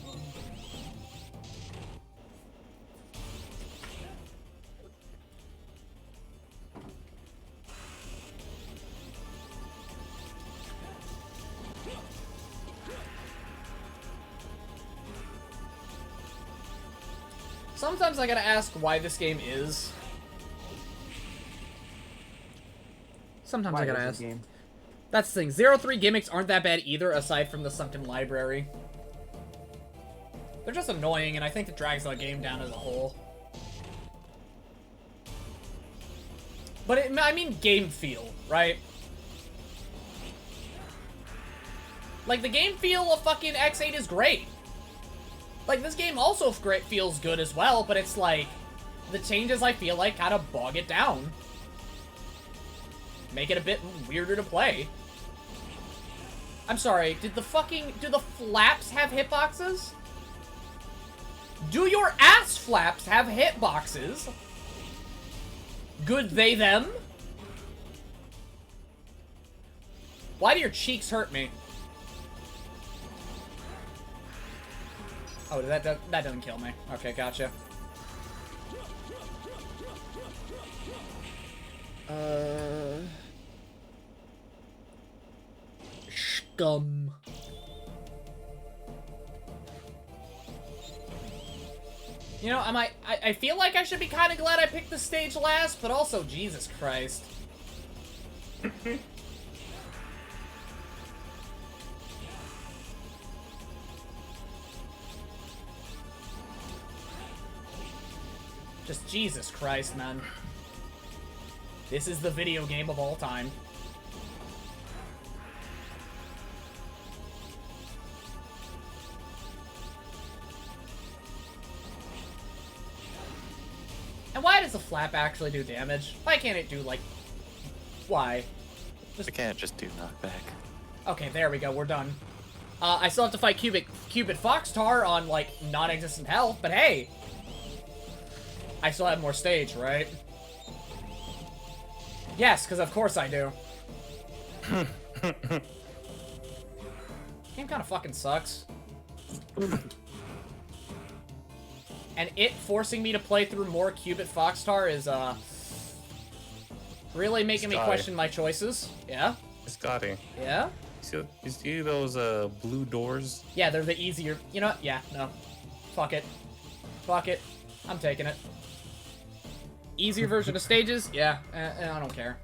Sometimes I gotta ask why this game is. Sometimes I gotta ask. That's the thing. 0-3 gimmicks aren't that bad either, aside from the Sunken Library. They're just annoying, and I think it drags the game down as a whole. But I mean game feel, right? Like, the game feel of fucking X8 is great. Like, this game also feels good as well, but it's like, the changes I feel like kind of bog it down. Make it a bit weirder to play. I'm sorry, do the flaps have hitboxes? Do your ass flaps have hitboxes? Good they them? Why do your cheeks hurt me? Oh, that doesn't kill me. Okay, gotcha. Scum. You know, I feel like I should be kind of glad I picked the stage last, but also, Jesus Christ. Just Jesus Christ, man. This is the video game of all time. And why does the flap actually do damage? Why can't it do, like... Why? I can't just do knockback. Okay, there we go. We're done. I still have to fight Cupid Foxtar on, like, non-existent health, but hey! I still have more stage, right? Yes, because of course I do. Game kind of fucking sucks. And it forcing me to play through more Cupid Foxtar is, really making me question my choices. Yeah? Scotty. Yeah? You see those, blue doors? Yeah, they're the easier... You know what? Yeah, no. Fuck it. Fuck it. I'm taking it. Easier version of stages? Yeah, I don't care.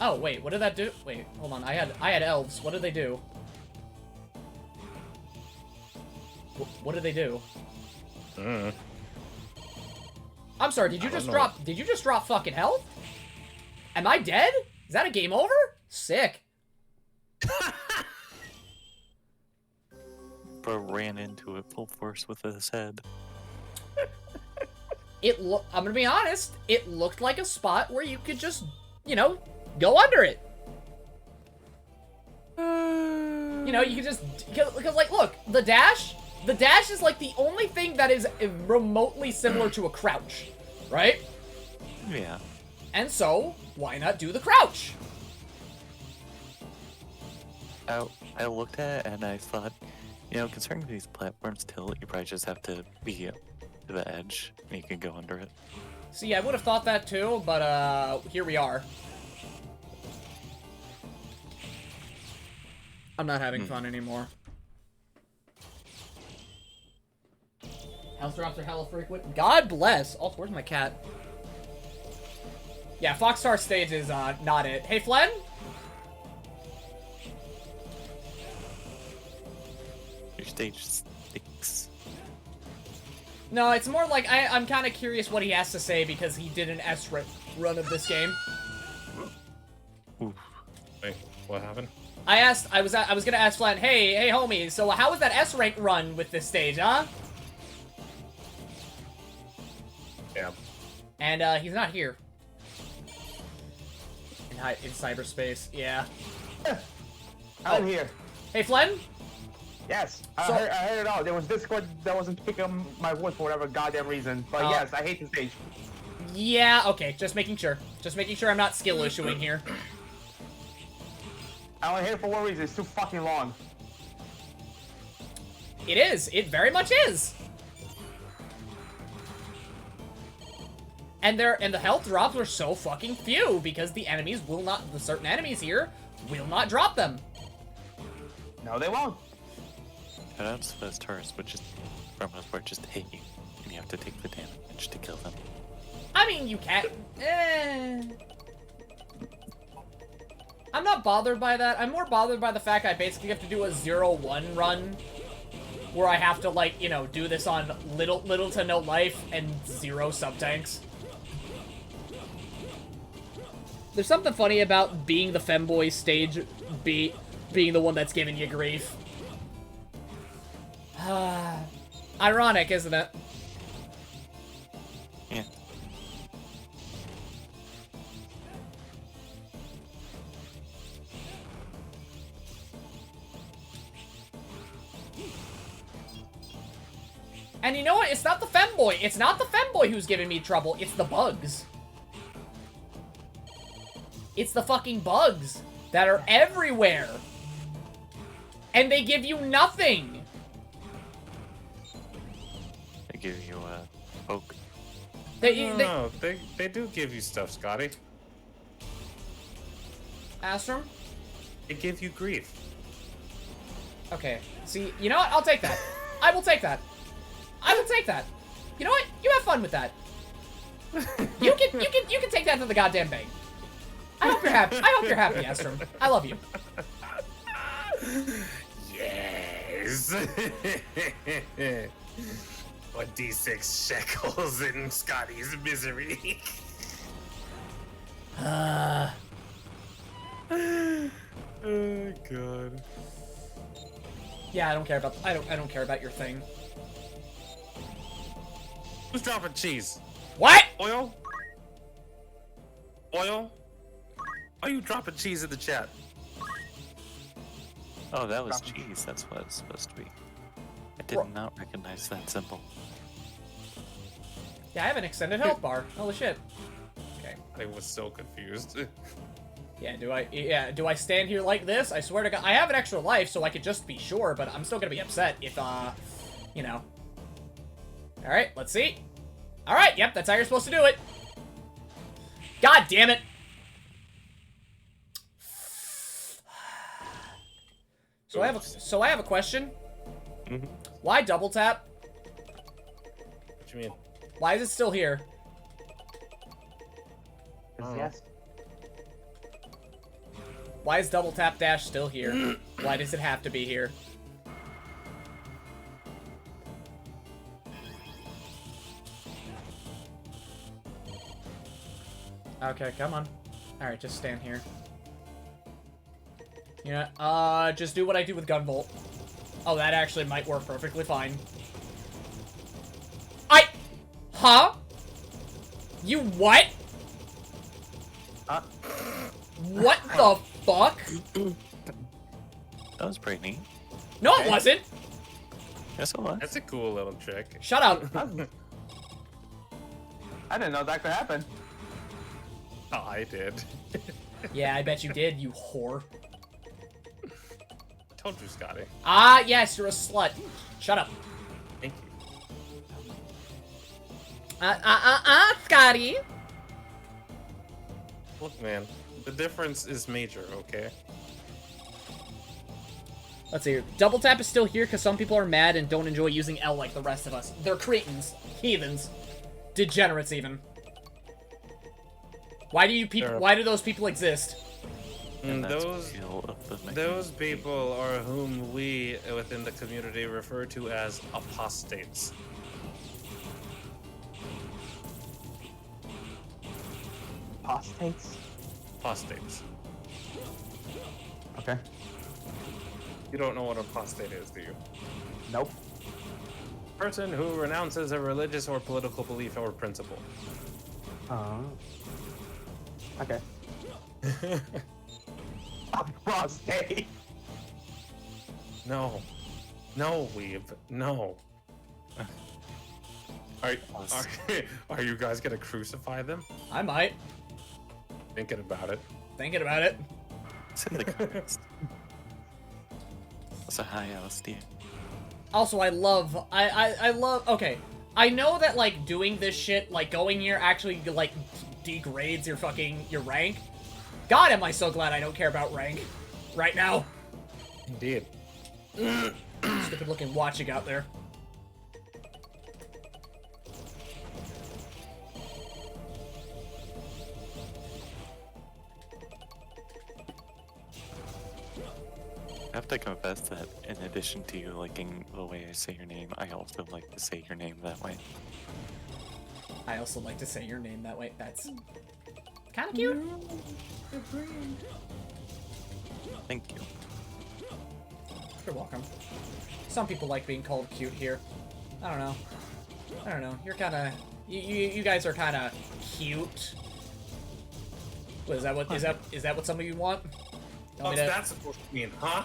Oh, wait, what did that do? Wait, hold on. I had elves. What did they do? What did they do? I'm sorry, did you just drop fucking health? Am I dead? Is that a game over? Sick. Bro ran into it full force with his head. I'm gonna be honest, it looked like a spot where you could just, you know, go under it. You know, you could just, because like, look, the dash is like the only thing that is remotely similar to a crouch, right? Yeah. And so, why not do the crouch? I looked at it and I thought, you know, considering these platforms tilt, you probably just have to be to the edge and you can go under it. See, I would have thought that too, but here we are. I'm not having fun anymore. Health drops are hella frequent. God bless. Oh, where's my cat? Yeah, Foxstar stage is not it. Hey, Flen? Your stage stinks. No, it's more like I'm kind of curious what he has to say because he did an S run of this game. Oof. Wait, what happened? I was gonna ask Flen, hey homie, so how was that S rank run with this stage, huh? Yeah. And he's not here. In cyberspace, yeah. I'm here. Hey, Flen? Yes, So- I heard it all. There was Discord that wasn't picking up my voice for whatever goddamn reason. But Oh. yes, I hate the stage. Yeah, okay, just making sure. Just making sure I'm not skill issuing here. I only hate it for one reason. It's too fucking long. It is. It very much is. And the health drops are so fucking few because the enemies will not, the certain enemies here will not drop them. No, they won't. Shoutouts to those tourists, which is for the most part just hit you, and you have to take the damage to kill them. I mean, you can't. I'm not bothered by that. I'm more bothered by the fact I basically have to do a 0-1 run, where I have to, like, you know, do this on little to no life and 0 sub-tanks. There's something funny about being the femboy stage, being the one that's giving you grief. Ironic, isn't it? Yeah. And you know what? It's not the femboy. It's not the femboy who's giving me trouble. It's the bugs. It's the fucking bugs that are everywhere. And they give you nothing. They give you a poke. No, they do give you stuff, Scotty. Astrum? They give you grief. Okay. See, you know what? I'll take that. I will take that. I will take that. You know what? You have fun with that. You can take that to the goddamn bank. I hope you're happy. I hope you're happy, Astrum. I love you. Yes. 1d6 shekels in Scotty's misery. Oh god. Yeah, I don't care about. I don't care about your thing. Who's dropping cheese? What? Oil? Oil? Why are you dropping cheese in the chat? Oh, that was cheese. That's what it's supposed to be. I did not recognize that symbol. Yeah, I have an extended health bar. Holy shit. Okay. I was so confused. Yeah, do I stand here like this? I swear to God, I have an extra life, so I could just be sure, but I'm still gonna be upset if, you know. Alright, let's see. Alright, yep, that's how you're supposed to do it. God damn it. So I have a question. Mm-hmm. Why double tap? What you mean? Why is it still here? Yes. Why is double tap dash still here? Why does it have to be here? Okay, come on. Alright, just stand here. You know, just do what I do with Gunvolt. Oh, that actually might work perfectly fine. Huh? You what? What the fuck? That was pretty neat. No, it wasn't. Yes, it was. That's a cool little trick. Shut up. I didn't know that could happen. Oh, I did. Yeah, I bet you did, you whore. Told you, Scotty. Ah, yes, you're a slut. Shut up. Thank you. Scotty. Look, man, the difference is major, okay? Let's see here. Double tap is still here because some people are mad and don't enjoy using L like the rest of us. They're cretins. Heathens. Degenerates, even. Why do you people? Why do those people exist? And that's Those feel of the those people are whom we within the community refer to as apostates. Apostates? Apostates. Okay. You don't know what an apostate is, do you? Nope. Person who renounces a religious or political belief or principle. Oh. Okay. Apostate. No. No, weeb. No. Are you guys gonna crucify them? I might. Thinking about it. Thinking about it. It's in the comments. That's a high LSD. Also, I love, okay. I know that, like, doing this shit, like, going here actually, like, degrades your rank. God, am I so glad I don't care about rank right now. Indeed. Stupid looking watching out there. I have to confess that in addition to you liking the way I say your name, I also like to say your name that way. I also like to say your name that way. That's kind of cute. Thank you. You're welcome. Some people like being called cute here. I don't know. I don't know. You're kind of... You guys are kind of cute. What, is that what some of you want? Tell me What's that. that supposed to mean, huh?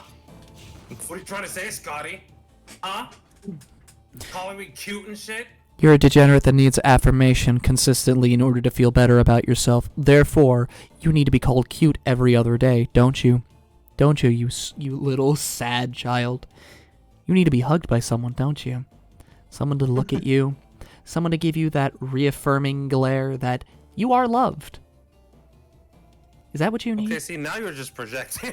What are you trying to say, Scotty? Huh? Calling me cute and shit? You're a degenerate that needs affirmation consistently in order to feel better about yourself. Therefore, you need to be called cute every other day, don't you? Don't you, you little sad child? You need to be hugged by someone, don't you? Someone to look at you. Someone to give you that reaffirming glare that you are loved. Is that what you need? Okay, see, now you're just projecting.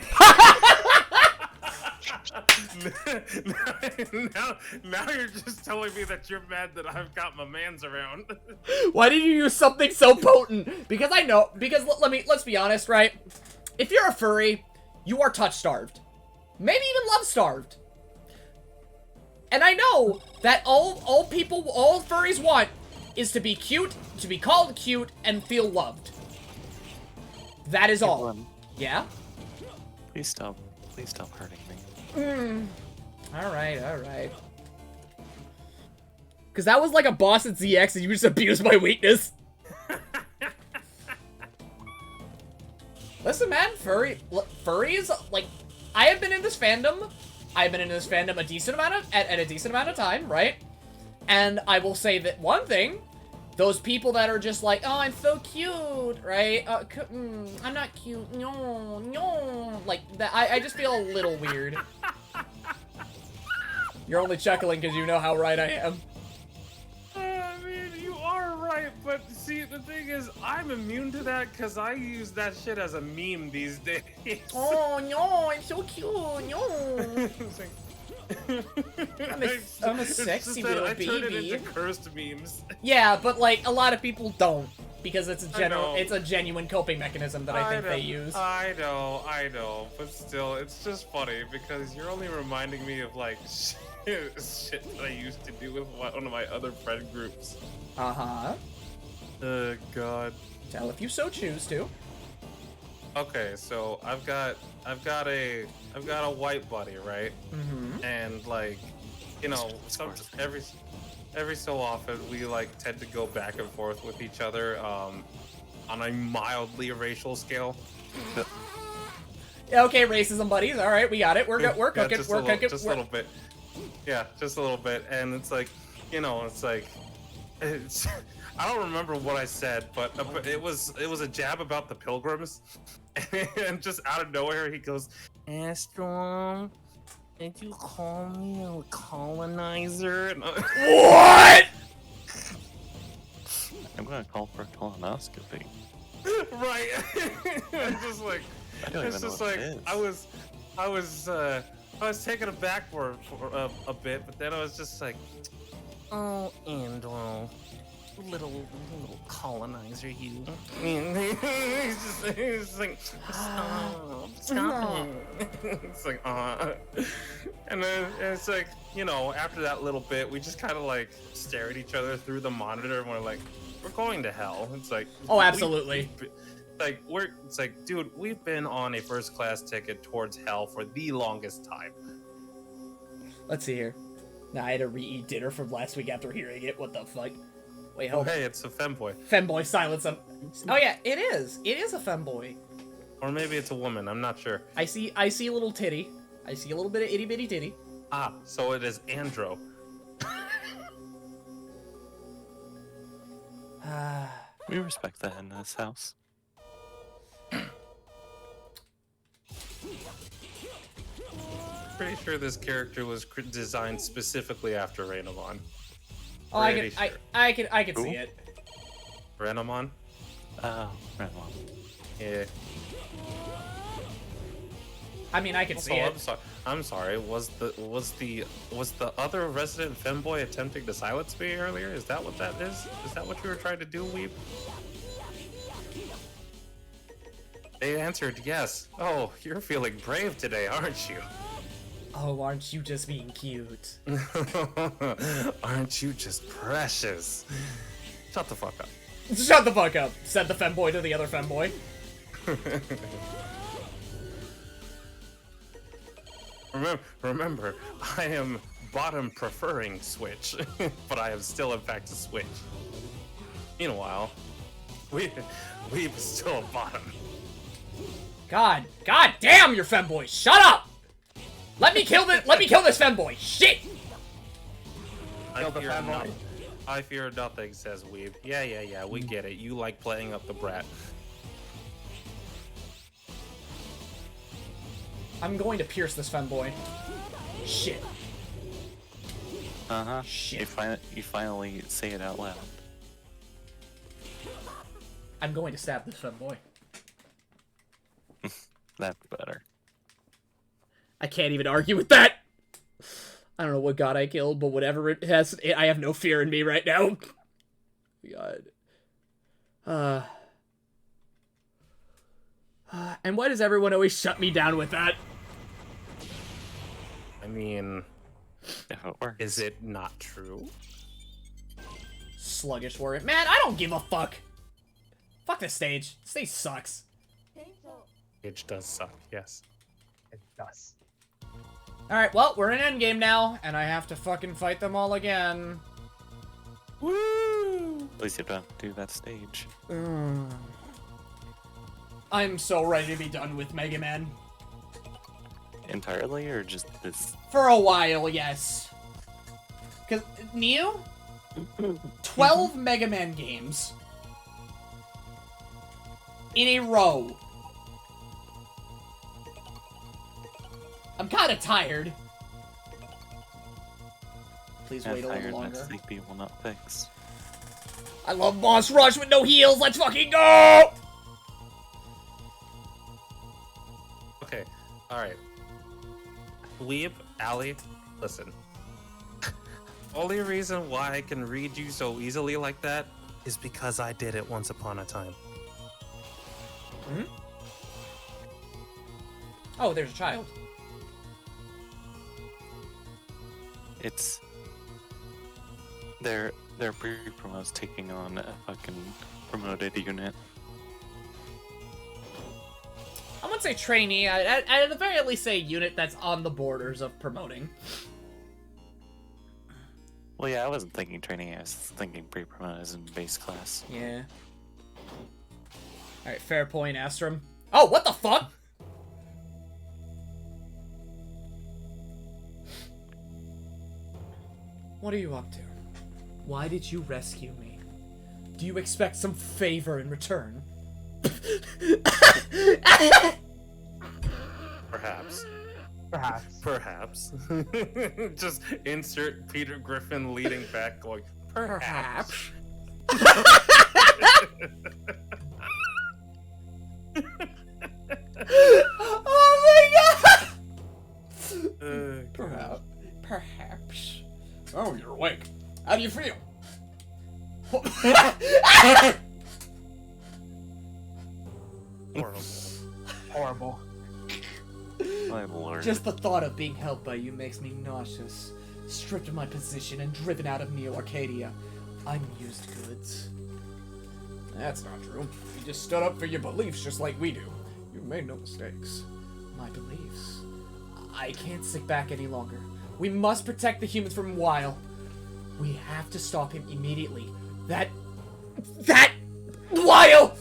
now you're just telling me that you're mad that I've got my mans around. Why did you use something so potent? Because I know. Because let's be honest, right? If you're a furry, you are touch starved, maybe even love starved. And I know that all furries want is to be cute, to be called cute, and feel loved. That is all. Blem, Yeah? please stop hurting me. Alright. Because that was like a boss at ZX and you just abused my weakness. Listen, man, furries, like, I have been in this fandom. I've been in this fandom a decent amount of time, right? And I will say that one thing, those people that are just like, oh, I'm so cute, right? I'm not cute, no. Like, that, I just feel a little weird. You're only chuckling because you know how right I am. I mean, you are right, but see, the thing is, I'm immune to that because I use that shit as a meme these days. Oh, no, I'm so cute, no. I'm a sexy little I turn it baby. into cursed memes. Yeah, but like a lot of people don't because it's a genuine coping mechanism that I think they use. I know, but still, it's just funny because you're only reminding me of like shit that I used to do with one of my other friend groups. Uh-huh. God. Tell if you so choose to. Okay, so I've got a white buddy, right? Mm-hmm. And like, you know, every so often we like tend to go back and forth with each other on a mildly racial scale. Yeah, okay, racism buddies. All right, we got it. We're cooking. We're just a little bit. Yeah, just a little bit. And it's like, it's like, I don't remember what I said, but it was a jab about the Pilgrims, and just out of nowhere he goes, "Astro, did you call me a colonizer?" And What? I'm gonna call for a colonoscopy. Right. It's just like, I don't it's even know just what like it is. I was taken aback for a bit, but then I was just like, "Oh, Andrew, little colonizer, you." he's like, stop it. It's like, and then it's like, after that little bit, we just kind of like stare at each other through the monitor, and we're like, we're going to hell. It's like, Oh, absolutely. It's like, dude, we've been on a first class ticket towards hell for the longest time. Let's see here. Now I had to re-eat dinner from last week after hearing it. What the fuck? Wait, Oh, hold on. hey, it's a femboy. Femboy, silence him. Oh yeah, it is. It is a femboy. Or maybe it's a woman, I'm not sure. I see a little titty. I see a little bit of itty bitty titty. Ah, so it is Andro. We respect that in this house. Pretty sure this character was designed specifically after Renamon. Oh, I can see it. Renamon? Oh, right on. Yeah. I mean, I can see it. I'm sorry. Was the other resident femboy attempting to silence me earlier? Is that what that is? Is that what you were trying to do, Weeb? They answered yes. Oh, you're feeling brave today, aren't you? Oh, aren't you just being cute? Aren't you just precious? Shut the fuck up. Shut the fuck up, said the femboy to the other femboy. Remember, I am bottom preferring Switch, but I am still in fact a Switch. Meanwhile, we've still a bottom. God damn, you're femboy. Shut up. Let me kill this femboy. Shit. I fear nothing, says Weeb. Yeah, we get it. You like playing up the brat. I'm going to pierce this femboy. Shit. Uh-huh. Shit. You finally say it out loud. I'm going to stab this femboy. That's better. I can't even argue with that. I don't know what god I killed, but whatever it has, I have no fear in me right now. God. And why does everyone always shut me down with that? I mean, If it works. is it not true? Sluggish warrior. Man, I don't give a fuck. Fuck this stage. Stage sucks. It does suck, yes. It does. Alright, well, we're in Endgame now, and I have to fucking fight them all again. Woo! At least you don't have to do that stage. I'm so ready to be done with Mega Man. Entirely, or just this? For a while, yes. Because, Neo? 12 Mega Man games. In a row. I'm kind of tired. Please wait a little Tired longer. and sleepy will not fix. I love Boss Rush with no heals. Let's fucking go! Okay, alright. Weeb, Allie, listen. Only reason why I can read you so easily like that is because I did it once upon a time. Hmm? Oh, there's a child. It's they're pre-promos taking on a fucking promoted unit. I wouldn't say trainee. I'd at the very least say unit that's on the borders of promoting. Well, yeah, I wasn't thinking training. I was thinking pre-promote as in base class. Yeah. Alright, fair point, Astrum. Oh, what the fuck? What are you up to? Why did you rescue me? Do you expect some favor in return? Perhaps. Perhaps. Perhaps. Just insert Peter Griffin leading back, going, perhaps. Oh my god! Perhaps. Oh, you're awake. How do you feel? Horrible. Horrible. My lord. Just the thought of being helped by you makes me nauseous. Stripped of my position and driven out of Neo Arcadia. I'm used goods. That's not true. You just stood up for your beliefs just like we do. You made no mistakes. My beliefs. I can't sit back any longer. We must protect the humans from Weil. We have to stop him immediately. That Weil!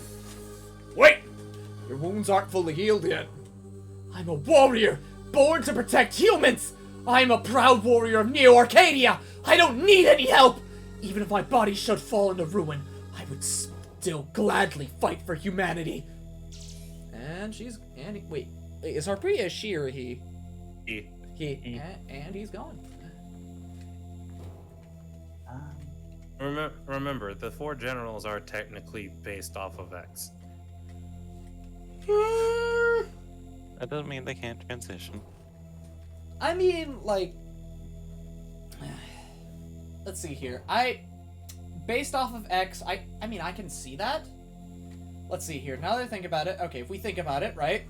Wait! Your wounds aren't fully healed yet. I'm a warrior, born to protect humans! I'm a proud warrior of Neo Arcadia! I don't need any help! Even if my body should fall into ruin, I would still gladly fight for humanity. And wait, is Harpria a she or a he? He. And he's gone. Remember, the 4 generals are technically based off of X. That doesn't mean they can't transition. I mean, like, let's see here. Based off of X, I mean, I can see that. Let's see here. Now that I think about it, okay, if we think about it, right?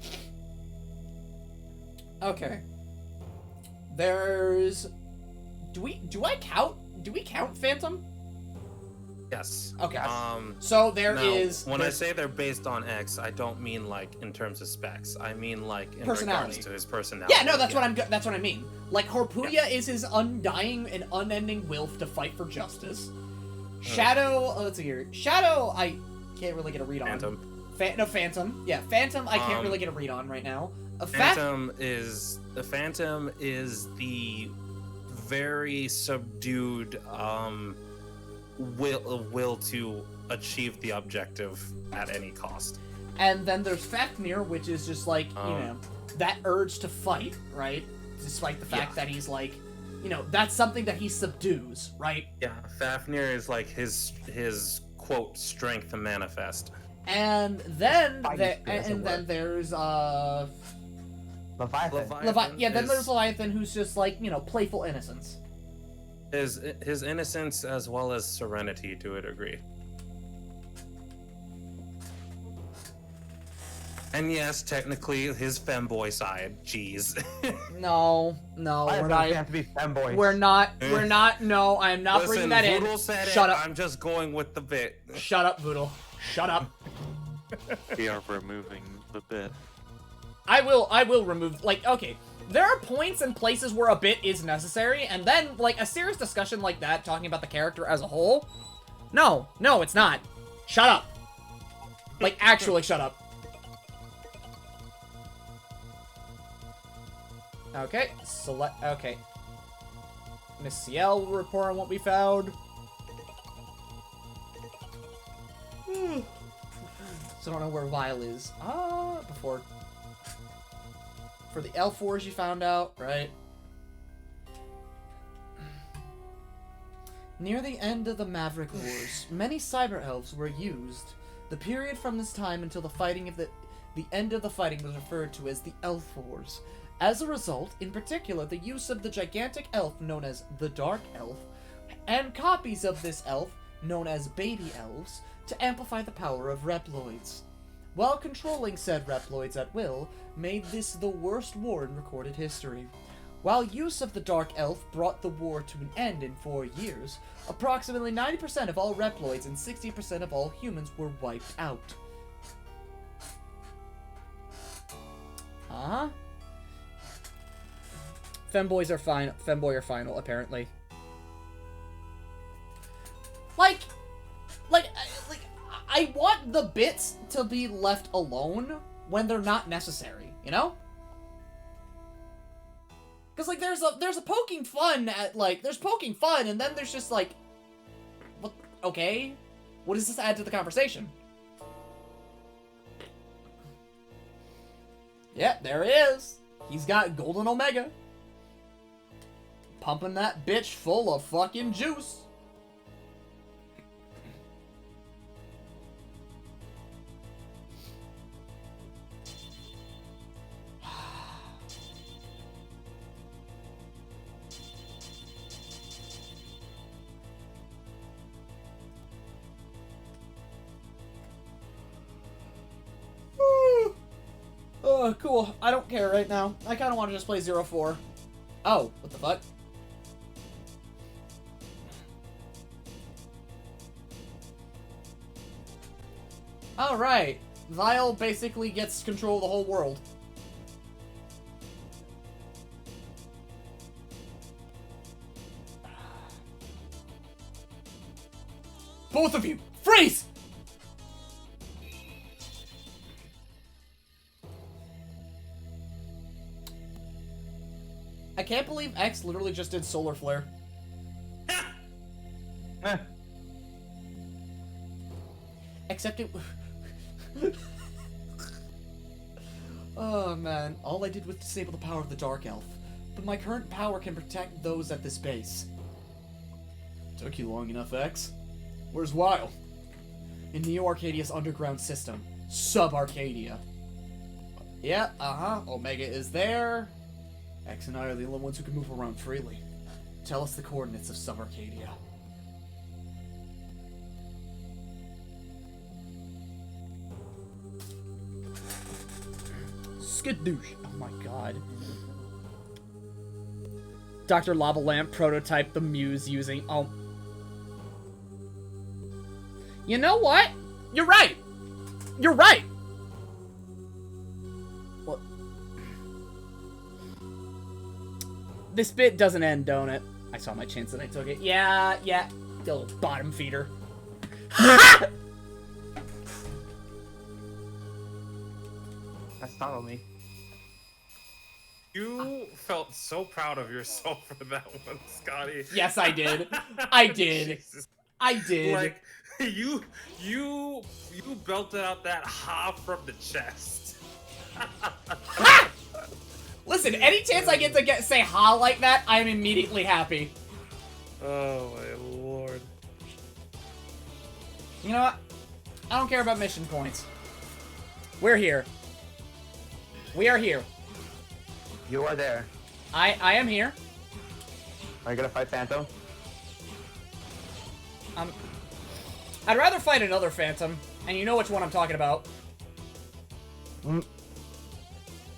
Okay. There's, do we count Phantom? Yes. Okay. So there now, is. When I say they're based on X, I don't mean like in terms of specs. I mean like in Personality. regards to his personality. Yeah, no, that's what I mean. Like Harpuya is his undying and unending will to fight for justice. Shadow, let's see here. Shadow, I can't really get a read on. Phantom. Phantom. Yeah, Phantom. I can't really get a read on right now. Phantom is the very subdued will to achieve the objective at any cost. And then there's Fafnir, which is just like, you know, that urge to fight, right? Despite the fact that he's like, you know, that's something that he subdues, right? Yeah, Fafnir is like his quote strength to manifest. And then Then there's Leviathan. then there's Leviathan, who's just like, you know, playful innocence. His innocence as well as serenity to a degree. And yes, technically his femboy side. Jeez. No, we're not. Have to be femboys. We're not. No, I am not bringing that in. Voodoo said Shut it, up. I'm just going with the bit. Shut up, Voodoo. Shut up. We are removing the bit. I will remove, like, okay, there are points and places where a bit is necessary, and then, like, a serious discussion like that, talking about the character as a whole, no, it's not. Shut up. Like, actually shut up. Okay, okay. Miss Ciel will report on what we found. So I don't know where Vile is. Before... For the elf wars you found out, right? Near the end of the Maverick Wars, many cyber elves were used. The period from this time until the end of the fighting was referred to as the Elf Wars. As a result, in particular, the use of the gigantic elf known as the Dark Elf, and copies of this elf, known as Baby Elves, to amplify the power of Reploids. While controlling said Reploids at will, made this the worst war in recorded history. While use of the Dark Elf brought the war to an end in 4 years, approximately 90% of all Reploids and 60% of all humans were wiped out. Huh? Femboy are final, apparently. Like, I want the bits to be left alone when they're not necessary, you know? Because, like, there's a poking fun at, like, there's poking fun, and then there's just, like, what, okay, what does this add to the conversation? Yeah, there he is. He's got Golden Omega. Pumping that bitch full of fucking juice. Oh, cool. I don't care right now. I kind of want to just play 0-4. Oh, what the fuck? Alright. Vile basically gets control of the whole world. Both of you, freeze! I can't believe X literally just did Solar Flare. Except it... Oh man, all I did was disable the power of the Dark Elf. But my current power can protect those at this base. Took you long enough, X. Where's Weil? In Neo Arcadia's underground system. Sub-Arcadia. Yeah, Omega is there. X and I are the only ones who can move around freely. Tell us the coordinates of Sub-Arcadia. Skadoosh. Oh my god. Dr. Lava Lamp prototyped the Muse using... Oh. You know what? You're right! You're right! What? This bit doesn't end, don't it? I saw my chance and I took it. Yeah. The little bottom feeder. That startled me. You felt so proud of yourself for that one, Scotty. Yes, I did. I did. Jesus. I did. Like, you belted out that ha from the chest. Ha! Listen, any chance I get to say ha like that, I am immediately happy. Oh my lord. You know what? I don't care about mission points. We're here. We are here. You are there. I am here. Are you gonna fight Phantom? I'd rather fight another Phantom, and you know which one I'm talking about.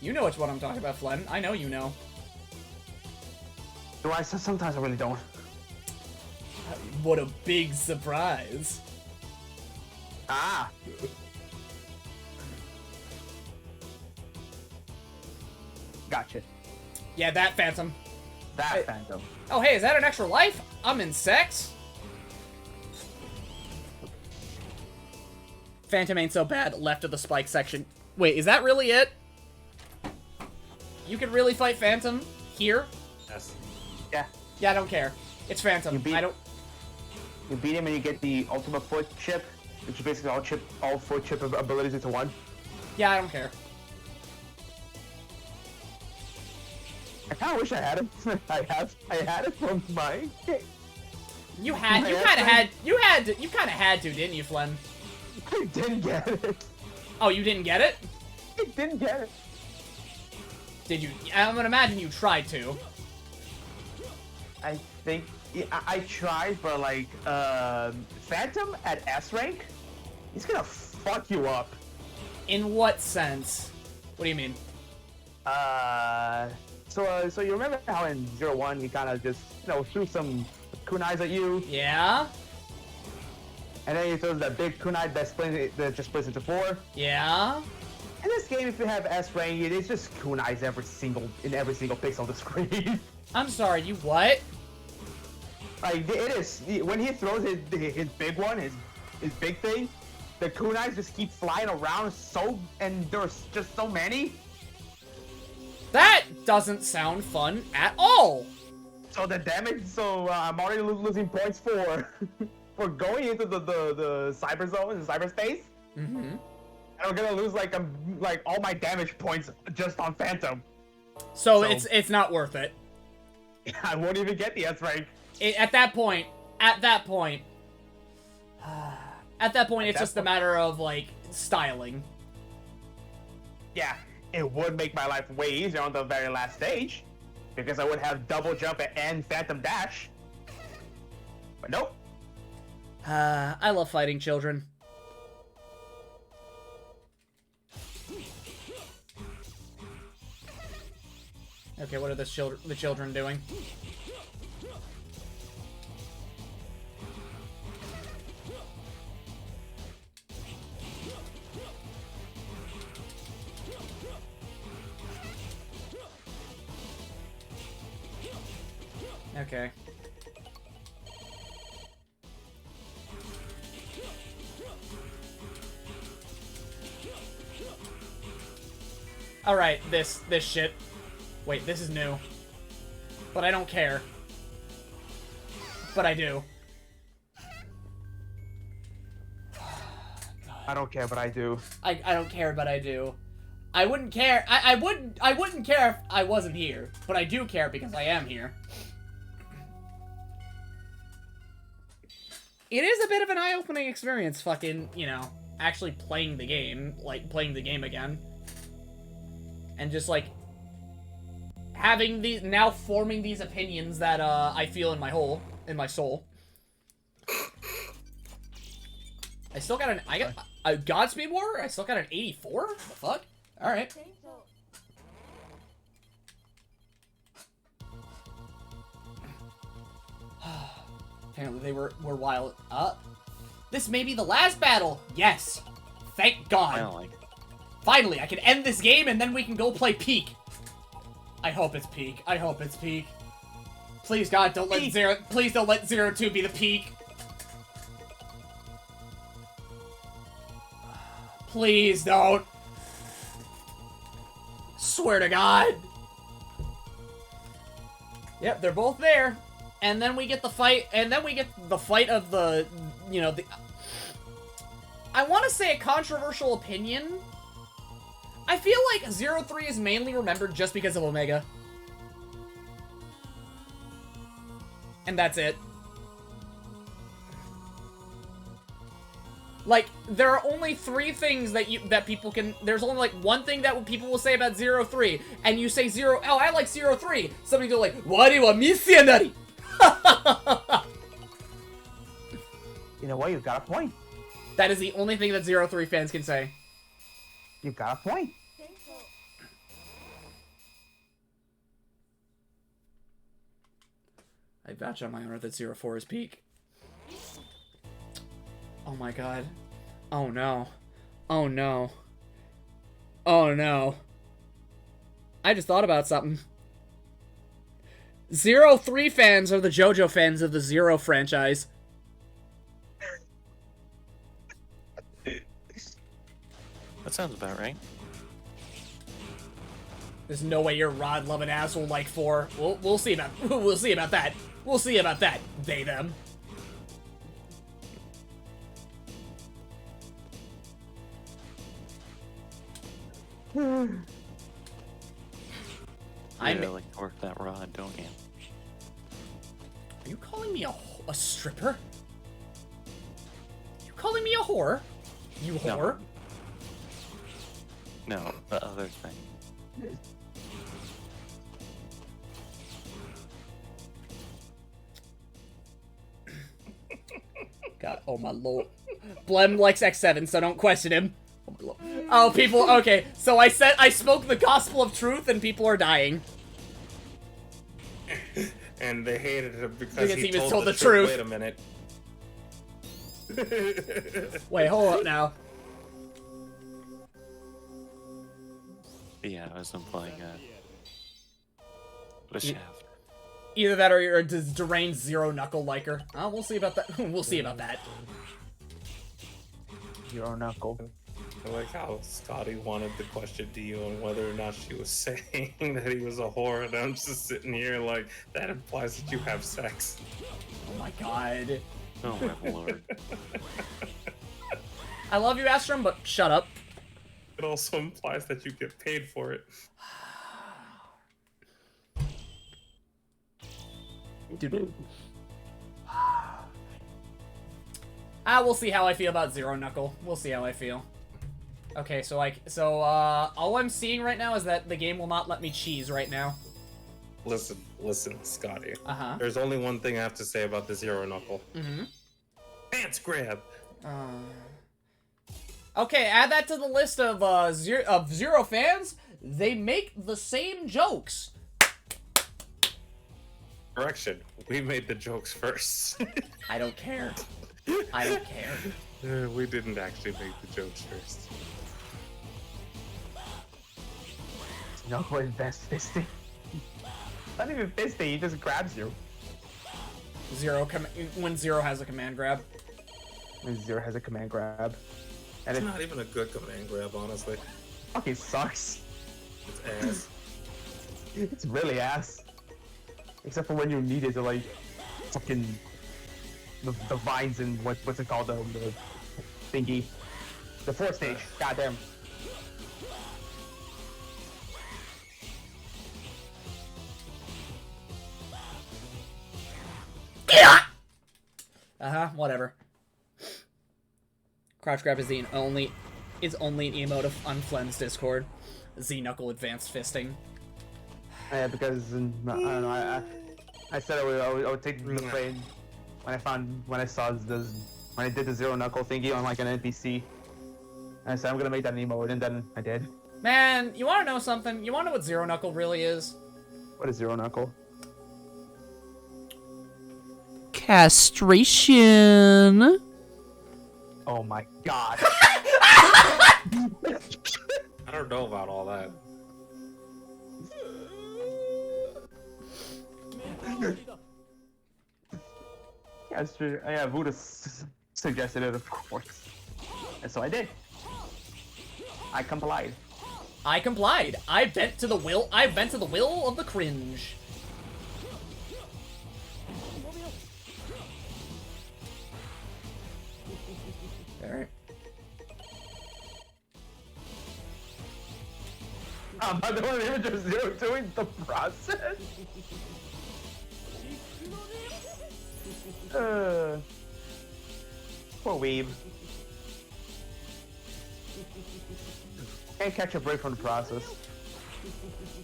You know which one I'm talking about, Flem. I know you know. Do I? Sometimes I really don't. What a big surprise. Ah! Gotcha. Yeah, that Phantom. That Phantom. Oh, hey, is that an extra life? I'm in sex. Phantom ain't so bad. Left of the spike section. Wait, is that really it? You can really fight Phantom here? Yes. Yeah. Yeah, I don't care. It's Phantom. You beat him and you get the ultimate foot chip, which is basically all four chip abilities into one. Yeah, I don't care. I kind of wish I had it. I had it from my game. You kind of had to, didn't you, Flem? I didn't get it. Oh, you didn't get it? I didn't get it. Did you? I'm gonna imagine you tried to. I think I tried, but like Phantom at S rank, he's gonna fuck you up. In what sense? What do you mean? So you remember how in 0-1 he kind of just threw some kunais at you, Yeah? and then he throws that big kunai that just splits into 4. Yeah? In this game, if you have S rank, it's just kunais in every single pixel of the screen. I'm sorry, you what? Like it is when he throws his big one, his big thing, the kunais just keep flying around and there's just so many. That doesn't sound fun at all. So the damage, I'm already losing points for for going into the cyber zone, the cyberspace. Mm-hmm. And I'm gonna lose like all my damage points just on Phantom. So it's not worth it. I won't even get the S rank. At that point, it's just a matter of like styling. Yeah, it would make my life way easier on the very last stage, because I would have double jump and Phantom Dash. But nope. I love fighting children. Okay, what are the children doing? Okay. Alright, this shit. Wait, this is new. But I don't care. But I do. I don't care, but I do. I don't care, but I do. I wouldn't care. I wouldn't care if I wasn't here, but I do care because I am here. It is a bit of an eye-opening experience, fucking, you know, actually playing the game, like, playing the game again. And just, like, having these, now forming these opinions that, I feel in my soul. I still got a Godspeed War? I still got an 84? What the fuck? Alright. Apparently they were wild. This may be the last battle! Yes! Thank God! I don't like it. Finally, I can end this game and then we can go play Peak. I hope it's Peak. I hope it's Peak. Please, God, don't let please don't let 02 be the Peak. Please don't. Swear to God. Yep, they're both there. And then we get the fight, of the, you know, I want to say a controversial opinion. I feel like 03 is mainly remembered just because of Omega. And that's it. Like, there are only 3 things that people can... There's only, like, one thing that people will say about 03, and you say oh, I like 03. Somebody go like, Wari wa missionary! You know what? You've got a point. That is the only thing that 03 fans can say. You've got a point. I vouch on my honor that 04 is Peak. Oh my God. Oh no. Oh no. Oh no. I just thought about something. 03 fans are the JoJo fans of the Zero franchise. That sounds about right. There's no way you're Rod loving asshole like 4. We'll see about that. We'll see about that. They them. You really like to work that rod, don't you? Are you calling me a stripper? You calling me a whore? You whore? No, the other thing. God, oh my lord. Blem likes X7, so don't question him. Oh my lord. Oh, people, okay. So I spoke the gospel of truth and people are dying. And they hated him because he was told the truth. Wait a minute. Wait, hold up now. Yeah, I was implying the shaft. Either that or you're a deranged Zero Knuckle liker. We'll see about that. We'll see about that. Zero Knuckle. I like how Scotty wanted the question to you on whether or not she was saying that he was a whore, and I'm just sitting here like, that implies that you have sex. Oh my god. Oh my lord. I love you, Astrum, but shut up. It also implies that you get paid for it. Dude. We'll see how I feel about Zero Knuckle. We'll see how I feel. Okay, so all I'm seeing right now is that the game will not let me cheese right now. Listen, Scotty. Uh-huh. There's only one thing I have to say about the Zero Knuckle. Mm-hmm. Pants grab. Okay, add that to the list of Zero fans. They make the same jokes. Correction. We made the jokes first. I don't care. I don't care. We didn't actually make the jokes first. Knuckle is best fisting. Not even fisting, he just grabs you. When Zero has a command grab. When Zero has a command grab. And It's not even a good command grab, honestly. fucking sucks. It's ass. It's really ass. Except for when you need it to like fucking the vines and what's it called, the thingy. The fourth stage. Goddamn. Whatever. Crouch grab is only an emote of Unflem's Discord. Z Knuckle advanced fisting. Yeah, because I don't know. I said I would take the plane when I did the Zero Knuckle thingy on like an NPC. And I said I'm gonna make that an emote, and then I did. Man, you wanna know something? You wanna know what Zero Knuckle really is? What is Zero Knuckle? Castration. Oh my god. I don't know about all that. Yeah, it's true. Yeah, Buddha suggested it, of course. And so I did. I complied. I complied. I bent to the will of the cringe. Alright. By the way, image of Zero doing the process. Poor weeb. Can't catch a break from the process.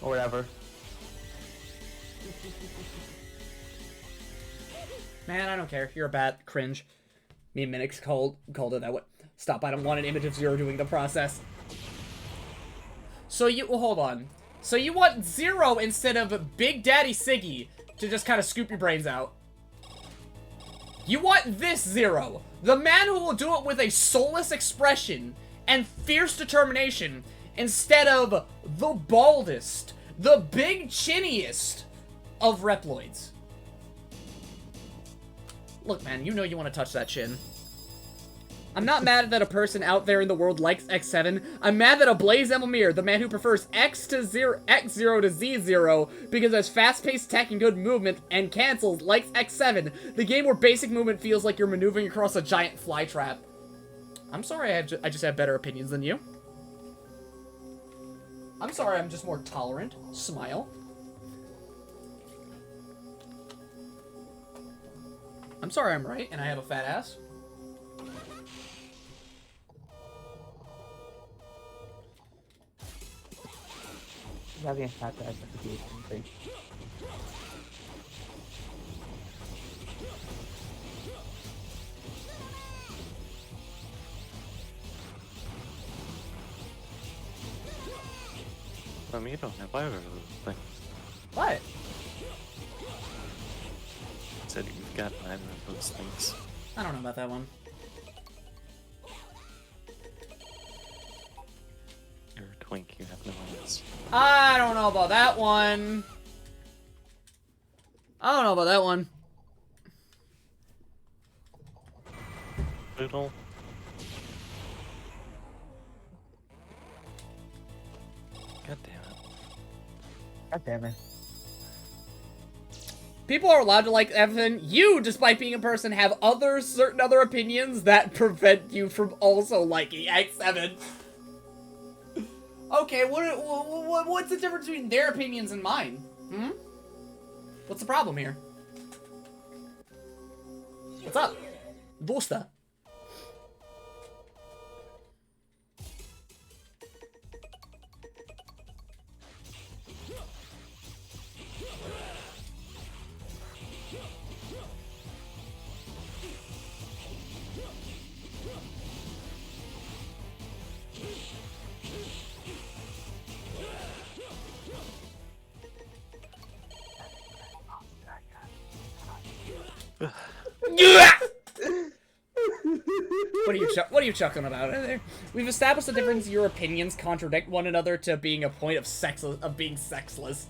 Or whatever. Man, I don't care. You're a bat. Cringe. Me and Minix called it that way. Stop. I don't want an image of Zero doing the process. So hold on. So you want Zero instead of Big Daddy Siggy to just kind of scoop your brains out. You want this Zero. The man who will do it with a soulless expression and fierce determination instead of the baldest, the big chinniest of Reploids. Look, man, you know you want to touch that chin. I'm not mad that a person out there in the world likes X7. I'm mad that a Blaze Emilmir, the man who prefers X0 to Z0 because it's fast-paced tech and good movement and cancels, likes X7, the game where basic movement feels like you're maneuvering across a giant flytrap. I'm sorry I just have better opinions than you. I'm sorry I'm just more tolerant. Smile. I'm sorry I'm right and I have a fat ass. Having a fat ass at the thing. You don't have either of those things. What? Said you've got neither of those things. I don't know about that one. You're a twink, you have no eyes. I don't know about that one. I don't know about that one. Little. God damn it. God damn it. People are allowed to like Evan. You, despite being a person, have certain other opinions that prevent you from also liking X7. Okay, what's the difference between their opinions and mine? Hmm? What's the problem here? What's up? Bosta. What are you chuckling about? We've established the difference. Your opinions contradict one another to being a point of being sexless.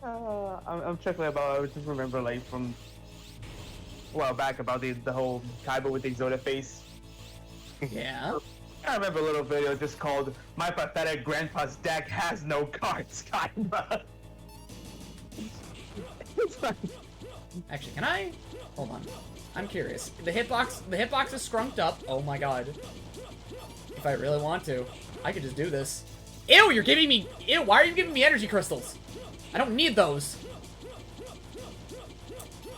I'm chuckling about. I just remember like from a while back about the whole Kaiba with the Exodia face. Yeah. I remember a little video just called "My Pathetic Grandpa's Deck Has No Cards," Kaiba. Actually, can I? Hold on. I'm curious. The hitbox is scrunked up. Oh my god. If I really want to, I could just do this. Ew, you're giving me... Ew, why are you giving me energy crystals? I don't need those.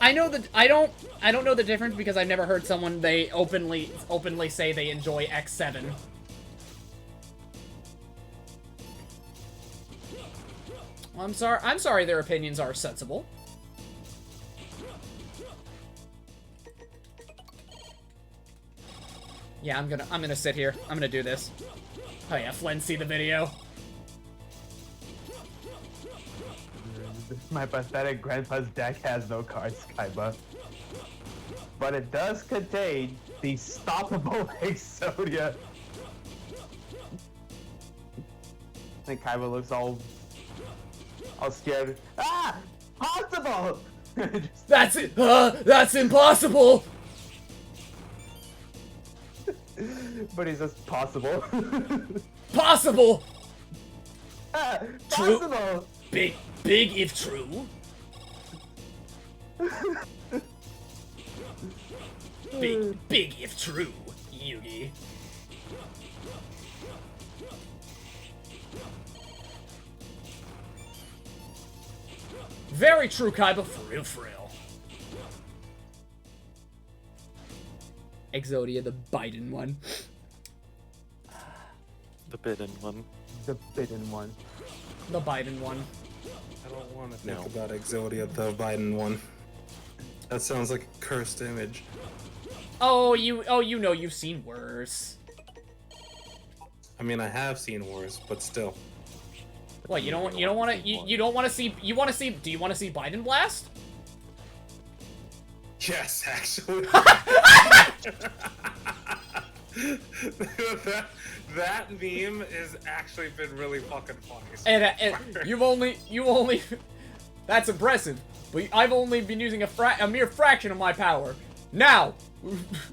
I know that... I don't know the difference because I've never heard someone they openly say they enjoy X7. I'm sorry their opinions are sensible. Yeah, I'm gonna sit here. I'm gonna do this. Oh yeah, Flynn, see the video. My pathetic grandpa's deck has no cards, Kaiba. But it does contain the stoppable Exodia. I think Kaiba looks all scared. Ah! Possible! That's it! That's impossible! But he's just possible. Possible! Ah, True. possible! Big if true. Big if true, Yugi. Very true, Kaiba, for real, for real. Exodia, the Biden one. The bidden one. The bidden one. The Biden one. I don't want to think about Exodia, the Biden one. That sounds like a cursed image. Oh, you know you've seen worse. I mean, I have seen worse, but still. What, you don't want to see, do you want to see Biden blast? Yes, actually. that meme has actually been really fucking funny. And you only that's impressive. But I've only been using a mere fraction of my power. Now,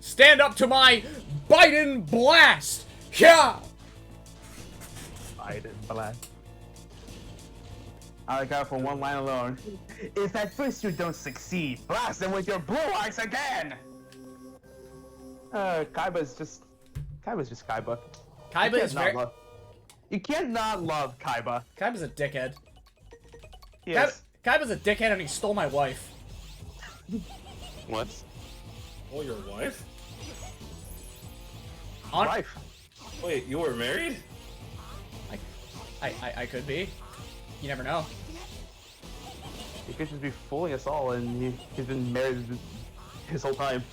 stand up to my Biden blast. Yeah. Biden blast. I like how for one line alone. If at first you don't succeed, blast them with your blue eyes again! Kaiba's just Kaiba. Kaiba is very... You can't not love Kaiba. Kaiba's a dickhead. Yes. Kaiba's a dickhead and he stole my wife. What? Oh, your wife? Wife. Wait, you were married? I could be. You never know. He could just be fooling us all, and he's been married his whole time.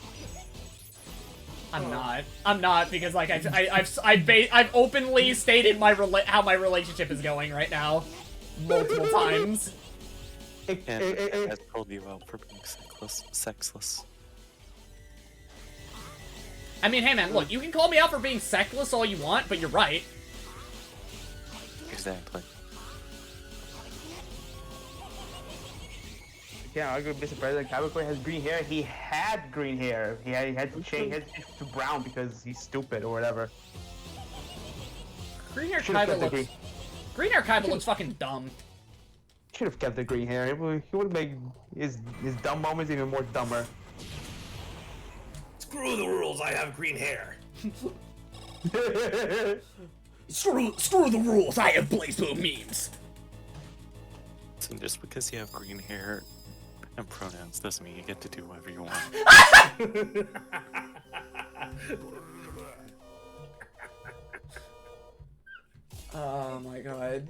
I'm not because like I've openly stated how my relationship is going right now, multiple times. And I told you out for being sexless. I mean, hey man, look, you can call me out for being sexless all you want, but you're right. Exactly. can't argue with Mr. President. Capricorn has green hair. He had green hair. He had to change it to brown because he's stupid or whatever. Green hair Should've kinda kept the looks... Green hair kinda looks fucking dumb. Should have kept the green hair. He would make his dumb moments even more dumber. Screw the rules, I have green hair. Screw the rules, I have Blaze Boom memes. So just because you have green hair and pronouns doesn't mean you get to do whatever you want. Oh my god.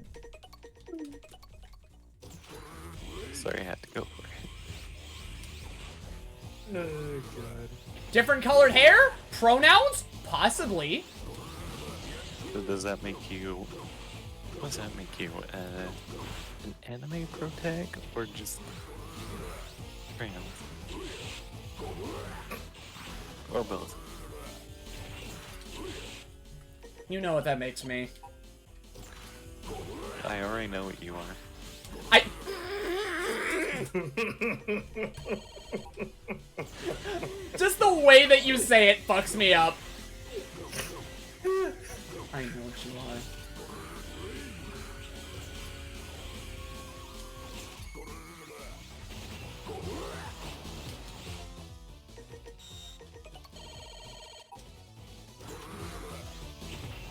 Sorry, I had to go for it. Oh god. Different colored hair? Pronouns? Possibly. So does that make you... What does that make you? An anime protag or just trans? Or both? You know what that makes me. I already know what you are. I... Just the way that you say it fucks me up. I know what you are.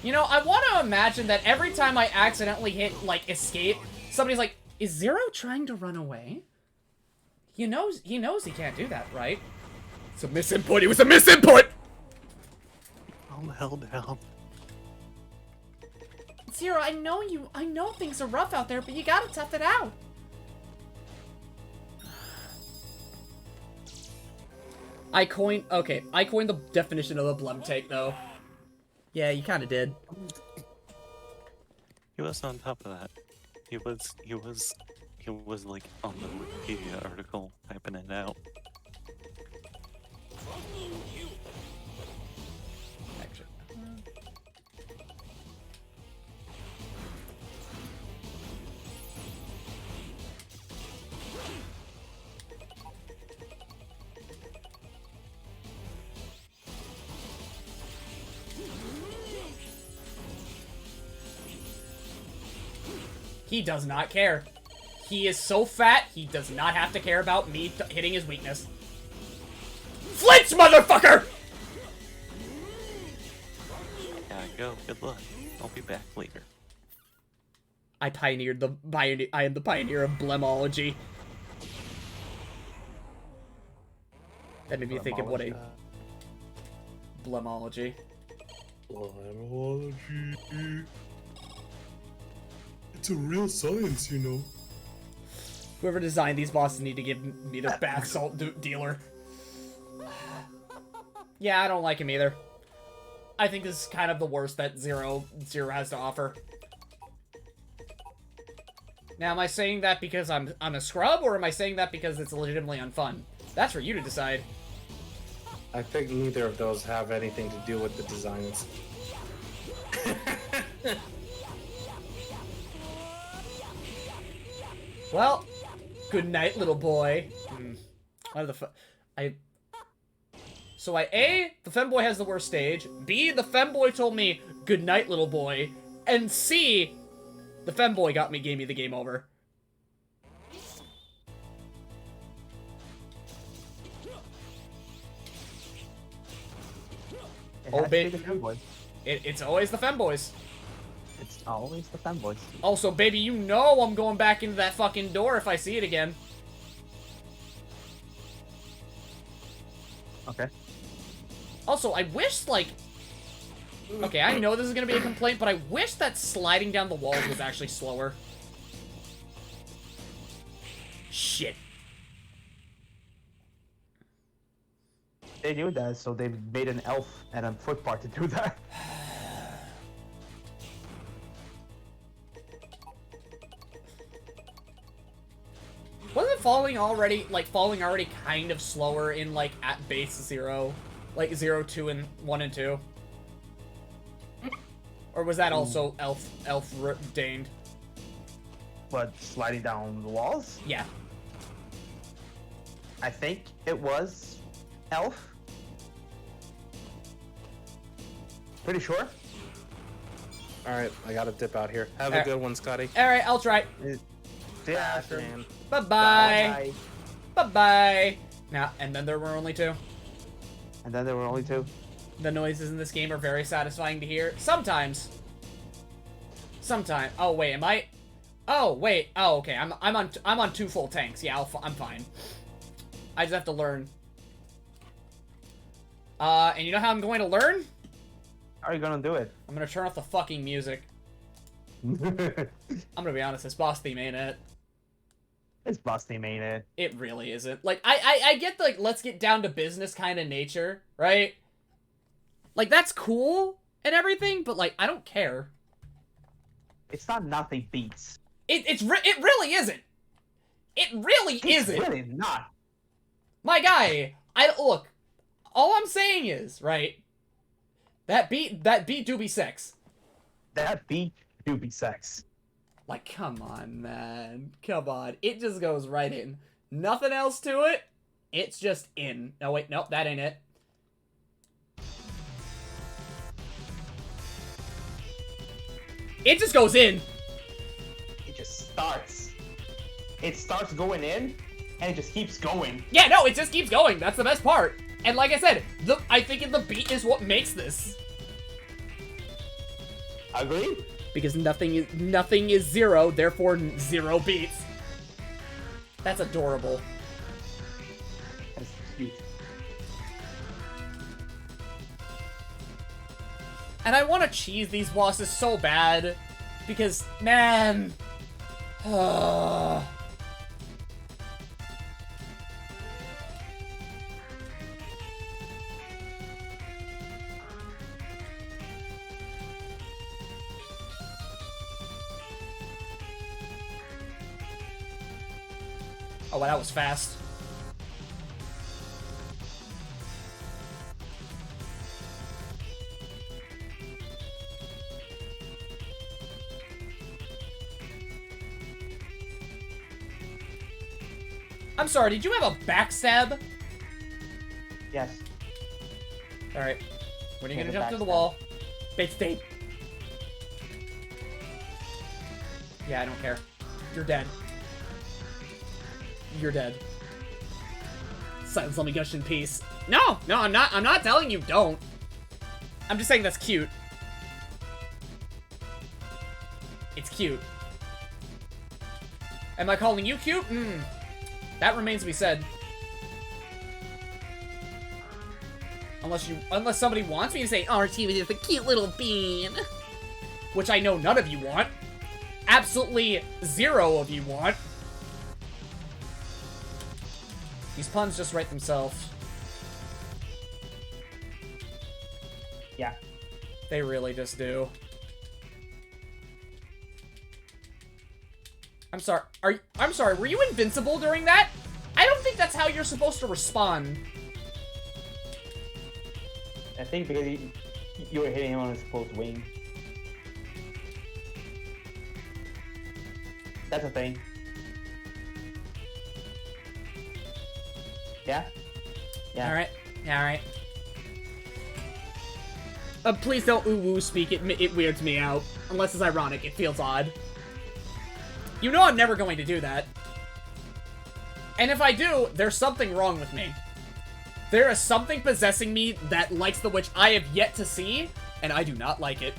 You know, I want to imagine that every time I accidentally hit, like, escape, somebody's like, is Zero trying to run away? He knows he can't do that, right? It's a misinput. It was a misinput! Calm the hell down. Zero, I know things are rough out there, but you gotta tough it out. I coined the definition of the Blem take, though. Yeah, you kinda did. He was on top of that. He was like on the Wikipedia article typing it out. Actually. He does not care. He is so fat, he does not have to care about me hitting his weakness. Flinch, motherfucker! Gotta go. Good luck. I'll be back later. I am the pioneer of Blemology. That made me think of what a Blemology. Blemology. It's a real science, you know. Whoever designed these bosses need to give me their bath salt dealer. Yeah, I don't like him either. I think this is kind of the worst that Zero has to offer. Now, am I saying that because I'm a scrub, or am I saying that because it's legitimately unfun? That's for you to decide. I think neither of those have anything to do with the designs. Well, good night, little boy. Why the So A, the femboy has the worst stage. B, the femboy told me, good night, little boy. And C, the femboy gave me the game over. Oh, baby. It's always the femboys. It's always the femboys. Also, baby, you know I'm going back into that fucking door if I see it again. Okay. Also, I wish, like... Okay, I know this is gonna be a complaint, but I wish that sliding down the walls was actually slower. Shit. They knew that, so they made an elf and a foot part to do that. Wasn't falling already kind of slower in, like, at base 0? Like, 0, 2, and 1 and 2? Or was that also elf-deigned? But sliding down the walls? Yeah. I think it was Elf. Pretty sure. All right, I gotta dip out here. Have a Alright. good one, Scotty. All right, I'll try. Yeah, Bye, man. Bye-bye. Bye-bye. Now, and then there were only 2. And then there were only 2. The noises in this game are very satisfying to hear. Sometimes. Sometimes. Oh wait, am I? Oh wait. Oh okay. I'm on 2 full tanks. Yeah, I'm fine. I just have to learn. And you know how I'm going to learn? How are you gonna do it? I'm gonna turn off the fucking music. I'm gonna be honest. This boss theme ain't it. It's busty, ain't it? It really isn't. Like I get the like, let's get down to business kind of nature, right? Like that's cool and everything, but like I don't care. It's not nothing beats. It really isn't. It really It's isn't. really not. My guy, look. All I'm saying is, right? That beat do be sex. That beat do be sex. Like, come on, man. Come on. It just goes right in. Nothing else to it. It's just in. No, wait. Nope, that ain't it. It just goes in. It just starts. It starts going in, and it just keeps going. Yeah, no, it just keeps going. That's the best part. And like I said, I think the beat is what makes this. Agree? Because nothing is 0, therefore 0 beats. That's adorable. That's cute. And I want to cheese these bosses so bad. Because, man... Oh, well, that was fast. I'm sorry, did you have a backstab? Yes. Alright. When are you Yeah, gonna the jump to the backstab. wall? Bait state. Yeah, I don't care. You're dead. You're dead. Silence, let me gush in peace. No, I'm not telling you don't. I'm just saying that's cute. It's cute. Am I calling you cute? That remains to be said. Unless somebody wants me to say, Archie is a cute little bean. Which I know none of you want. Absolutely 0 of you want. These puns just write themselves. Yeah. They really just do. I'm sorry. I'm sorry. Were you invincible during that? I don't think that's how you're supposed to respond. I think because you were hitting him on his close wing. That's a thing. Yeah? Yeah. Alright. Yeah, alright. Please don't ooh-woo speak. It weirds me out. Unless it's ironic. It feels odd. You know I'm never going to do that. And if I do, there's something wrong with me. There is something possessing me that likes the witch I have yet to see, and I do not like it.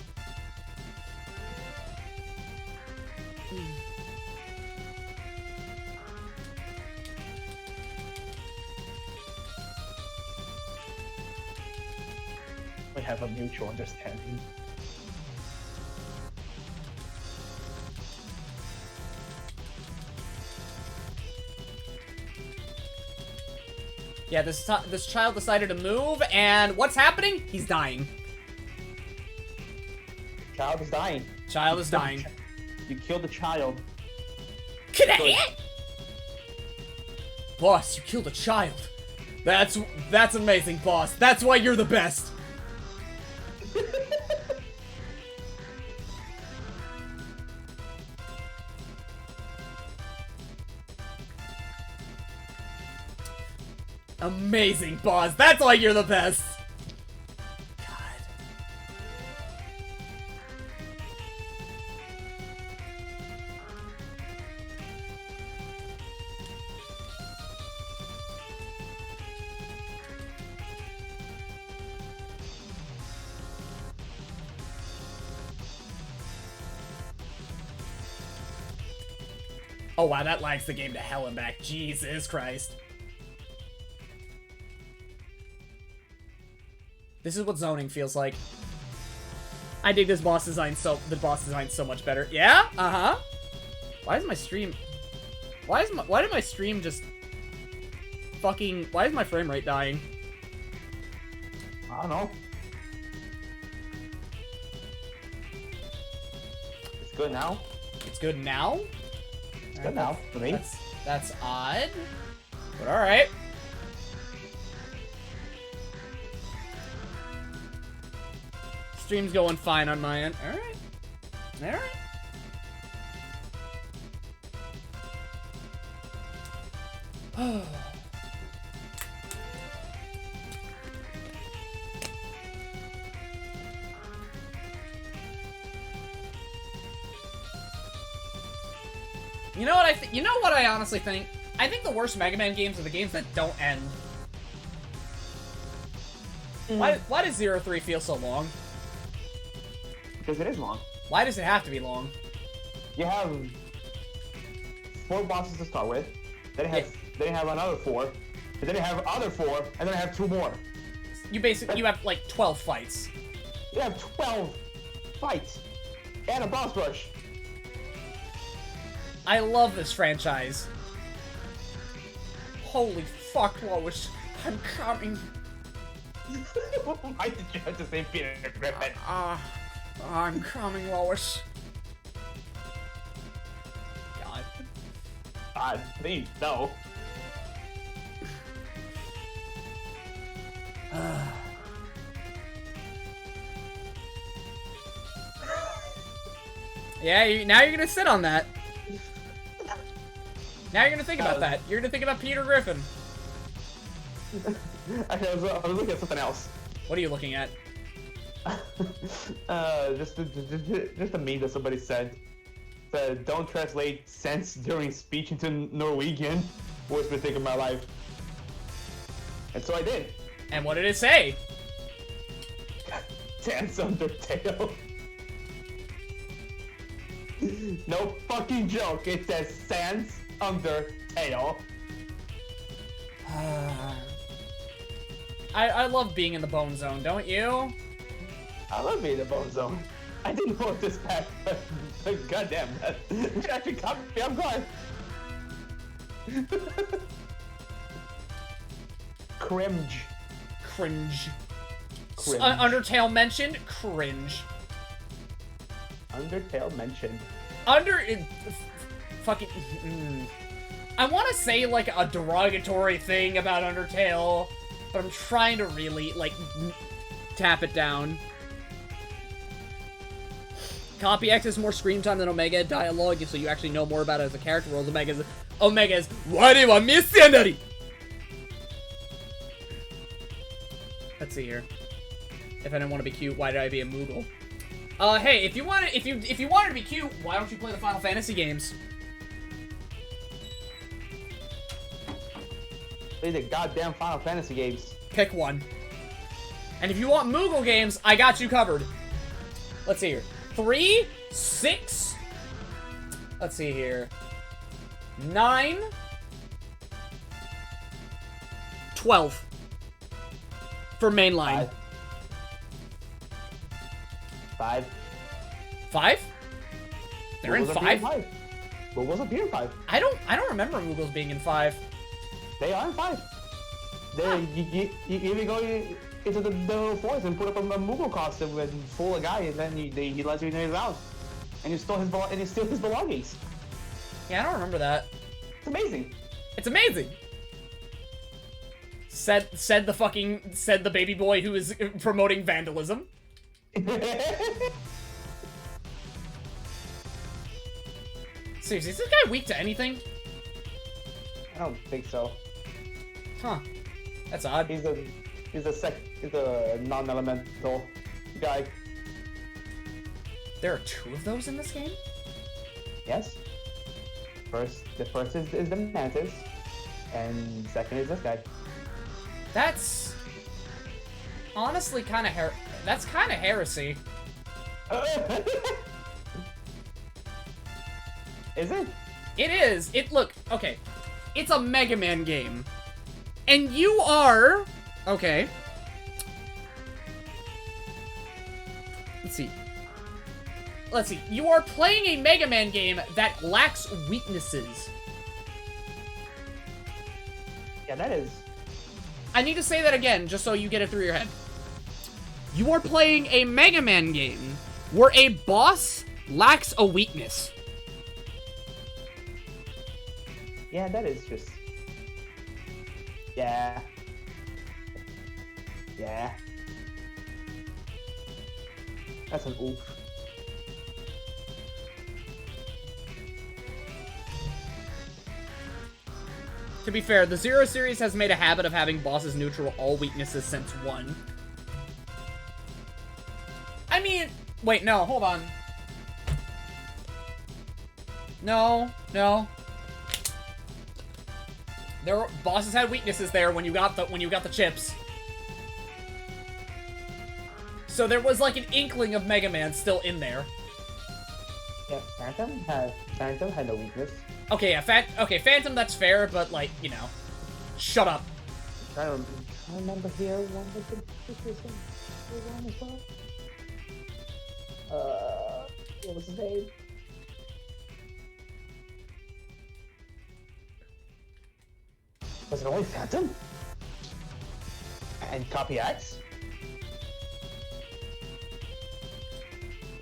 We have a mutual understanding. Yeah, this child decided to move, and what's happening? He's dying. Child is dying. Child is dying. You killed the child. Can I hit? Boss, you killed a child. That's amazing, boss. That's why you're the best. Amazing, boss. That's why you're the best. God. Oh wow, that lags the game to hell and back. Jesus Christ. This is what zoning feels like. I dig this boss design so much better. Yeah? Uh-huh. Why is my stream why did my stream just fucking why is my frame rate dying? I don't know. It's good now. It's good now? It's good now for me. That's odd. But alright. Stream's going fine on my end. Alright. Alright. You know what you know what I honestly think? I think the worst Mega Man games are the games that don't end. Why does 03 feel so long? Because it is long. Why does it have to be long? You have 4 bosses to start with. Then you have another 4. And then you have other 4, and then I have 2 more. You have like 12 fights. You have 12 fights and a boss rush. I love this franchise. Holy fuck, Lois. I'm coming. Why did you have to say Peter Griffin? I'm coming, Lois. God. Please, no. Yeah, now you're gonna sit on that. Now you're gonna think about that. You're gonna think about Peter Griffin. I was looking at something else. What are you looking at? Just a meme that somebody said. Said, don't translate sense during speech into Norwegian. Worst mistake of my life. And so I did. And what did it say? Dance Undertale. No fucking joke. It says Sans Undertale. I love being in the Bone Zone, don't you? I love being in the Bone Zone. I didn't know this pack, but goddamn, that actually caught me off guard. Cringe. Cringe. Undertale mentioned? Cringe. Undertale mentioned. Fucking... I want to say, like, a derogatory thing about Undertale, but I'm trying to really, like, tap it down. Copy X has more screen time than Omega dialogue, so you actually know more about it as a character, whereas Omega's, what do I miss somebody? Let's see here. If I didn't want to be cute, why did I be a Moogle? Hey, if you wanted to be cute, why don't you play the Final Fantasy games? Play the goddamn Final Fantasy games. Pick one. And if you want Moogle games, I got you covered. Let's see here. 3, 6. Let's see here. 9. 12. For mainline. 5. 5? They're in 5? Moogles appear in 5. I don't remember Moogles being in 5. They are in 5. You even go into the forest and put up a Moogle costume and fool a guy, and then he lets you into his house, and you steal his belongings. Yeah, I don't remember that. It's amazing. It's amazing. Said the baby boy who is promoting vandalism. Seriously, is this guy weak to anything? I don't think so. Huh. That's odd. He's a non-elemental guy. There are 2 of those in this game? Yes. The first is the Mantis, and second is this guy. That's honestly kind of that's kind of heresy. Is it? It is. Look, okay. It's a Mega Man game. And you are okay. Let's see. You are playing a Mega Man game that lacks weaknesses. Yeah, that is. I need to say that again, just so you get it through your head. You are playing a Mega Man game where a boss lacks a weakness. Yeah, that is just. Yeah. Yeah. That's an oof. To be fair, the Zero series has made a habit of having bosses neutral all weaknesses since 1. I mean, wait, no, hold on. No. Bosses had weaknesses there when you got the chips. So there was like an inkling of Mega Man still in there. Yeah, Phantom had no weakness. Okay, yeah, Phantom, that's fair, but like, you know, shut up. I remember here one with the one as well. What was his name? Was it only Phantom? And Copy X?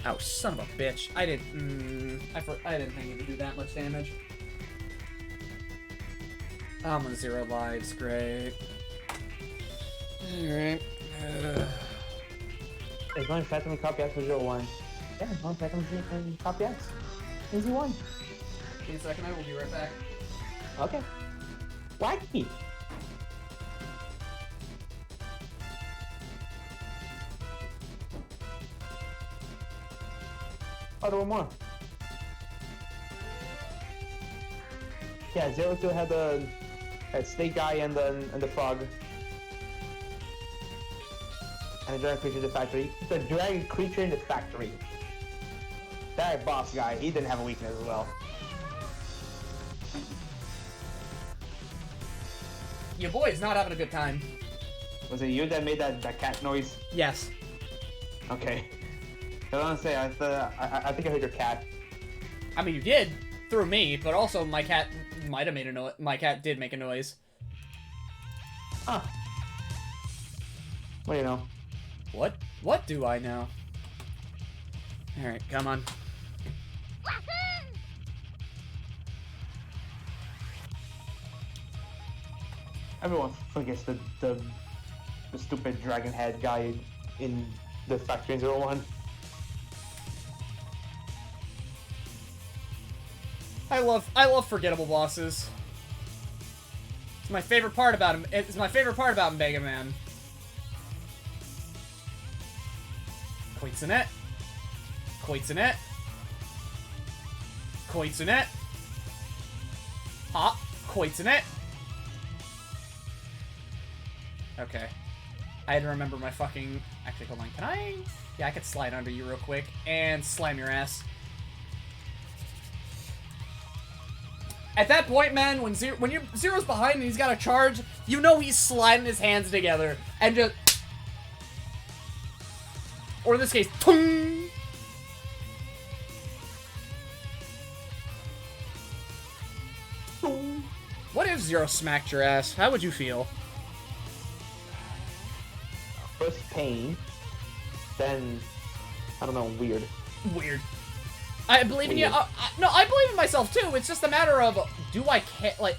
Oh, son of a bitch. I didn't think it would do that much damage. I'm on 0 lives, great. Alright. It's only Phantom and Copy X was 0-1. Yeah, it's only Phantom and Copy X. Easy one. Give me a second, I will be right back. Okay. Wacky. Oh, there were more. Yeah, 0-2 had the snake guy and the frog. And the dragon creature in the factory. The dragon creature in the factory. That boss guy, he didn't have a weakness as well. Your boy's not having a good time. Was it you that made that cat noise? Yes. Okay. I was gonna say, I think I heard your cat. I mean, you did. Through me, but also my cat might have made a noise. My cat did make a noise. Huh. What do you know? What? What do I know? Alright, come on. Everyone forgets the stupid dragon head guy in the factory in 0-1. I love forgettable bosses. It's my favorite part about him. It's my favorite part about Mega Man. Koitsunet. Koitsunet. Koitsunet. Hop. Koitsunet. Okay. I had to remember my fucking... Actually, hold on. Can I... Yeah, I could slide under you real quick and slam your ass. At that point, man, when Zero's behind and he's got a charge, you know he's sliding his hands together and just... Or in this case, tung! What if Zero smacked your ass? How would you feel? First pain, then I don't know, weird. Weird. I believe in you. No, I believe in myself too. It's just a matter of do I care? Like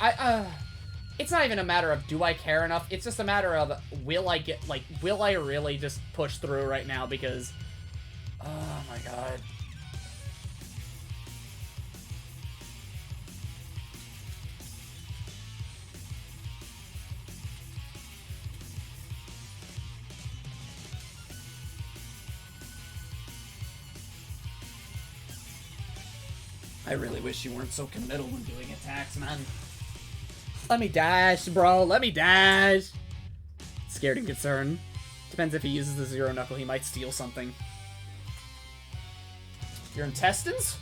it's not even a matter of do I care enough. It's just a matter of will I really just push through right now because, oh my god. I really wish you weren't so committal when doing attacks, man. Let me dash, bro. Let me dash. Scared and concerned. Depends if he uses the Zero Knuckle, he might steal something. Your intestines?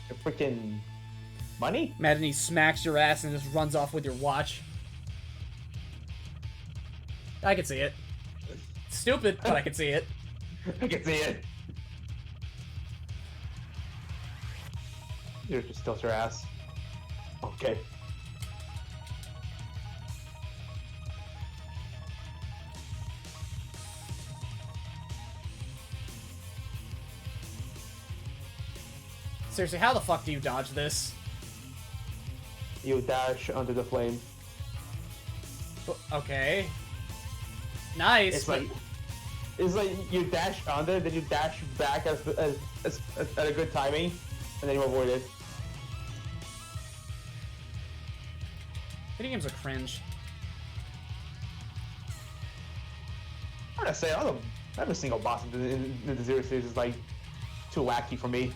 Your freaking money? Imagine he smacks your ass and just runs off with your watch. I can see it. Stupid, but I can see it. I can see it. You just tilt your ass. Okay. Seriously, how the fuck do you dodge this? You dash under the flame. Okay. Nice. It's like you dash under, then you dash back at a good timing, and then you avoid it. Video games are cringe. I'm gonna say, every single boss in the Zero series is like too wacky for me.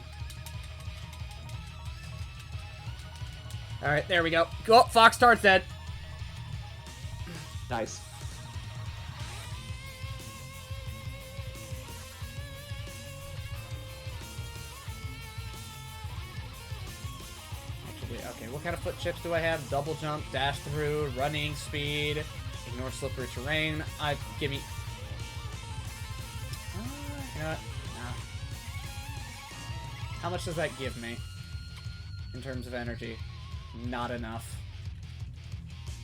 Alright, there we go. Oh, Fox Tart's dead. Nice. Actually, okay, what kind of foot chips do I have? Double jump, dash through, running, speed, ignore slippery terrain. Give me... you know what? No. How much does that give me? In terms of energy? Not enough.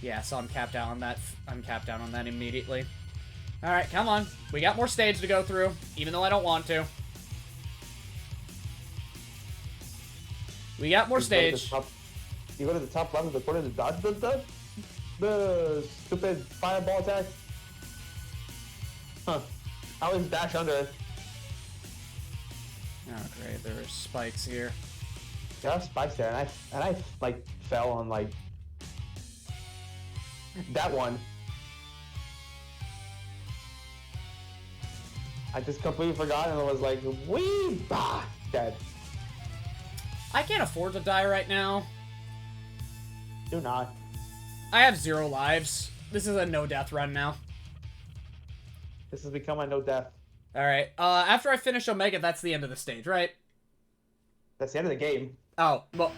Yeah, so I'm capped out on that. I'm capped out on that immediately. Alright, come on. We got more stage to go through, even though I don't want to. We got more stage. You go to the top left of the corner to dodge the stupid fireball attack? Huh. I always dash under it. Oh great, there are spikes here. There are spikes there, and I like fell on like that one. I just completely forgot and I was like, wee, bah, dead. I can't afford to die right now. Do not. I have 0 lives. This is a no death run now. This has become a no death. Alright, after I finish Omega, that's the end of the stage, right? That's the end of the game. Oh, well...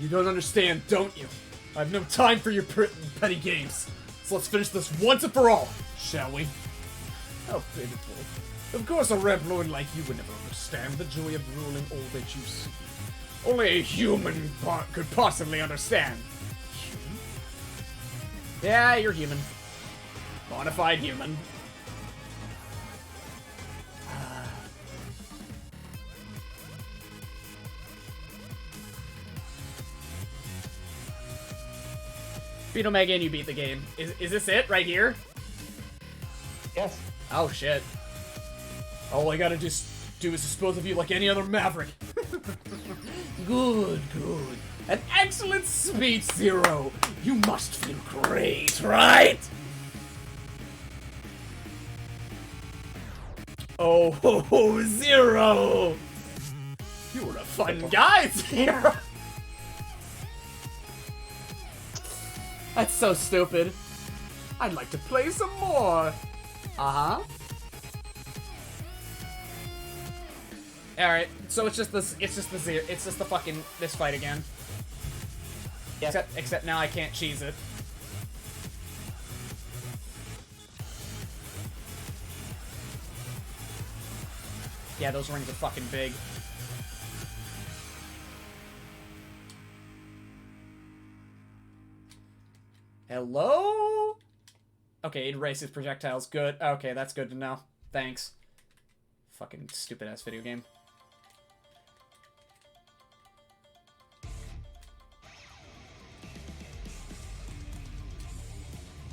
You don't understand, don't you? I have no time for your petty games. So let's finish this once and for all, shall we? How pitiful. Of course a Reploid like you would never understand the joy of ruling all that you see. Only a human could possibly understand. Human? Yeah, you're human. Bonafide human. Beat Omega and you beat the game. Is this it right here? Yes. Oh shit. All I gotta just do is dispose of you like any other Maverick. Good, good. An excellent speech, Zero. You must feel great, right? Oh, Zero! You were a fun guy, Zero! That's so stupid. I'd like to play some more. Uh-huh. Alright, so it's just this, it's just the fucking, this fight again. Yeah. Except now I can't cheese it. Yeah, those rings are fucking big. Hello? Okay, it erases projectiles. Good. Okay, that's good to know. Thanks. Fucking stupid-ass video game.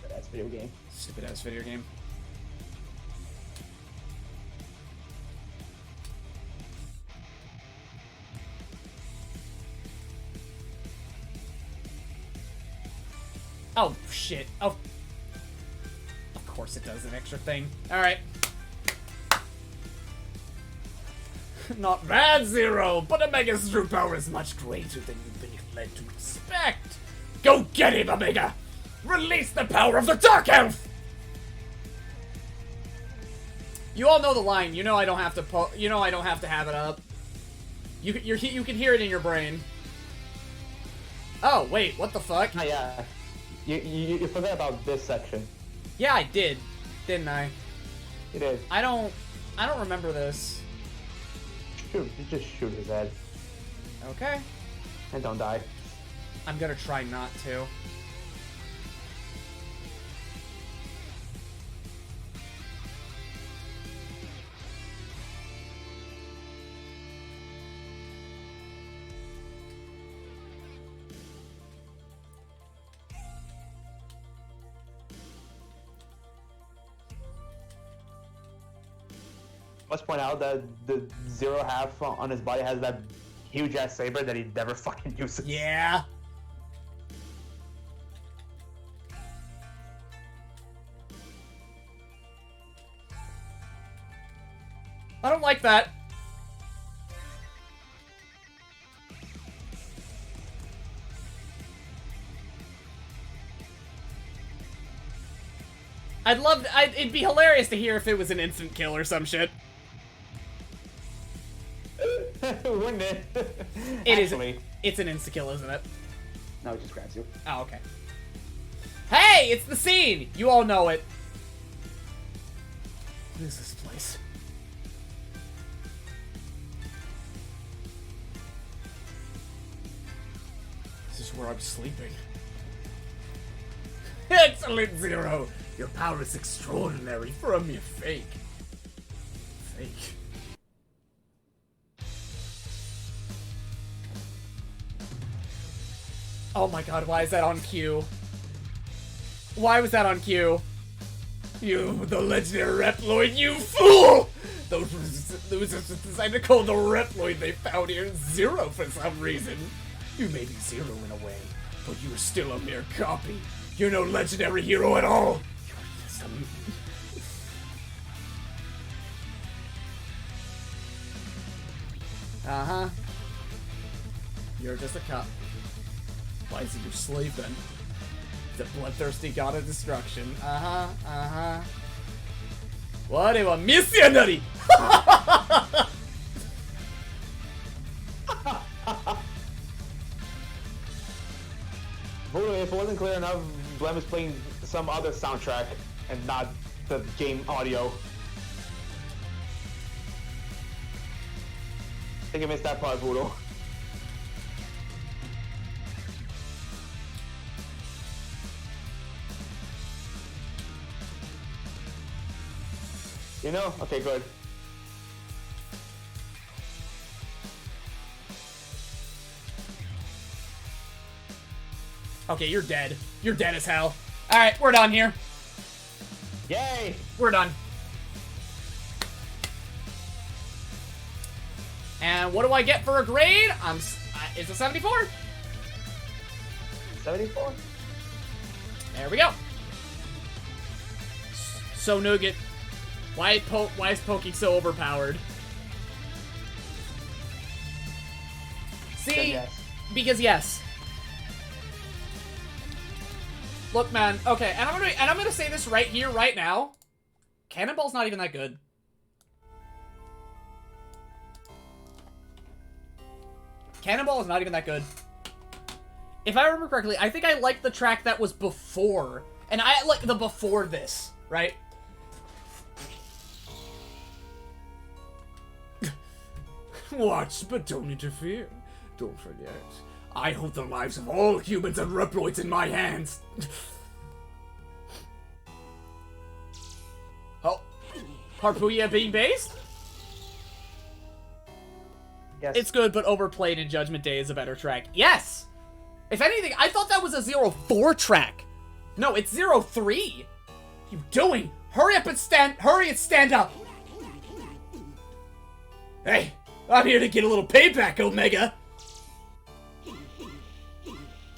That's video game. Stupid-ass video game. Oh, shit. Oh. Of course it does an extra thing. Alright. Not bad, Zero, but Omega's true power is much greater than you've been led to expect. Go get him, Omega! Release the power of the Dark Elf! You all know the line. You know I don't have to I don't have to have it up. You can hear it in your brain. Oh, wait, what the fuck? Oh, yeah. You forgot about this section. Yeah, I did. Didn't I? You did. I don't remember this. Shoot, you just shoot his head. Okay. And don't die. I'm gonna try not to. Must point out that the Zero half on his body has that huge ass saber that he never fucking uses. Yeah. I don't like that. It'd be hilarious to hear if it was an instant kill or some shit. Wouldn't it? It's an insta-kill, isn't it? No, it just grabs you. Oh, okay. Hey, it's the scene! You all know it. What is this place? This is where I'm sleeping. Excellent, Zero! Your power is extraordinary for a mere fake. Fake. Oh my god, why is that on cue? Why was that on cue? You, the legendary Reploid, you fool! Those decided to call the Reploid they found here Zero for some reason. You may be Zero in a way, but you're still a mere copy. You're no legendary hero at all. You're just a mutant. Uh-huh. You're just a cop. Why is he your slave then? The bloodthirsty god of destruction. Uh-huh, uh-huh. What a missionary! If it wasn't clear enough, Blem is playing some other soundtrack and not the game audio. I think I missed that part, Voodoo. You know? Okay, good. Okay, you're dead. You're dead as hell. Alright, we're done here. Yay! We're done. And what do I get for a grade? It's a 74. 74? There we go. So Nougat, why is Pokey so overpowered? See? Yes. Because yes. Look, man. Okay, and I'm gonna say this right here, right now. Cannonball's not even that good. Cannonball is not even that good. If I remember correctly, I think I liked the track that was before, and I like the before this, right? Watch, but don't interfere. Don't forget. I hold the lives of all humans and Reploids in my hands. Oh, Harpooya being based? Yes. It's good, but overplayed in Judgment Day is a better track. Yes! If anything, I thought that was a 04 track. No, it's 03. What are you doing? Hurry up and stand up. Hey, I'm here to get a little payback, Omega.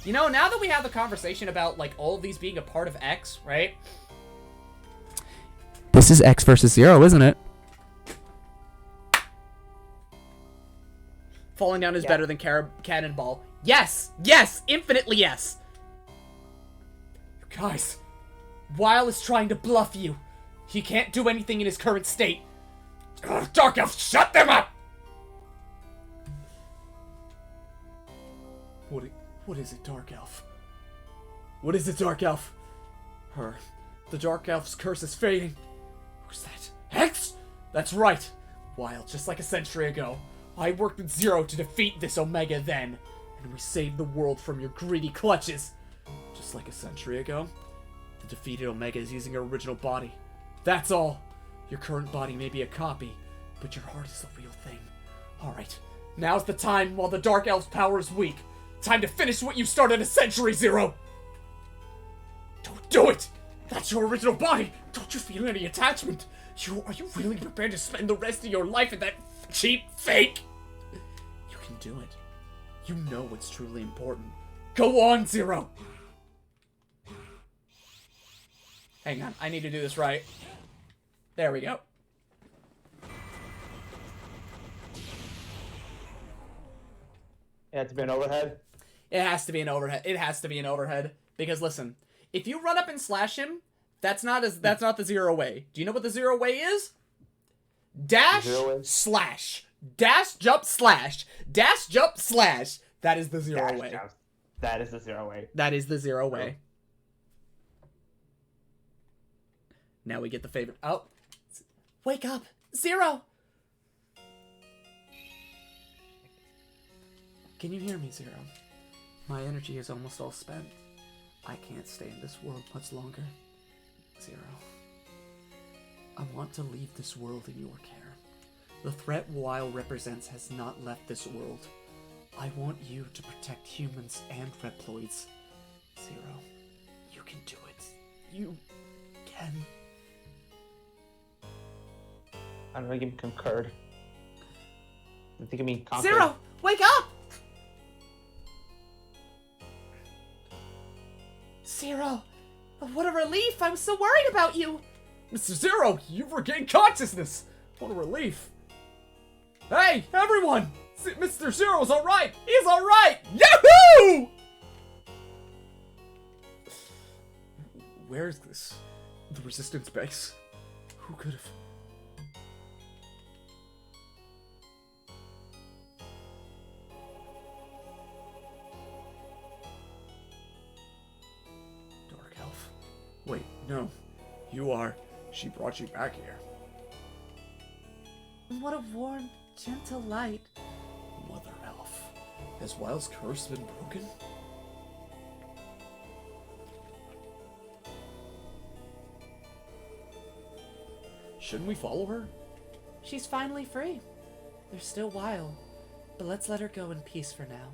You know, now that we have the conversation about, like, all of these being a part of X, right? This is X versus Zero, isn't it? Falling down is better than Cannonball. Yes! Yes! Infinitely yes! You guys, Weil is trying to bluff you. He can't do anything in his current state. Ugh, Dark Elf, shut them up! What is it, Dark Elf? What is it, Dark Elf? Her. The Dark Elf's curse is fading. Who's that? Hex? That's right. Weil, just like a century ago, I worked with Zero to defeat this Omega then, and we saved the world from your greedy clutches. Just like a century ago, the defeated Omega is using her original body. That's all. Your current body may be a copy, but your heart is the real thing. Alright, now's the time while the Dark Elf's power is weak. Time to finish what you started a century, Zero! Don't do it! That's your original body! Don't you feel any attachment? Are you really prepared to spend the rest of your life in that cheap fake? You can do it. You know what's truly important. Go on, Zero! Hang on, I need to do this right. There we go. It has to be an overhead. It has to be an overhead. It has to be an overhead. Because listen, if you run up and slash him, that's not the Zero way. Do you know what the Zero way is? Dash, slash. Dash, jump, slash. Dash, jump, slash. That is the Zero way. That is the Zero way. That is the Zero way. Now we get the favorite. Oh. Wake up. Zero. Can you hear me, Zero? My energy is almost all spent. I can't stay in this world much longer. Zero. I want to leave this world in your care. The threat Weil represents has not left this world. I want you to protect humans and Reploids. Zero. You can do it. You can. I don't think he concurred. I think I mean conquered. Zero! Wake up! Zero! What a relief! I was so worried about you! Mr. Zero, you've regained consciousness! What a relief! Hey, everyone! Mr. Zero's alright! He's alright! Yahoo! Where is this? The resistance base? Who could have... Dark Elf. Wait, no. You are... She brought you back here. What a warm, gentle light. Mother Elf. Has Weil's curse been broken? Shouldn't we follow her? She's finally free. There's still Weil, but let's let her go in peace for now.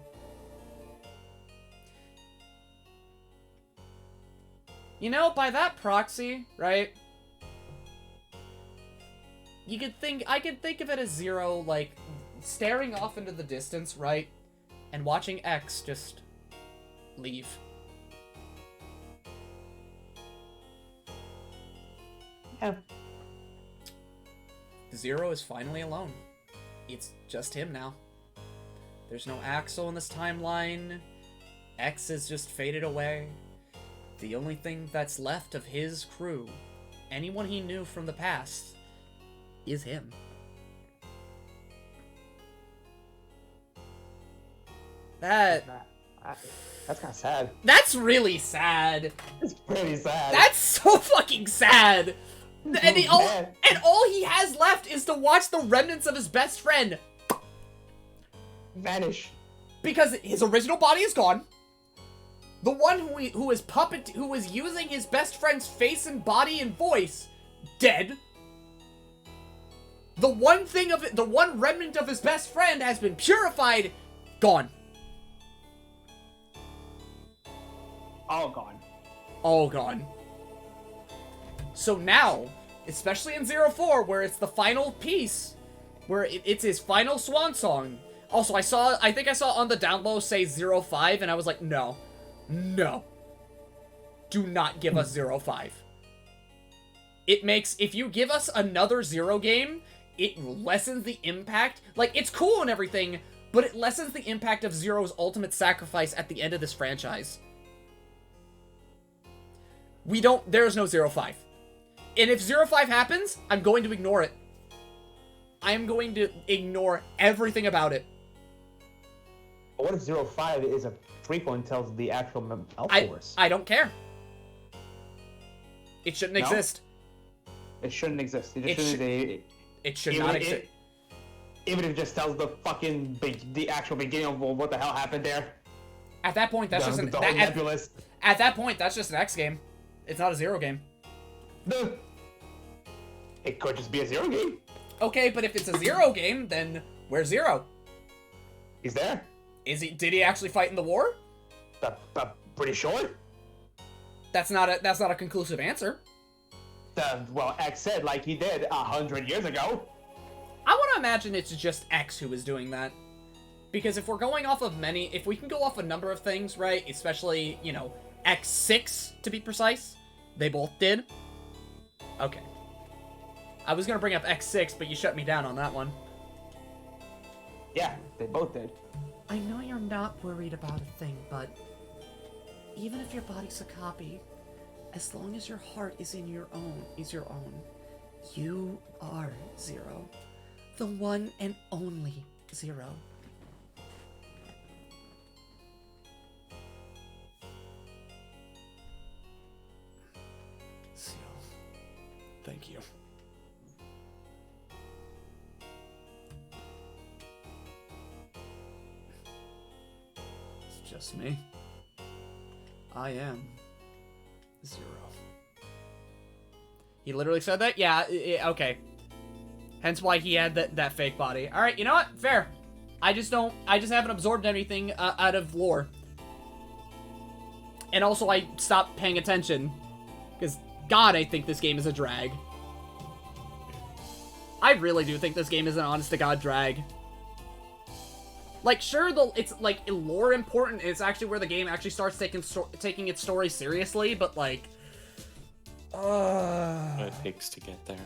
You know, by that proxy, right? I could think of it as Zero, like, staring off into the distance, right? And watching X just leave. Yeah. Zero is finally alone. It's just him now. There's no Axel in this timeline. X is just faded away. The only thing that's left of his crew, anyone he knew from the past, is him. That's kind of sad. That's really sad. It's pretty sad. That's so fucking sad. And all he has left is to watch the remnants of his best friend vanish. Because his original body is gone. The one who was using his best friend's face and body and voice, dead. The one remnant of his best friend has been purified, gone. All gone. All gone. So now, especially in 04, where it's the final piece, where it's his final swan song. Also, I think I saw on the down low say 05, and I was like, no. No. Do not give us 05. it makes, if you give us another Zero game, it lessens the impact. Like, it's cool and everything, but it lessens the impact of Zero's ultimate sacrifice at the end of this franchise. There's no 05. And if 05 happens, I'm going to ignore it. I am going to ignore everything about it. But what if 05 is a prequel and tells the actual Elf Force? I don't care. It shouldn't exist. It shouldn't exist. It should not exist. Even if it just tells the fucking the actual beginning of what the hell happened there. At that point, that's just at that point, that's just an X game. It's not a Zero game. No. It could just be a Zero game. Okay, but if it's a Zero game, then where's Zero? He's there. Did he actually fight in the war? Pretty sure. That's not a conclusive answer. Well, X said like he did 100 years ago. I want to imagine it's just X who is doing that. Because if we're going off of if we can go off a number of things, right? Especially, you know, X6 to be precise. They both did. Okay. I was gonna bring up X6, but you shut me down on that one. Yeah, they both did. I know you're not worried about a thing, but even if your body's a copy, as long as your heart is your own, you are Zero. The one and only Zero. Seal. Thank you. It's just me. I am Zero. He literally said that? Yeah, okay. Hence why he had that fake body. Alright, you know what? Fair. I just haven't absorbed anything out of lore. And also I stopped paying attention. Because, God, I think this game is a drag. I really do think this game is an honest-to-God drag. Like, sure, it's, like, lore important. It's actually where the game actually starts taking its story seriously, but, like... What it takes to get there.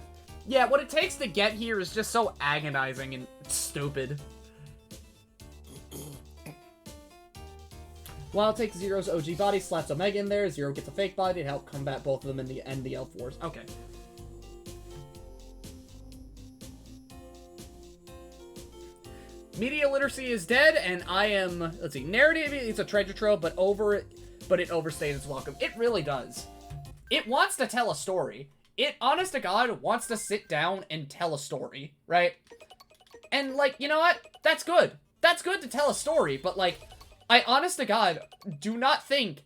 Yeah, what it takes to get here is just so agonizing and stupid. While takes Zero's OG body, slaps Omega in there, Zero gets a fake body to help combat both of them in the end the Elf Wars. Okay. Media literacy is dead, and I am, let's see, narrative is a treasure trove, but it overstays its welcome. It really does. It wants to tell a story. It, honest to God, wants to sit down and tell a story, right? And, like, you know what? That's good. That's good to tell a story, but, like, I, honest to God, do not think...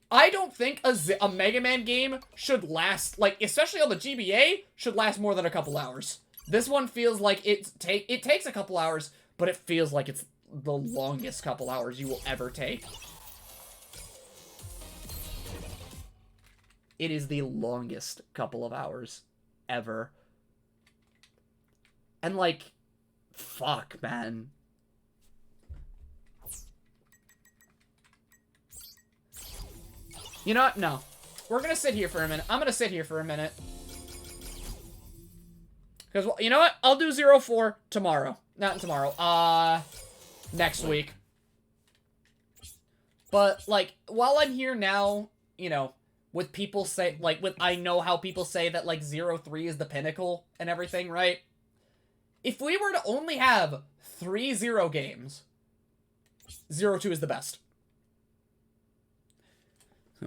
I don't think a Mega Man game should last, like, especially on the GBA, should last more than a couple hours. This one feels like it takes a couple hours, but it feels like it's the longest couple hours you will ever take. It is the longest couple of hours ever. And, like, fuck, man. You know what? No. We're gonna sit here for a minute. I'm gonna sit here for a minute. Because, well, you know what? I'll do 04 tomorrow. Not tomorrow. Next week. But, like, while I'm here now, you know, with people say, like, I know how people say that, like, 03 is the pinnacle and everything, right? If we were to only have 3 Zero games, 02 is the best.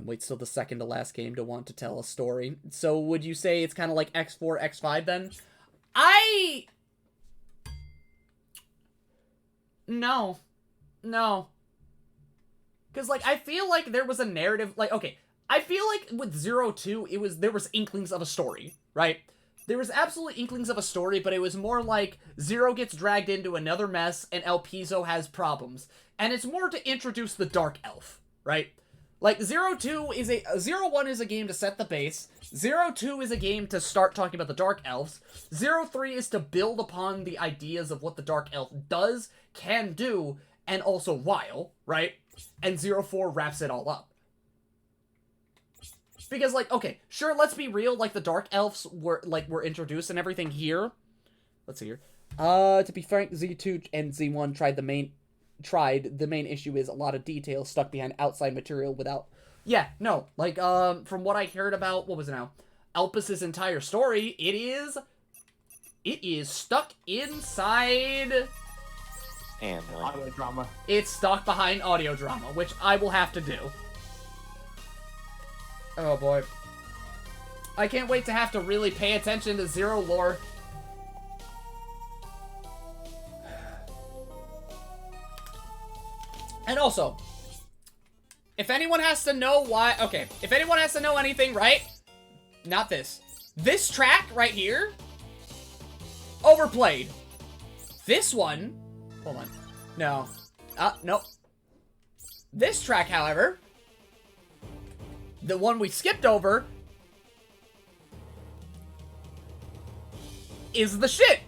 Wait till the second to last game to want to tell a story. So would you say it's kind of like X4, X5 then? No. No. Because, like, I feel like there was a narrative, like, okay, I feel like with 02, there was inklings of a story, right? There was absolutely inklings of a story, but it was more like Zero gets dragged into another mess and El Piso has problems. And it's more to introduce the Dark Elf, right? Like, 01 is a game to set the base. 02 is a game to start talking about the Dark Elves. 03 is to build upon the ideas of what the Dark Elf does, can do, and also while, right? And 04 wraps it all up. Because, like, okay, sure, let's be real, like, the Dark Elves were introduced and everything here. Let's see here. To be frank, Z2 and Z1 tried. The main issue is a lot of detail stuck behind outside material without... Yeah, no, like, from what I heard about, what was it now? Elpis' entire story, it is stuck inside... And Audio drama. It's stuck behind audio drama, which I will have to do. Oh boy. I can't wait to have to really pay attention to Zero lore. And also, if anyone has to know why... Okay, if anyone has to know anything, right? Not this. This track right here, overplayed. This one... Hold on. No. Nope. This track, however, the one we skipped over, is the shit.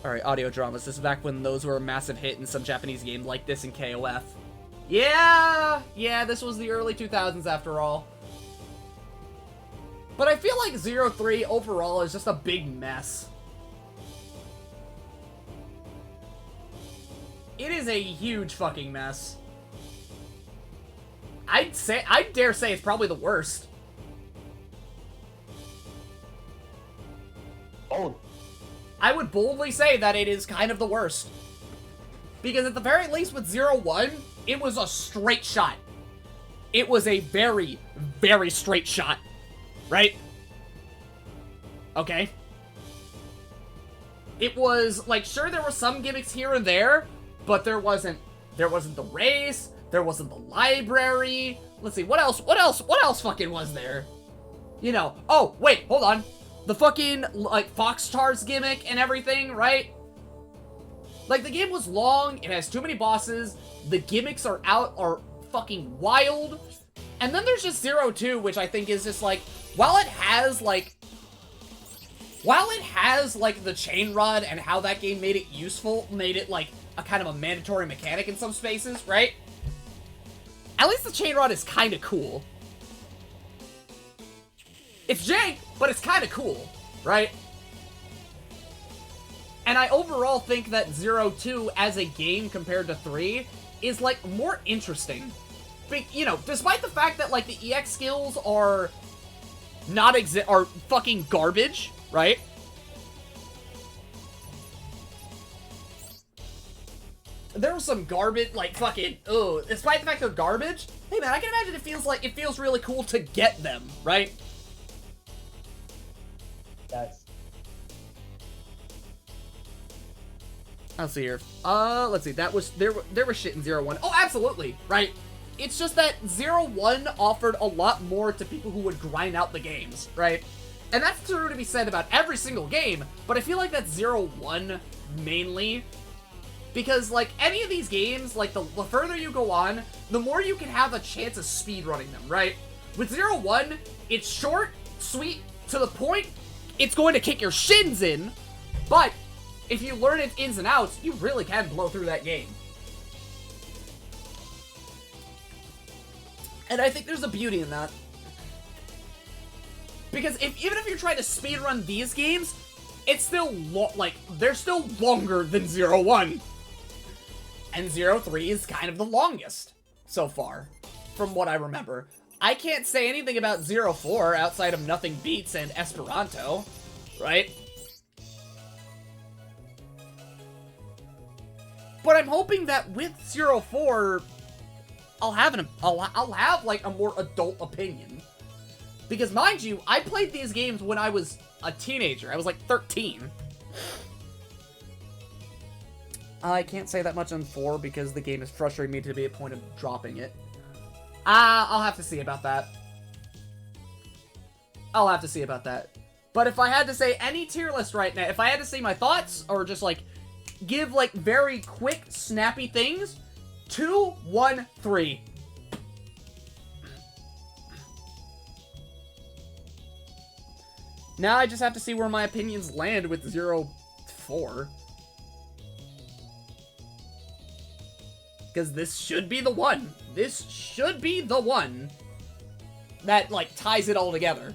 Alright, audio dramas. This is back when those were a massive hit in some Japanese game like this in KOF. Yeah, this was the early 2000s after all. But I feel like 03 overall is just a big mess. It is a huge fucking mess. I dare say it's probably the worst. Oh. I would boldly say that it is kind of the worst. Because at the very least with 01, it was a straight shot. It was a very, very straight shot. Right? Okay. It was, like, sure there were some gimmicks here and there, but there wasn't the race, there wasn't the library. Let's see, what else fucking was there? You know, oh, wait, hold on. The fucking, like, Fox-Tars gimmick and everything, right? Like, the game was long, it has too many bosses, the gimmicks are fucking wild. And then there's just 02, which I think is just, like, while it has, like, the chain rod and how that game made it useful, made it, like, a kind of a mandatory mechanic in some spaces, right? At least the chain rod is kind of cool. It's jank, but it's kind of cool, right? And I overall think that 02 as a game compared to 3 is, like, more interesting. But, you know, despite the fact that, like, the EX skills are are fucking garbage, right? There was some garbage, like, fucking, ugh. Despite the fact they're garbage, hey man, I can imagine it feels really cool to get them, right? Yes. Let's see here. Let's see. There was shit in 01. Oh, absolutely, right? It's just that 01 offered a lot more to people who would grind out the games, right? And that's true to be said about every single game, but I feel like that's 01 mainly. Because, like, any of these games, like, the further you go on, the more you can have a chance of speedrunning them, right? With 01, it's short, sweet, to the point, it's going to kick your shins in, but if you learn its ins and outs, you really can blow through that game. And I think there's a beauty in that. Because even if you're trying to speedrun these games, it's still, they're still longer than 01. And 03 is kind of the longest so far, from what I remember. I can't say anything about 04 outside of Nothing Beats and Esperanto, right? But I'm hoping that with 04, I'll have like a more adult opinion. Because mind you, I played these games when I was a teenager. I was like 13. I can't say that much on 4 because the game is frustrating me to be a point of dropping it. I'll have to see about that. I'll have to see about that. But if I had to say any tier list right now, if I had to say my thoughts, or just like, give like very quick, snappy things, 2, 1, 3. Now I just have to see where my opinions land with 04. Because this should be the one. This should be the one that, like, ties it all together.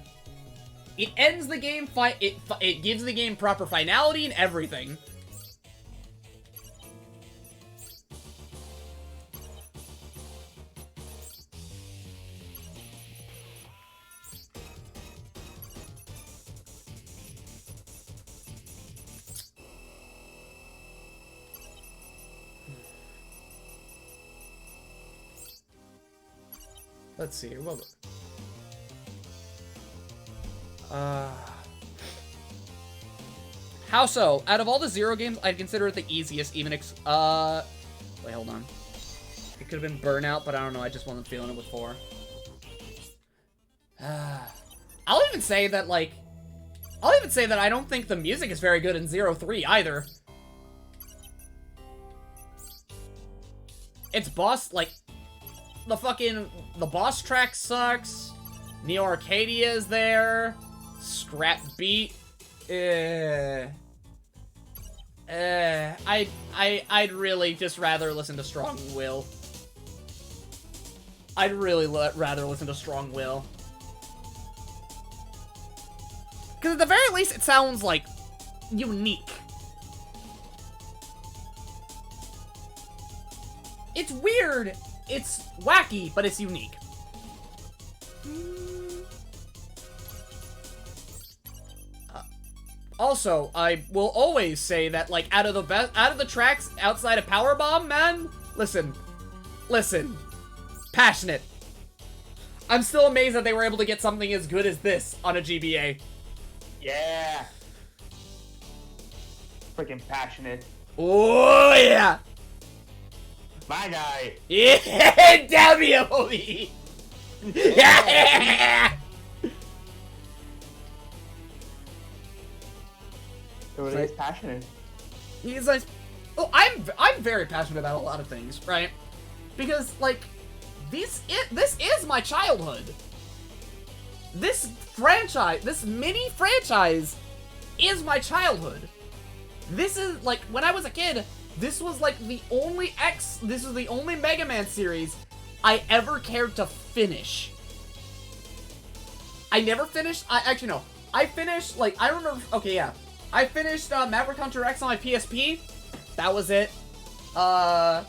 It ends the game, it gives the game proper finality and everything. Let's see. What? How so? Out of all the Zero games, I'd consider it the easiest, even wait, hold on. It could have been Burnout, but I don't know, I just wasn't feeling it with 4. I'll even say that, like, I don't think the music is very good in 0-3 either. It's boss, like, the boss track sucks. Neo Arcadia is there. Scrap Beat. I'd really just rather listen to Strong Will. I'd really rather listen to Strong Will. Because at the very least, it sounds, like, unique. It's weird, it's wacky, but it's unique. Also, I will always say that, like, out of the tracks outside of Powerbomb, man, listen, passionate. I'm still amazed that they were able to get something as good as this on a GBA. Yeah. Freaking passionate. Oh yeah. My guy. Yeah, W. Yeah. So it is passionate. He's like, oh, I'm very passionate about a lot of things, right? Because like, this is my childhood. This franchise, this mini franchise, is my childhood. This is like when I was a kid. This was like the only This was the only Mega Man series I ever cared to finish. I never finished. Actually no. I finished like I remember. Okay, yeah. I finished Maverick Hunter X on my PSP. That was it. I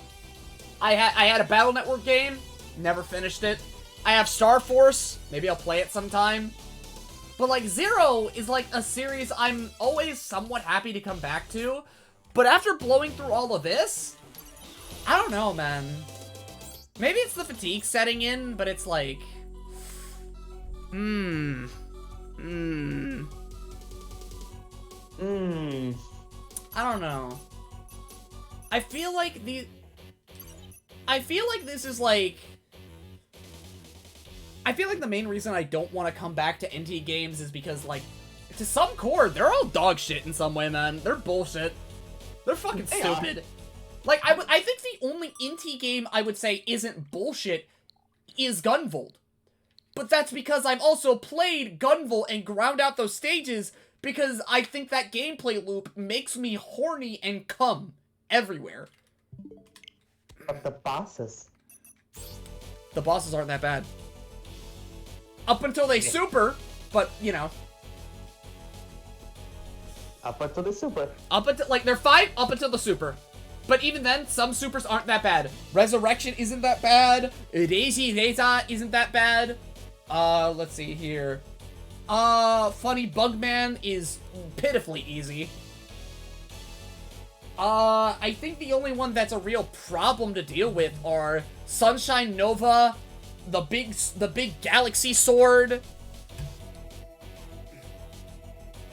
had a Battle Network game. Never finished it. I have Star Force. Maybe I'll play it sometime. But like Zero is like a series I'm always somewhat happy to come back to. But after blowing through all of this, I don't know, man. Maybe it's the fatigue setting in, but it's like, I don't know. I feel like this is like, I feel like the main reason I don't want to come back to NT games is because, like, to some core, they're all dog shit in some way, man. They're bullshit. They're fucking stupid. Like, I think the only NT game I would say isn't bullshit is Gunvolt. But that's because I've also played Gunvolt and ground out those stages because I think that gameplay loop makes me horny and cum everywhere. But the bosses. The bosses aren't that bad. Up until they super, but, you know. Up until the super. Up until, like, they're fine up until the super. But even then, some supers aren't that bad. Resurrection isn't that bad. Daisy Zeta isn't that bad. Let's see here. Funny Bugman is pitifully easy. I think the only one that's a real problem to deal with are Sunshine Nova, the big galaxy sword.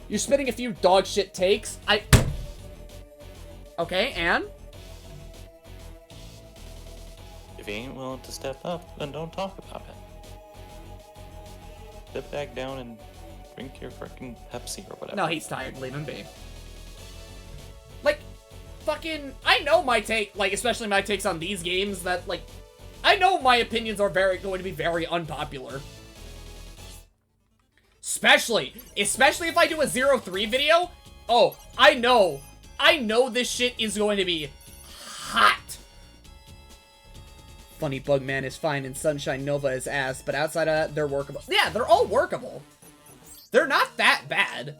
You're spitting a few dog shit takes. Okay, and? If you ain't willing to step up, then don't talk about it. Sit back down and drink your frickin' Pepsi or whatever. No, he's tired. Leave him be. Like, fucking, I know my take, like, especially my takes on these games that, like, I know my opinions are going to be very unpopular. Especially if I do a 0-3 video. Oh, I know this shit is going to be hot. Funny Bugman is fine and Sunshine Nova is ass, but outside of that, they're workable. Yeah, they're all workable. They're not that bad.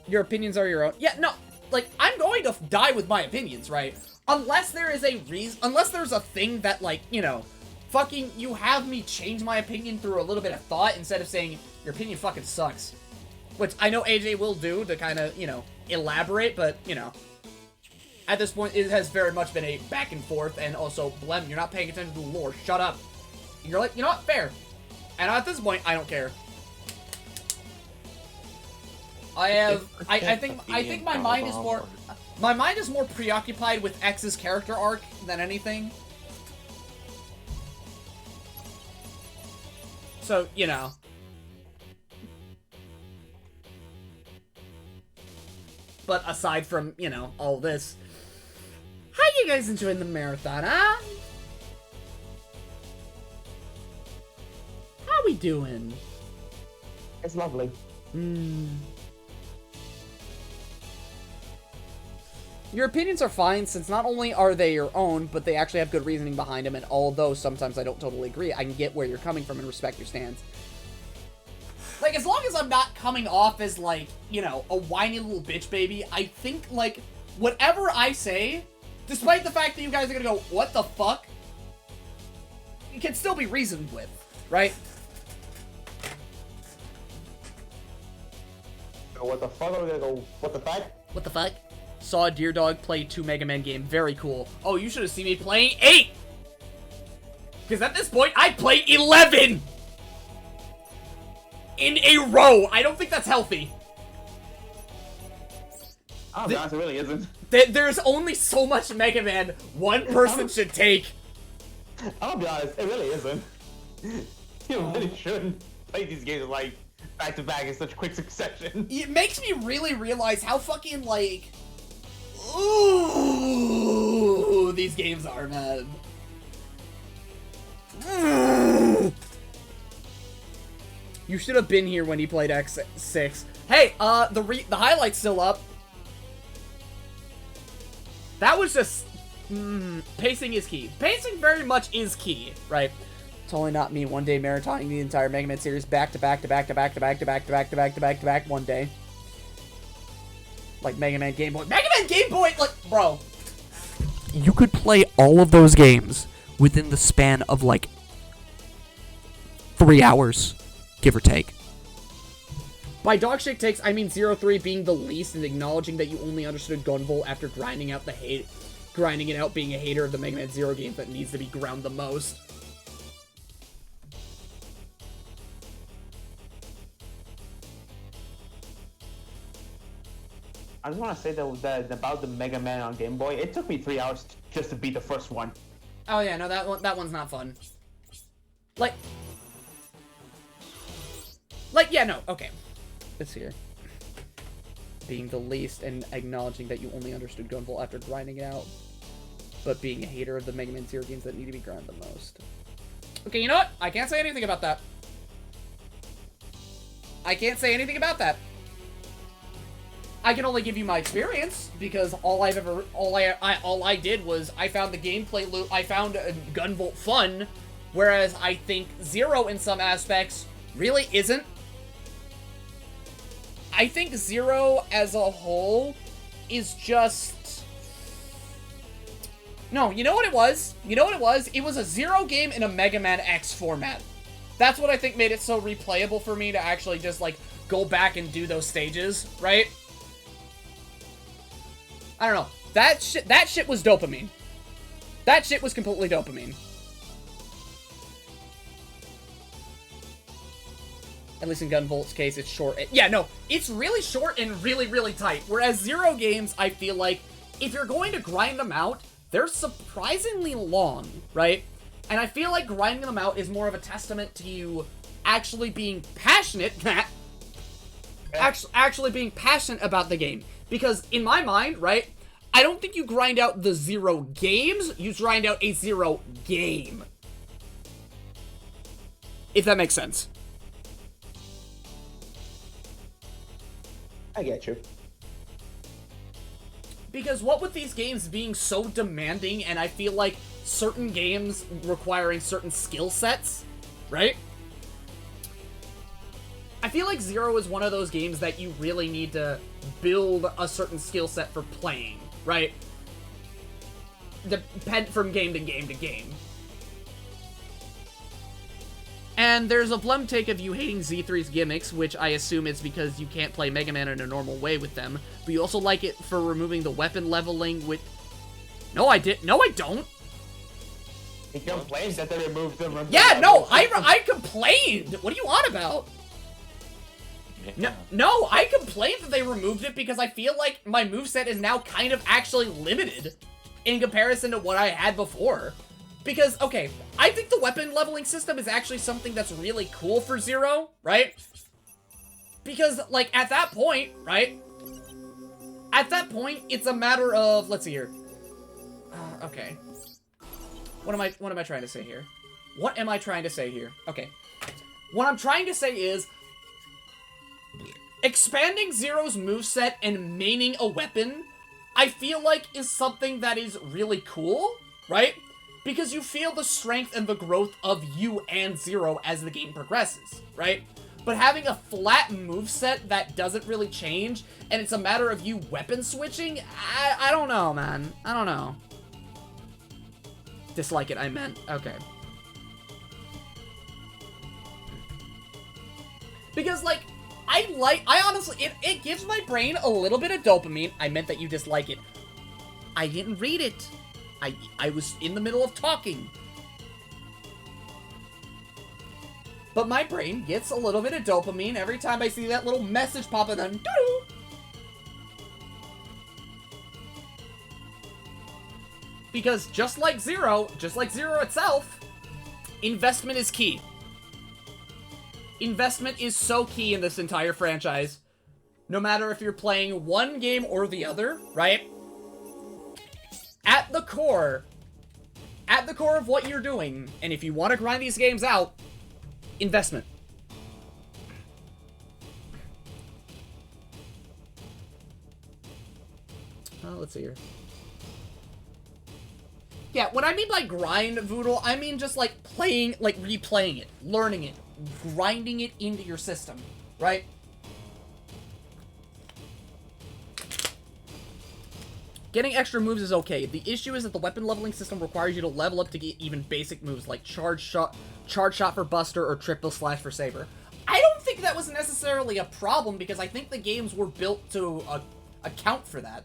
Your opinions are your own. Yeah, no, like, I'm going to die with my opinions, right? Unless there is a reason, unless there's a thing that, like, you know, fucking, you have me change my opinion through a little bit of thought instead of saying, your opinion fucking sucks. Which I know AJ will do to kind of, you know, elaborate, but, you know, at this point, it has very much been a back and forth, and also, Blem, you're not paying attention to the lore, shut up. You're like, you know what, fair. And at this point, I don't care. I think my mind is more, preoccupied with X's character arc than anything. So, you know. But aside from, you know, all this, how you guys enjoying the marathon, huh? How we doing? It's lovely. Your opinions are fine, since not only are they your own, but they actually have good reasoning behind them, and although sometimes I don't totally agree, I can get where you're coming from and respect your stance. Like, as long as I'm not coming off as, like, you know, a whiny little bitch baby, I think, like, whatever I say, despite the fact that you guys are gonna go, what the fuck? It can still be reasoned with, right? What the fuck? Are we gonna go, what the fuck? What the fuck? Saw Deer Dog play 2 Mega Man game. Very cool. Oh, you should have seen me playing 8! Because at this point, I play 11! In a row! I don't think that's healthy. I'll be honest, it really isn't. There's only so much Mega Man one person should take. I'll be honest, it really isn't. You really shouldn't play these games, like, back-to-back in such quick succession. It makes me really realize how fucking, like... Ooh, these games are, man. You should have been here when he played X6. Hey, the highlight's still up. That was just... pacing is key. Pacing very much is key, right? Totally not me. One day marathoning the entire Mega Man series back to back to back to back to back to back to back to back to back to back one day. Like Mega Man Game Boy. Mega Man Game Boy, like, bro. You could play all of those games within the span of, like, 3 hours, give or take. By dogshit takes, I mean 03 being the least and acknowledging that you only understood Gunvolt after grinding it out being a hater of the Mega Man Zero game that needs to be ground the most. I just want to say that about the Mega Man on Game Boy, it took me 3 hours just to beat the first one. Oh yeah, no, that one's not fun. Like, yeah, no, okay. This here. Being the least and acknowledging that you only understood Gunvolt after grinding it out, but being a hater of the Mega Man Zero games that need to be ground the most. Okay, you know what? I can't say anything about that. I can't say anything about that. I can only give you my experience, because all I did was I found the gameplay loop, I found Gunvolt fun, whereas I think Zero in some aspects really isn't. I think Zero as a whole is just... No, you know what it was? You know what it was? It was a Zero game in a Mega Man X format. That's what I think made it so replayable for me to actually just, like, go back and do those stages, right? I don't know. That shit was dopamine. That shit was completely dopamine. At least in Gunvolt's case, it's short. Yeah, no, it's really short and really, really tight. Whereas Zero games, I feel like, if you're going to grind them out, they're surprisingly long, right? And I feel like grinding them out is more of a testament to you actually being passionate, actually being passionate about the game. Because in my mind, right, I don't think you grind out the Zero games, you grind out a Zero game. If that makes sense. I get you. Because what with these games being so demanding, and I feel like certain games requiring certain skill sets, right? I feel like Zero is one of those games that you really need to build a certain skill set for playing, right? Depend from game to game to game. And there's a Blem take of you hating Z3's gimmicks, which I assume is because you can't play Mega Man in a normal way with them. But you also like it for removing the weapon leveling with... No, I don't. He complains that they removed them. Yeah, no, I complained. What are you on about? Yeah. No, I complained that they removed it because I feel like my moveset is now kind of actually limited in comparison to what I had before. Because, okay, I think the weapon leveling system is actually something that's really cool for Zero, right? Because, like, at that point, right? At that point, it's a matter of, let's see here. Okay. What am I trying to say here? What am I trying to say here? Okay. What I'm trying to say is, expanding Zero's moveset and maining a weapon, I feel like is something that is really cool, right? Because you feel the strength and the growth of you and Zero as the game progresses, right? But having a flat moveset that doesn't really change, and it's a matter of you weapon switching, I don't know, man. I don't know. Dislike it, I meant. Okay. Because, like, I honestly, it gives my brain a little bit of dopamine. I meant that you dislike it. I didn't read it. I was in the middle of talking. But my brain gets a little bit of dopamine every time I see that little message pop in on doo. Because just like Zero itself, investment is key. Investment is so key in this entire franchise. No matter if you're playing one game or the other, right? At the core of what you're doing, and if you want to grind these games out, investment. Let's see here. Yeah, what I mean by grind, Voodle, I mean just like playing, like replaying it, learning it, grinding it into your system, right? Getting extra moves is okay. The issue is that the weapon leveling system requires you to level up to get even basic moves like charge shot for Buster or triple slash for Saber. I don't think that was necessarily a problem because I think the games were built to account for that.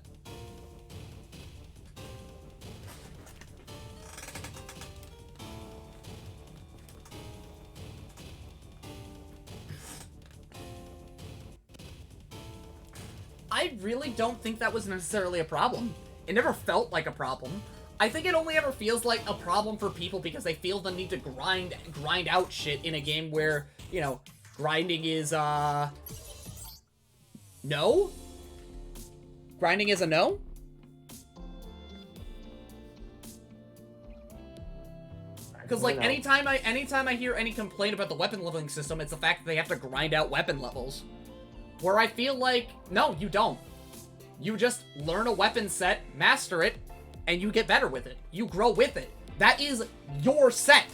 I really don't think that was necessarily a problem. It never felt like a problem. I think it only ever feels like a problem for people because they feel the need to grind out shit in a game where, you know, grinding is, no? Grinding is a no? Because, like, anytime I hear any complaint about the weapon leveling system, it's the fact that they have to grind out weapon levels. Where I feel like, no, you don't. You just learn a weapon set, master it, and you get better with it. You grow with it. That is your set.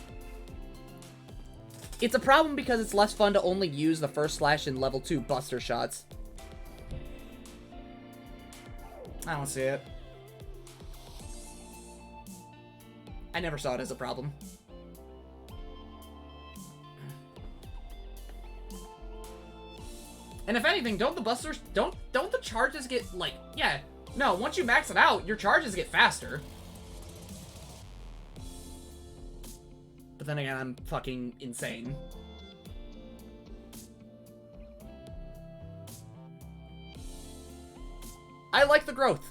It's a problem because it's less fun to only use the first slash in level 2 Buster shots. I don't see it. I never saw it as a problem. And if anything, don't the busters, don't the charges get, like, yeah, no, once you max it out, your charges get faster. But then again, I'm fucking insane. I like the growth.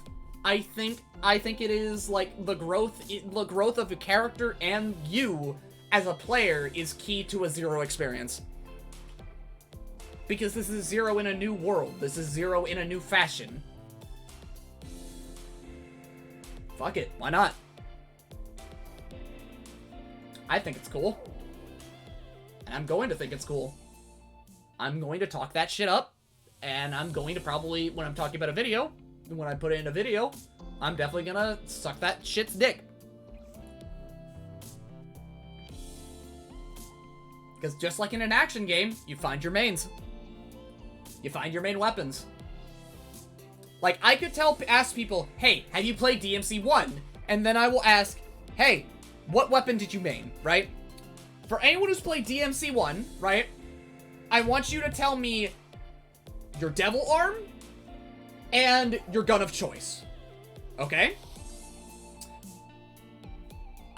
I think it is, like, the growth of a character and you as a player is key to a Zero experience. Because this is Zero in a new world. This is Zero in a new fashion. Fuck it. Why not? I think it's cool. And I'm going to think it's cool. I'm going to talk that shit up. And I'm going to probably, when I'm talking about a video, when I put it in a video, I'm definitely gonna suck that shit's dick. Because just like in an action game, you find your mains. You find your main weapons. Like, I could ask people, hey, have you played DMC 1? And then I will ask, hey, what weapon did you main, right? For anyone who's played DMC 1, right, I want you to tell me your devil arm and your gun of choice. Okay?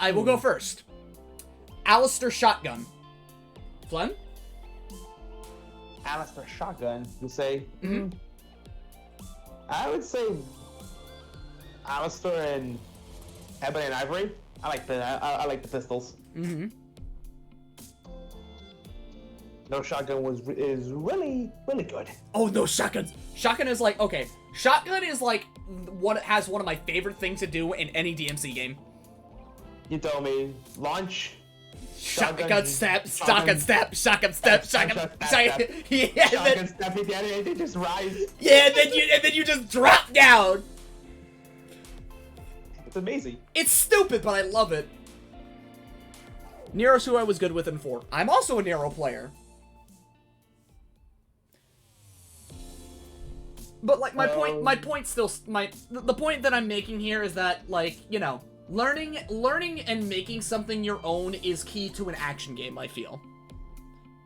I will go first. Alistair shotgun. Flem? Alistair shotgun, you say? Mm-hmm. I would say Alistair and Ebony and Ivory. I like the pistols. Mm-hmm. No shotgun is really good. Oh no, shotguns. Shotgun is like, okay. Shotgun is like what has one of my favorite things to do in any DMC game. You tell me, launch. Shotgun step, shotgun step, shotgun step, shotgun. Yeah, shotgun step. They just rise. Yeah, and then you just drop down. It's amazing. It's stupid, but I love it. Nero's who I was good with in 4. I'm also a Nero player. But like the point that I'm making here is that, like, you know, learning and making something your own is key to an action game, I feel.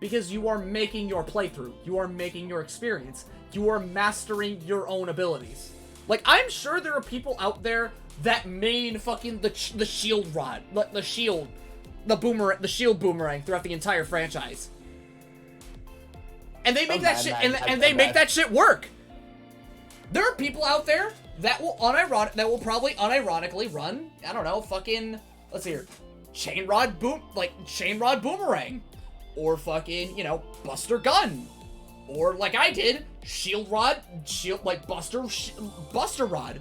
Because you are making your playthrough, you are making your experience, you are mastering your own abilities. Like, I'm sure there are people out there that main fucking the shield rod, the shield boomerang throughout the entire franchise. And they make that shit, and they make that shit work. There are people out there that will probably unironically run, I don't know, fucking, let's see here, chain rod boomerang, or fucking, you know, Buster gun, or like I did, like Buster rod.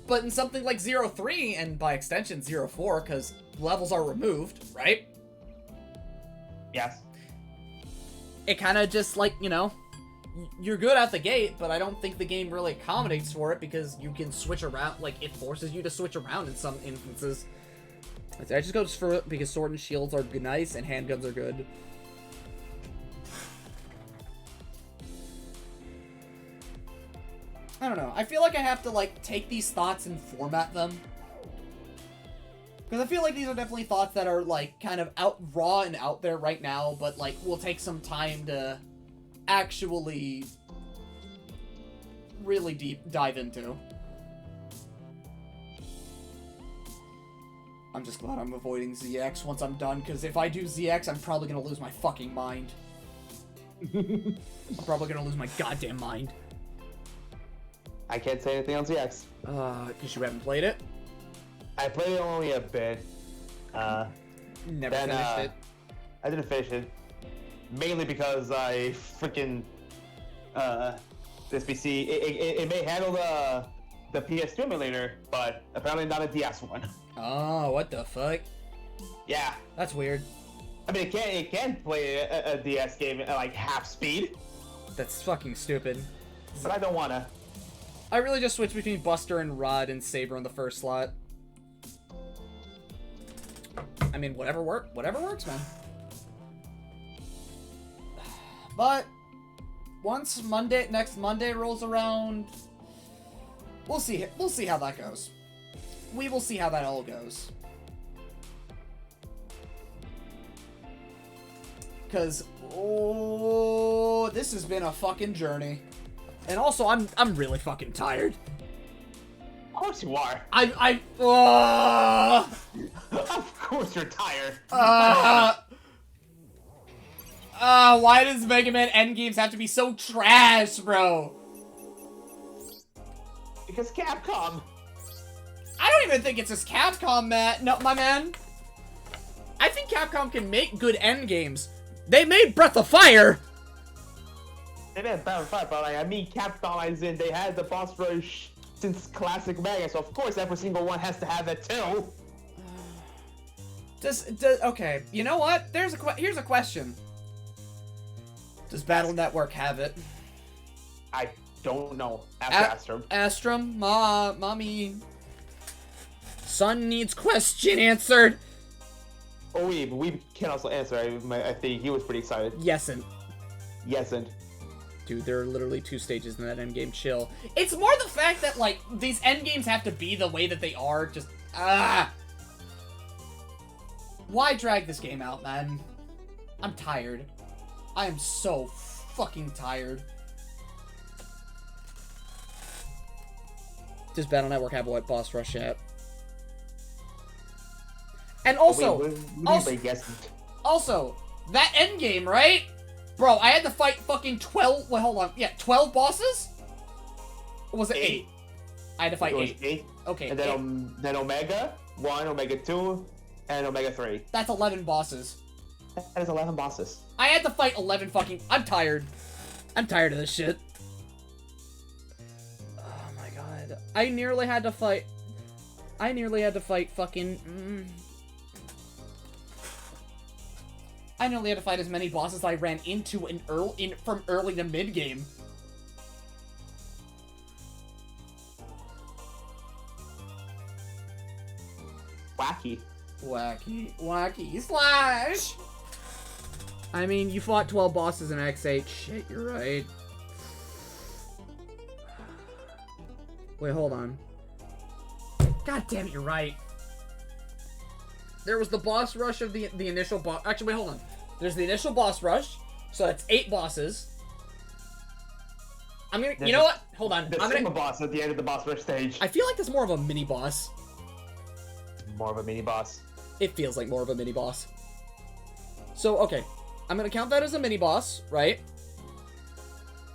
But in something like 03, and by extension 04, because levels are removed, right? Yes. It kind of just, like, you know, you're good out the gate, but I don't think the game really accommodates for it because you can switch around, like, it forces you to switch around in some instances. I just go for it because sword and shields are nice and handguns are good. I don't know. I feel like I have to, like, take these thoughts and format them. Because I feel like these are definitely thoughts that are, like, kind of raw and out there right now, but, like, will take some time to actually really dive into. I'm just glad I'm avoiding ZX once I'm done, because if I do ZX, I'm probably going to lose my fucking mind. I'm probably going to lose my goddamn mind. I can't say anything on ZX. Because you haven't played it? I played it only a bit. Never finished it. I didn't finish it. Mainly because I freaking this PC it may handle the PS2 emulator, but apparently not a DS one. Oh, what the fuck? Yeah. That's weird. I mean, it can play a DS game at like half speed. That's fucking stupid. But I don't wanna. I really just switched between Buster and Rod and Saber in the first slot. I mean, whatever works, man. But once next Monday rolls around, we'll see how that goes. We will see how that all goes. Cause this has been a fucking journey. And also I'm really fucking tired. Of course you are. Of course you're tired. Why does Mega Man Endgames have to be so trash, bro? Because Capcom. I don't even think it's just Capcom, man. No, my man. I think Capcom can make good endgames. They made Breath of Fire. They made Breath of Fire, but like, I mean Capcom as in they had the boss rush since classic Mega, so of course every single one has to have it too. Okay, you know what? Here's a question. Does Battle Network have it? I don't know. Ask Astrum. Astrum, mommy. Son needs question answered. Oh, wait, but we can also answer. I think he was pretty excited. Yesn't. Yesn't. Dude, there are literally 2 stages in that endgame. Chill. It's more the fact that, like, these endgames have to be the way that they are. Just, Why drag this game out, man? I'm tired. I am so fucking tired. Does Battle Network have what boss rush yet? And also, also, that endgame, right? Bro, I had to fight fucking 12, wait, hold on. Yeah, 12 bosses? Or was it 8? I had to fight 8. Okay, and then Omega 1, Omega 2, and Omega 3. That's 11 bosses. That is 11 bosses. I had to fight 11 fucking... I'm tired. I'm tired of this shit. Oh my god. I nearly had to fight fucking... I nearly had to fight as many bosses I ran into from early to mid game. Wacky slash. I mean, you fought 12 bosses in X8. Shit, you're right. Wait, hold on. God damn it, you're right. There was the boss rush of the initial boss. Actually, wait, hold on. There's the initial boss rush, so that's 8 bosses. I'm gonna. You know what? Hold on. The Sigma boss at the end of the boss rush stage. I feel like there's more of a mini boss. More of a mini boss. It feels like more of a mini boss. So okay, I'm gonna count that as a mini boss, right?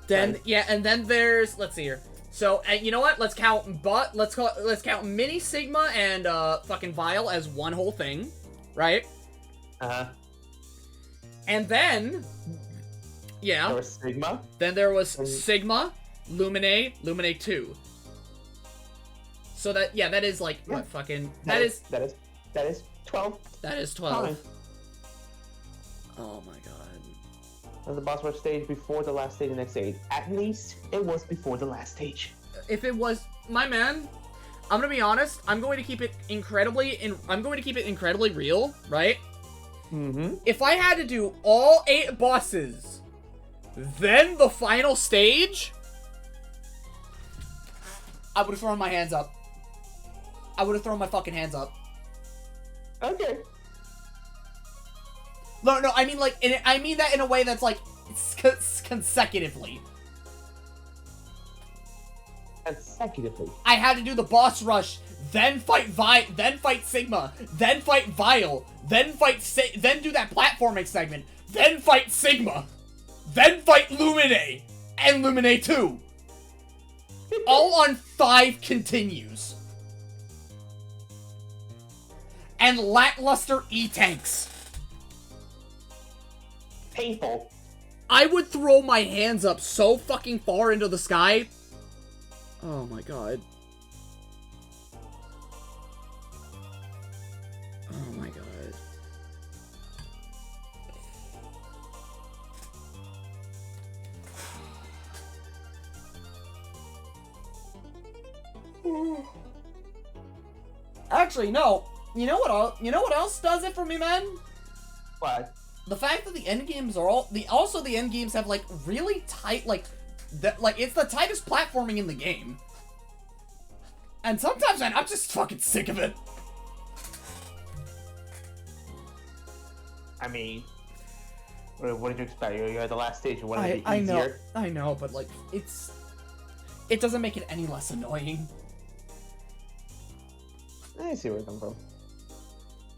Then yeah, and then there's let's see here. So you know what? Let's count let's count Mini Sigma and fucking Vile as one whole thing, right? And then yeah, there was Sigma. Then there was Sigma, Lumine 2. So that that is like what fucking that is 12. That is 12. Oh my god. And the boss rush stage before the last stage in X8. At least it was before the last stage. If it was, my man, I'm gonna be honest. I'm going to keep it incredibly real, right? Mm-hmm. If I had to do all 8 bosses, then the final stage, I would have thrown my hands up. I would have thrown my fucking hands up. Okay. No, I mean like, I mean that in a way that's like consecutively. Consecutively. I had to do the boss rush, then fight Sigma, then fight Vile, then do that platforming segment, then fight Sigma, then fight Lumine and Lumine 2. All on 5 continues. And lackluster E-tanks. Painful. I would throw my hands up so fucking far into the sky. Oh my god. Oh my god. Actually, no. You know what else does it for me, man? What? The fact that the end games are also the end games have like really tight it's the tightest platforming in the game. And sometimes, man, I'm just fucking sick of it. I mean, what did you expect? You're at the last stage. You wanted it easier. I know, but like it doesn't make it any less annoying. I see where you come from.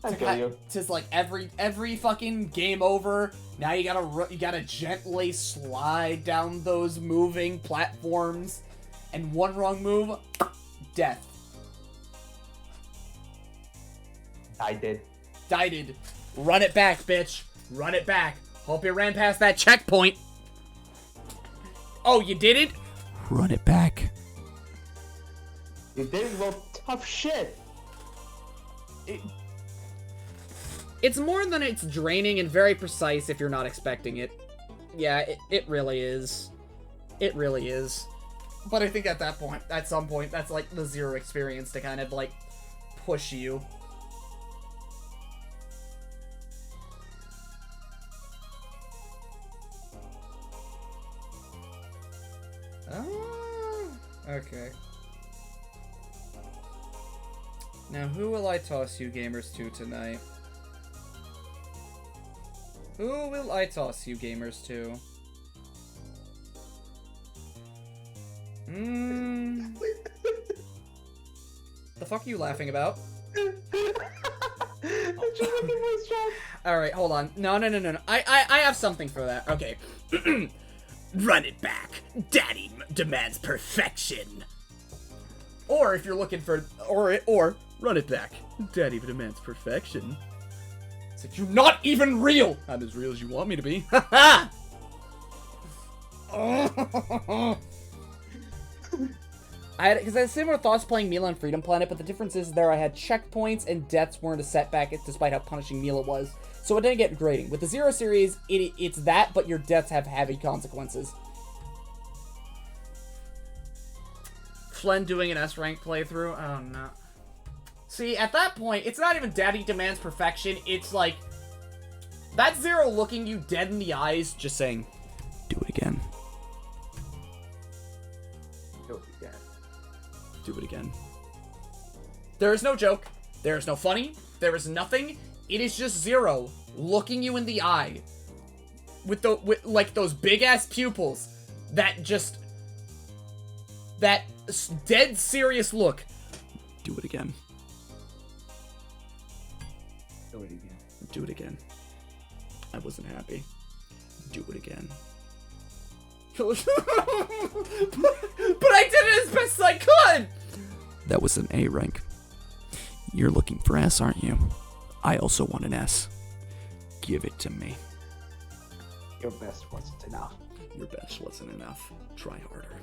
I feel you. Tis like every fucking game over. Now you gotta gently slide down those moving platforms, and one wrong move, death. I did. Run it back, bitch. Run it back. Hope you ran past that checkpoint. Oh, you did it? Run it back. You did it. Well, tough shit. It's more than it's draining and very precise if you're not expecting it. Yeah, it really is. It really is. But I think at that point, at some point, that's like the zero experience to kind of like push you. Okay. Now, who will I toss you gamers to tonight? Who will I toss you gamers to? The fuck are you laughing about? Alright, hold on. No. I have something for that. Okay. Run it back. Daddy demands perfection. Or if you're looking for, or run it back. Daddy demands perfection. It's like, you're not even real. Not as real as you want me to be. Ha ha. Because I had similar thoughts playing Mila on Freedom Planet, but the difference is there I had checkpoints and deaths weren't a setback despite how punishing Mila was. So it didn't get grading. With the Zero series, it's that, but your deaths have heavy consequences. Flen doing an S-rank playthrough? Oh, no. See, at that point, it's not even Daddy demands perfection. It's like, that Zero looking you dead in the eyes, just saying, do it again. Do it again. Do it again. There is no joke. There is no funny. There is nothing. It is just Zero looking you in the eye with like those big ass pupils that just that dead serious look. Do it again. Do it again. Do it again. I wasn't happy. Do it again. But I did it as best as I could! That was an A rank. You're looking for S, aren't you? I also want an S. Give it to me. Your best wasn't enough. Your best wasn't enough. Try harder.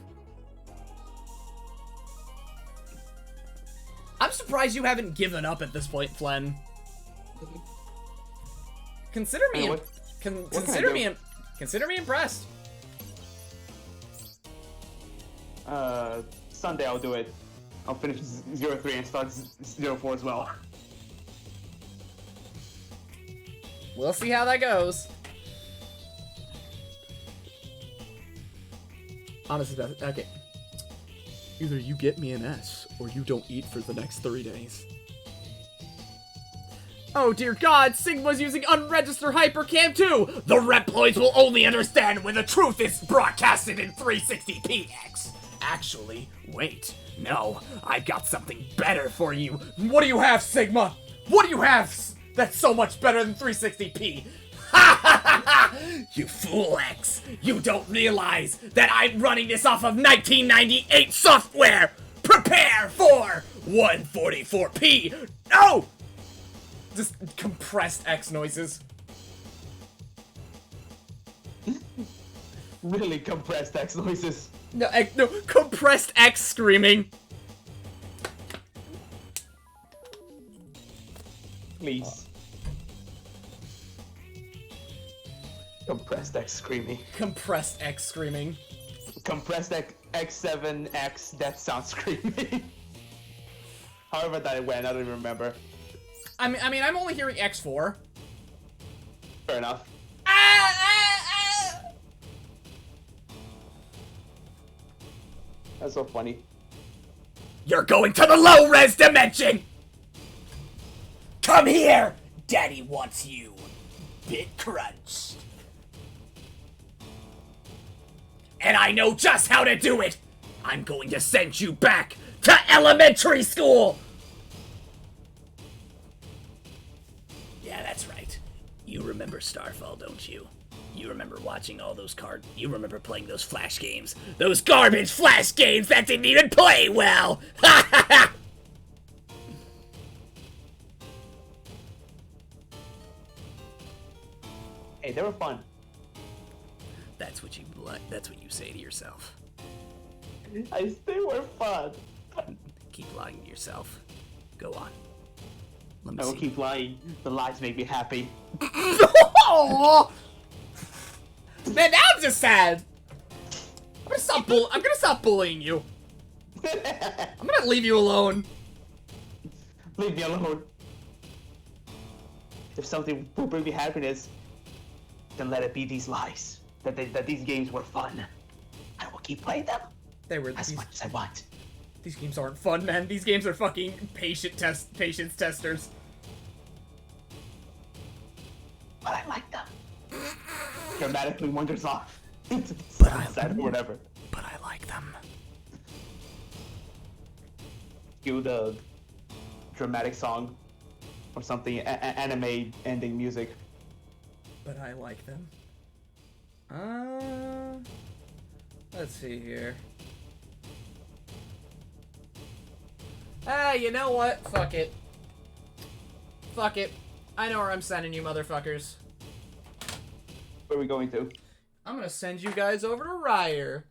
I'm surprised you haven't given up at this point, Flen. Consider me consider me impressed. Sunday I'll do it. I'll finish 03 and start 04 as well. We'll see how that goes. Honestly, okay. Either you get me an S, or you don't eat for the next 3 days. Oh dear God, Sigma's using unregistered hypercam too! The Reploids will only understand when the truth is broadcasted in 360px. Actually, wait, no, I've got something better for you. What do you have, Sigma? What do you have that's so much better than 360p? Ha ha ha ha! You fool, X! You don't realize that I'm running this off of 1998 software! Prepare for 144p! No! Just compressed X noises. Really compressed X noises. No, compressed X screaming. Please. Compressed X screaming. Compressed X screaming. Compressed X7X death sound screaming. However that went, I don't even remember. I mean, I'm only hearing X4. Fair enough. That's so funny. You're going to the low-res dimension! Come here! Daddy wants you. Bit crunched. And I know just how to do it! I'm going to send you back to elementary school! Yeah, that's right. You remember Starfall, don't you? You remember watching all those you remember playing those Flash games. Those garbage Flash games that didn't even play well! Ha ha ha! Hey, they were fun. That's what you say to yourself. They were fun. Keep lying to yourself. Go on. Let me I will see. keep lying. The lies make me happy. Aww. Man, now I'm just sad. I'm gonna stop bullying you. I'm gonna leave you alone. Leave me alone. If something will bring me happiness, then let it be these lies. That these games were fun. I will keep playing them They were as much as I want. These games aren't fun, man. These games are fucking patience testers. But I like them. Dramatically wanders off. But I- Sad or whatever. But I like them. Cue the dramatic song or something, anime ending music. But I like them. Let's see here. You know what? Fuck it. Fuck it. I know where I'm sending you, motherfuckers. Where are we going to? I'm gonna send you guys over to Ryer.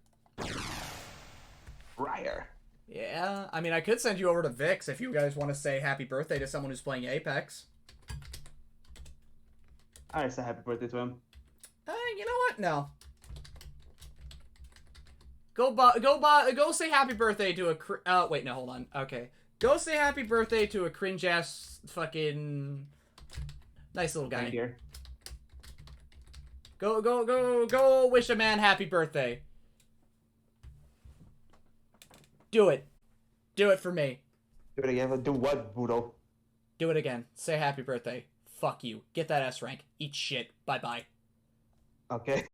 Ryer. Yeah, I mean, I could send you over to Vix if you guys want to say happy birthday to someone who's playing Apex. I say happy birthday to him. You know what? No. Go say happy birthday to a wait, no, hold on. Okay. Go say happy birthday to a cringe-ass fucking nice little guy. Right here. Go wish a man happy birthday. Do it. Do it for me. Do it again. Do what, Budo? Do it again. Say happy birthday. Fuck you. Get that S rank. Eat shit. Bye-bye. Okay.